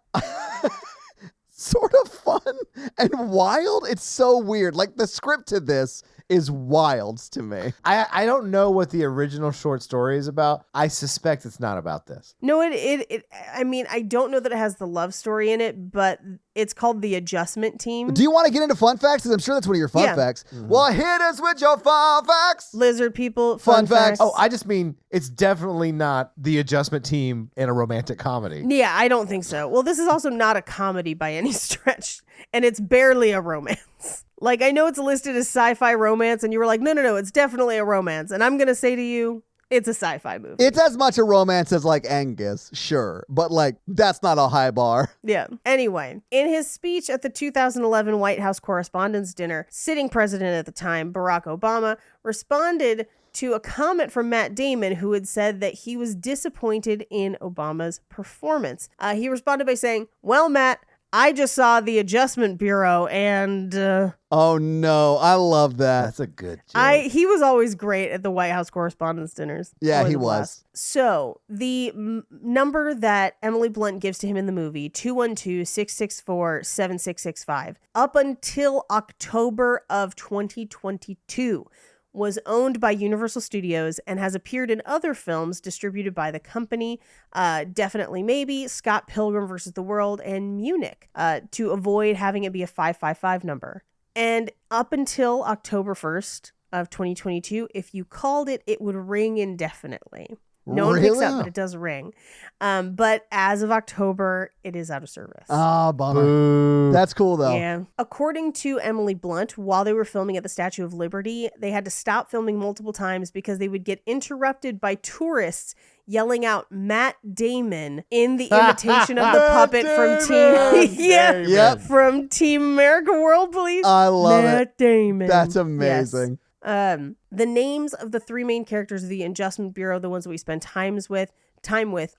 sort of fun and wild. It's so weird. Like the script to this is wild to me. I don't know what the original short story is about. I suspect it's not about this. No, I mean, I don't know that it has the love story in it, but it's called The Adjustment Team. Do you want to get into fun facts? Because I'm sure that's one of your fun facts. Well, hit us with your fun facts. Lizard people, Fun facts. Oh, I just mean it's definitely not The Adjustment Team in a romantic comedy. Yeah, I don't think so. Well, this is also not a comedy by any stretch, and it's barely a romance. Like, I know it's listed as sci-fi romance, and you were like, no, it's definitely a romance. And I'm going to say to you, it's a sci-fi movie. It's as much a romance as like Angus, sure. But like, that's not a high bar. Yeah. Anyway, in his speech at the 2011 White House Correspondents' Dinner, sitting president at the time, Barack Obama, responded to a comment from Matt Damon, who had said that he was disappointed in Obama's performance. He responded by saying, well, Matt, I just saw The Adjustment Bureau and... Oh, no. I love that. That's a good joke. He was always great at the White House Correspondents' Dinners. Yeah, Always he a blast. was. So the number that Emily Blunt gives to him in the movie, 212-664-7665, up until October of 2022, was owned by Universal Studios and has appeared in other films distributed by the company, Definitely Maybe, Scott Pilgrim vs. the World, and Munich, to avoid having it be a 555 number. And up until October 1st of 2022, if you called it, it would ring indefinitely. No one picks up, but it does ring. But as of October, it is out of service. Oh, bummer. Boo. That's cool, though. Yeah. According to Emily Blunt, while they were filming at the Statue of Liberty, they had to stop filming multiple times because they would get interrupted by tourists yelling out Matt Damon in the imitation of the puppet from from Team America World Police. I love Matt Damon. That's amazing. Yes. The names of the three main characters of the Adjustment Bureau, the ones that we spend time with,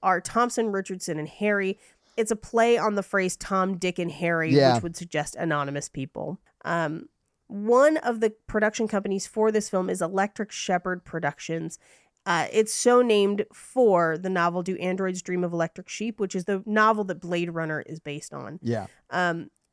are Thompson, Richardson, and Harry. It's a play on the phrase Tom, Dick, and Harry, which would suggest anonymous people. One of the production companies for this film is Electric Shepherd Productions. It's so named for the novel Do Androids Dream of Electric Sheep, which is the novel that Blade Runner is based on. Yeah.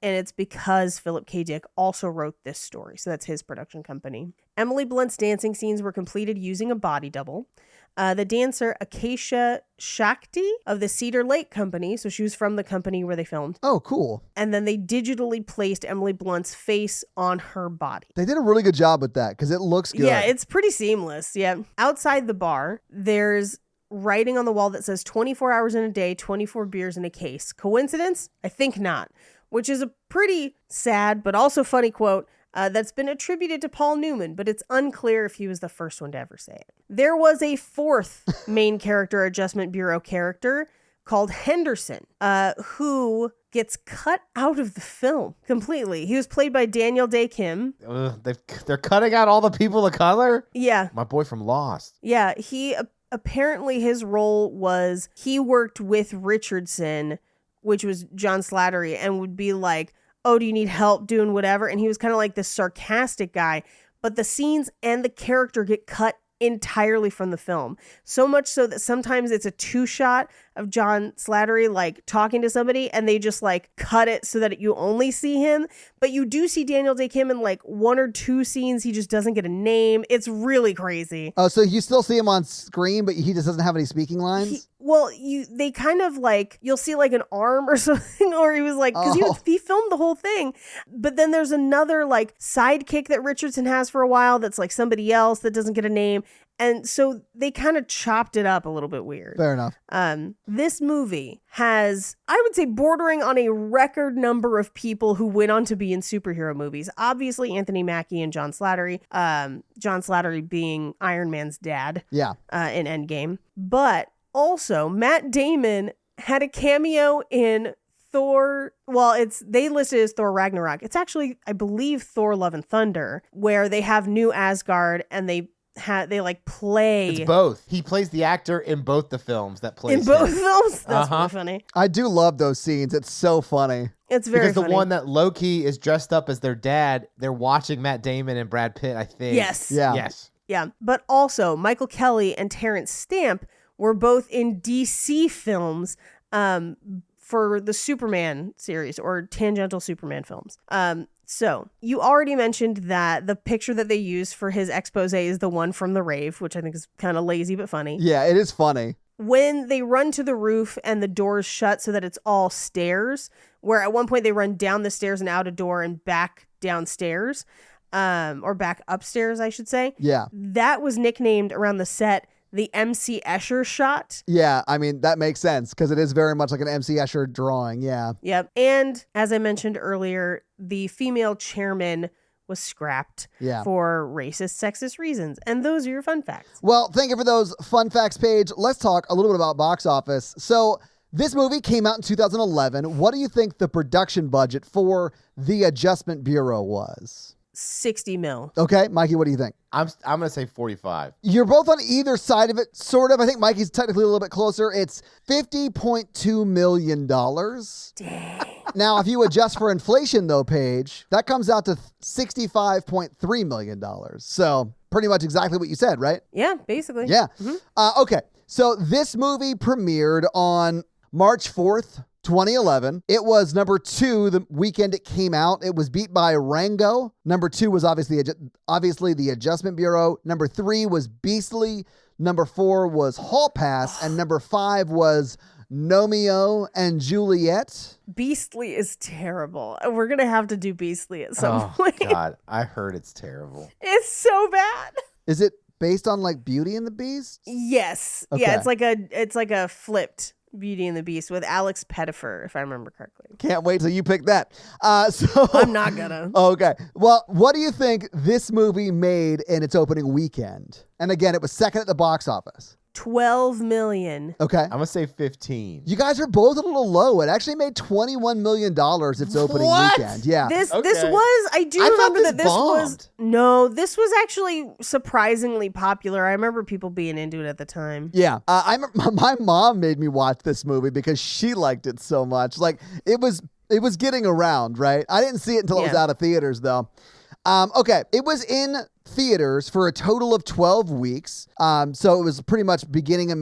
And it's because Philip K. Dick also wrote this story. So that's his production company. Emily Blunt's dancing scenes were completed using a body double. The dancer Acacia Shakti of the Cedar Lake Company, so she was from the company where they filmed. Oh, cool. And then they digitally placed Emily Blunt's face on her body. They did a really good job with that because it looks good. Yeah, it's pretty seamless. Yeah. Outside the bar, there's writing on the wall that says 24 hours in a day, 24 beers in a case. Coincidence? I think not. Which is a pretty sad but also funny quote that's been attributed to Paul Newman, but it's unclear if he was the first one to ever say it. There was a fourth main character, Adjustment Bureau character, called Henderson, who gets cut out of the film completely. He was played by Daniel Day Kim. They're cutting out all the people of color? Yeah. My boy from Lost. Yeah, apparently his role was he worked with Richardson, which was John Slattery, and would be like, oh, do you need help doing whatever? And he was kind of like this sarcastic guy, but the scenes and the character get cut entirely from the film. So much so that sometimes it's a 2-shot of John Slattery like talking to somebody and they just like cut it so that you only see him. But you do see Daniel Day Kim in like 1 or 2 scenes. He just doesn't get a name. It's really crazy. Oh, so you still see him on screen, but he just doesn't have any speaking lines? They kind of like, you'll see like an arm or something, or he was like, because he filmed the whole thing. But then there's another like sidekick that Richardson has for a while that's like somebody else that doesn't get a name. And so they kind of chopped it up a little bit weird. Fair enough. This movie has, I would say, bordering on a record number of people who went on to be in superhero movies. Obviously, Anthony Mackie and John Slattery. John Slattery being Iron Man's dad. Yeah. In Endgame. But also, Matt Damon had a cameo in Thor. Well, they listed it as Thor Ragnarok. It's actually, I believe, Thor Love and Thunder, where they have New Asgard and they like play. It's both. He plays the actor in both the films that plays in both films. That's really funny. I do love those scenes. It's so funny. It's very because funny. the one that Loki is dressed up as their dad, they're watching Matt Damon and Brad Pitt, I think. Yes. Yeah. Yes. Yeah. But also, Michael Kelly and Terrence Stamp were both in DC films for the Superman series or tangential Superman films. So you already mentioned that the picture that they use for his expose is the one from the rave, which I think is kind of lazy but funny. Yeah, it is funny. When they run to the roof and the doors shut so that it's all stairs, where at one point they run down the stairs and out a door and back downstairs, or back upstairs, I should say. Yeah. That was nicknamed around the set the MC Escher shot. Yeah, I mean, that makes sense because it is very much like an MC Escher drawing. Yeah. Yep. And as I mentioned earlier, the female chairman was scrapped for racist, sexist reasons. And those are your fun facts. Well, thank you for those fun facts, Paige. Let's talk a little bit about box office. So this movie came out in 2011. What do you think the production budget for The Adjustment Bureau was? 60 mil. Okay, Mikey, what do you think? I'm gonna say 45. You're both on either side of it, sort of. I think Mikey's technically a little bit closer. It's $50.2 million. Dang. Now, if you adjust for inflation, though, Paige, that comes out to $65.3 million. So pretty much exactly what you said, right? Yeah, basically. Yeah. Okay, so this movie premiered on March 4th, 2011. It was number 2 the weekend it came out. It was beat by Rango. Number 2 was obviously The Adjustment Bureau. Number 3 was Beastly. Number 4 was Hall Pass. And number 5 was Romeo and Juliet. Beastly is terrible. We're going to have to do Beastly at some point. Oh, God. I heard it's terrible. It's so bad. Is it based on like Beauty and the Beast? Yes. Okay. Yeah, it's like a flipped Beauty and the Beast with Alex Pettyfer, if I remember correctly. Can't wait till you pick that. So I'm not gonna. Okay. Well, what do you think this movie made in its opening weekend? And again, it was second at the box office. 12 million. Okay. I'm gonna say 15. You guys are both a little low. It actually made $21 million its opening weekend. Yeah. This Okay. was, I do I thought remember this that this was, bombed. no, this was actually surprisingly popular. I remember people being into it at the time. Yeah. My mom made me watch this movie because she liked it so much. Like it was getting around, right? I didn't see it until it was out of theaters though. Okay. It was in theaters for a total of 12 weeks. So it was pretty much beginning of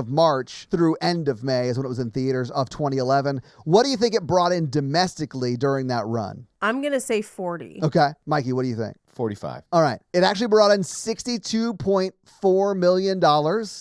March through end of May is when it was in theaters of 2011. What do you think it brought in domestically during that run? I'm going to say 40. Okay. Mikey, what do you think? 45. All right. It actually brought in $62.4 million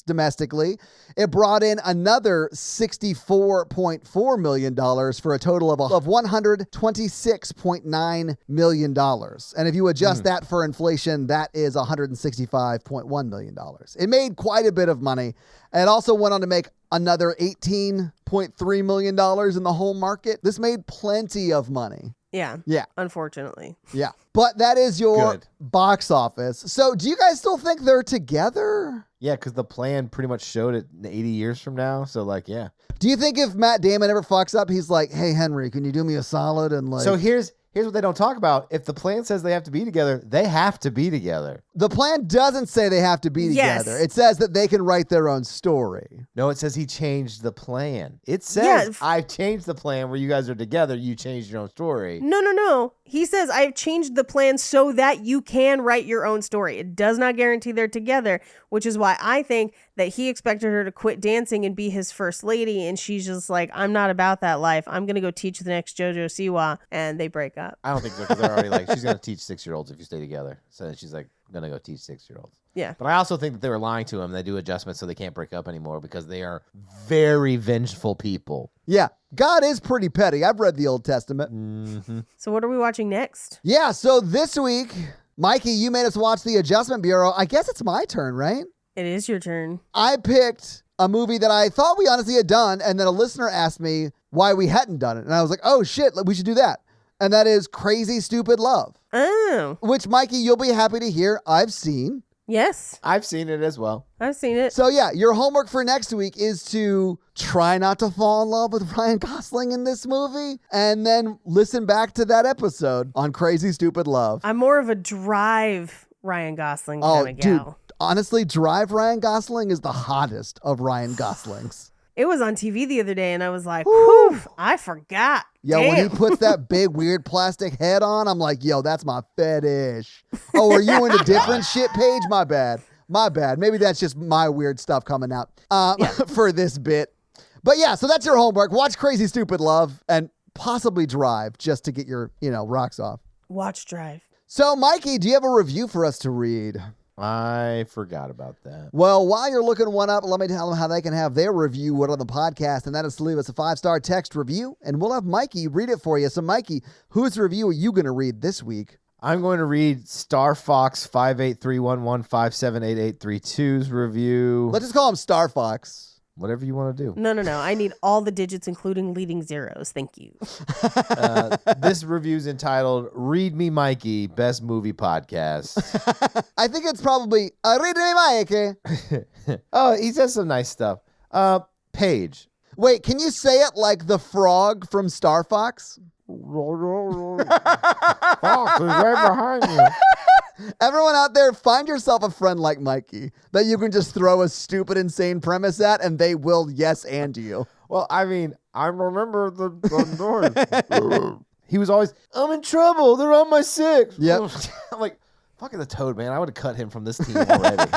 domestically. It brought in another $64.4 million for a total of $126.9 million. And if you adjust that for inflation, that is $165.1 million. It made quite a bit of money. It also went on to make another $18.3 million in the home market. This made plenty of money. Yeah. Yeah. Unfortunately. Yeah. But that is your Good. box office. So do you guys still think they're together? Yeah, because the plan pretty much showed it 80 years from now. So, like, yeah. Do you think if Matt Damon ever fucks up, he's like, hey, Henry, can you do me a solid? And like, So here's what they don't talk about. If the plan says they have to be together, they have to be together. the plan doesn't say they have to be Yes. together. It says that they can write their own story. No, it says he changed the plan. It says, Yeah. I've changed the plan where you guys are together. You changed your own story. No. He says, I've changed the plan so that you can write your own story. It does not guarantee they're together, which is why I think that he expected her to quit dancing and be his first lady. And she's just like, I'm not about that life. I'm going to go teach the next JoJo Siwa. And they break up. I don't think so, because they're already like, she's going to teach 6-year-olds if you stay together. So she's like, going to go teach 6-year-olds. Yeah. But I also think that they were lying to him. They do adjustments so they can't break up anymore because they are very vengeful people. Yeah. God is pretty petty. I've read the Old Testament. Mm-hmm. So what are we watching next? Yeah. So this week, Mikey, you made us watch The Adjustment Bureau. I guess it's my turn, right? It is your turn. I picked a movie that I thought we honestly had done, and then a listener asked me why we hadn't done it. And I was like, oh, shit, we should do that. And that is Crazy Stupid Love, Oh, which, Mikey, you'll be happy to hear I've seen. yes. I've seen it as well. I've seen it. So, yeah, your homework for next week is to try not to fall in love with Ryan Gosling in this movie, and then listen back to that episode on Crazy Stupid Love. I'm more of a drive Ryan Gosling Oh, kind of dude, gal. honestly, Drive Ryan Gosling is the hottest of Ryan Goslings. It was on TV the other day, and I was like, whew, I forgot. Yeah, when he Damn. puts that big weird plastic head on, I'm like, yo, that's my fetish. Oh, are you into different shit, Paige? My bad. Maybe that's just my weird stuff coming out for this bit. But yeah, so that's your homework. Watch Crazy Stupid Love and possibly Drive just to get your, rocks off. Watch Drive. So, Mikey, do you have a review for us to read? I forgot about that. Well, while you're looking one up, let me tell them how they can have their review on the podcast, and that is to leave us a 5-star text review, and we'll have Mikey read it for you. So, Mikey, whose review are you going to read this week? I'm going to read Star Fox 58311578832's review. Let's just call him Star Fox. Whatever you want to do. No. I need all the digits, including leading zeros. Thank you. This review's entitled Read Me Mikey, Best Movie Podcast. I think it's probably Read Me Mikey. Oh, he says some nice stuff. Paige. Wait, can you say it like the frog from Star Fox? Fox is right behind you. Everyone out there, find yourself a friend like Mikey that you can just throw a stupid, insane premise at, and they will yes and you. Well, I mean, I remember the doors. He was always, I'm in trouble. They're on my 6. Yep. I'm like, fucking the Toad, man. I would have cut him from this team already.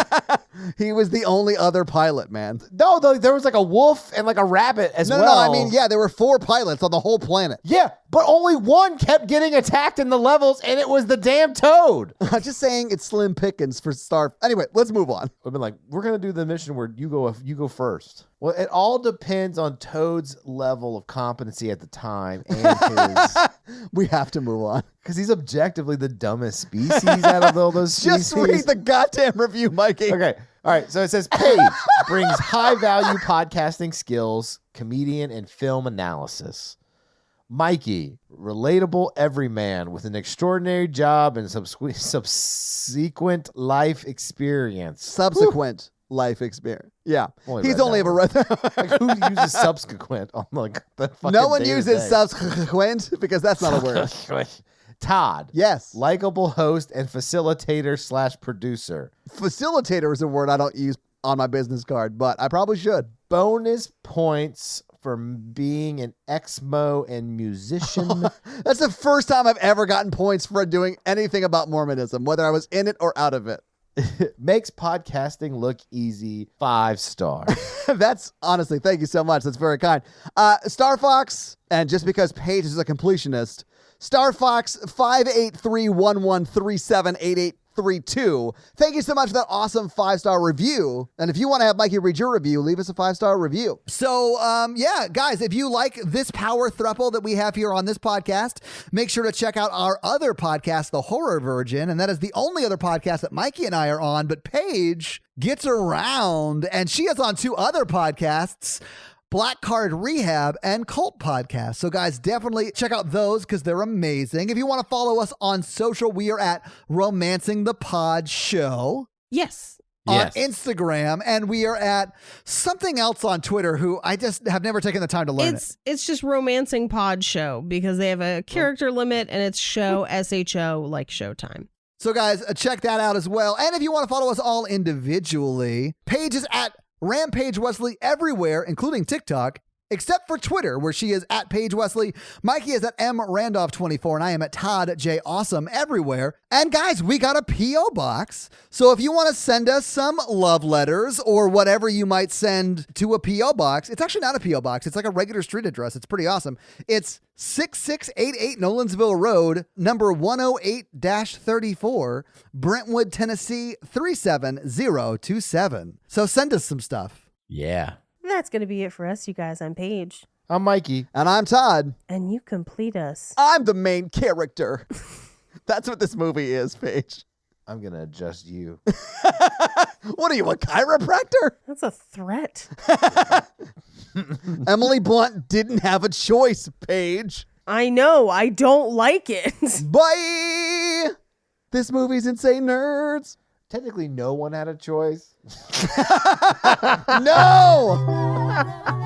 He was the only other pilot, man. No, there was like a wolf and like a rabbit as well. No, I mean, yeah, there were 4 pilots on the whole planet. Yeah, but only one kept getting attacked in the levels, and it was the damn Toad. I'm just saying it's slim pickings for Star. Anyway, let's move on. We've been like, we're going to do the mission where you go first. Well, it all depends on Toad's level of competency at the time and his... We have to move on. Because he's objectively the dumbest species out of all those species. Just read the goddamn review, Mikey. Okay. All right. So it says Paige brings high-value podcasting skills, comedian, and film analysis. Mikey, relatable everyman with an extraordinary job and subsequent life experience. Subsequent life experience. Yeah. He's only ever read that. Like, who uses subsequent on like the fucking No one day-to-day? uses subsequent because that's not a word. Todd. Yes. Likable host and facilitator/producer. Facilitator is a word I don't use on my business card, but I probably should. Bonus points for being an exmo and musician. That's the first time I've ever gotten points for doing anything about Mormonism, whether I was in it or out of it. Makes podcasting look easy. 5 stars. That's honestly, thank you so much. That's very kind. Star Fox, and just because Paige is a completionist, Star Fox 58311378832. Thank you so much for that awesome 5-star review. And if you want to have Mikey read your review, leave us a 5-star review. So, yeah, guys, if you like this power throuple that we have here on this podcast, make sure to check out our other podcast, The Horror Virgin. And that is the only other podcast that Mikey and I are on. But Paige gets around, and she is on 2 other podcasts, Black Card Rehab, and Cult Podcast. So guys, definitely check out those because they're amazing. If you want to follow us on social, we are at Romancing the Pod Show. Yes. On Instagram, and we are at something else on Twitter who I just have never taken the time to learn It's just Romancing Pod Show because they have a character limit and it's show SHO like Showtime. So guys, check that out as well. And if you want to follow us all individually, Paige is at Rampage Wesley everywhere, including TikTok, except for Twitter, where she is at Paige Wesley. Mikey is at MRandolph24, and I am at Todd J. Awesome everywhere. And guys, we got a P.O. box. So if you want to send us some love letters or whatever you might send to a P.O. box, it's actually not a P.O. box. It's like a regular street address. It's pretty awesome. It's 6688 Nolensville Road, number 108-34, Brentwood, Tennessee 37027. So send us some stuff. Yeah. That's going to be it for us, you guys. I'm Paige. I'm Mikey. And I'm Todd. And you complete us. I'm the main character. That's what this movie is, Paige. I'm going to adjust you. What are you, a chiropractor? That's a threat. Emily Blunt didn't have a choice, Paige. I know. I don't like it. Bye. This movie's insane, nerds. Technically, no one had a choice. No.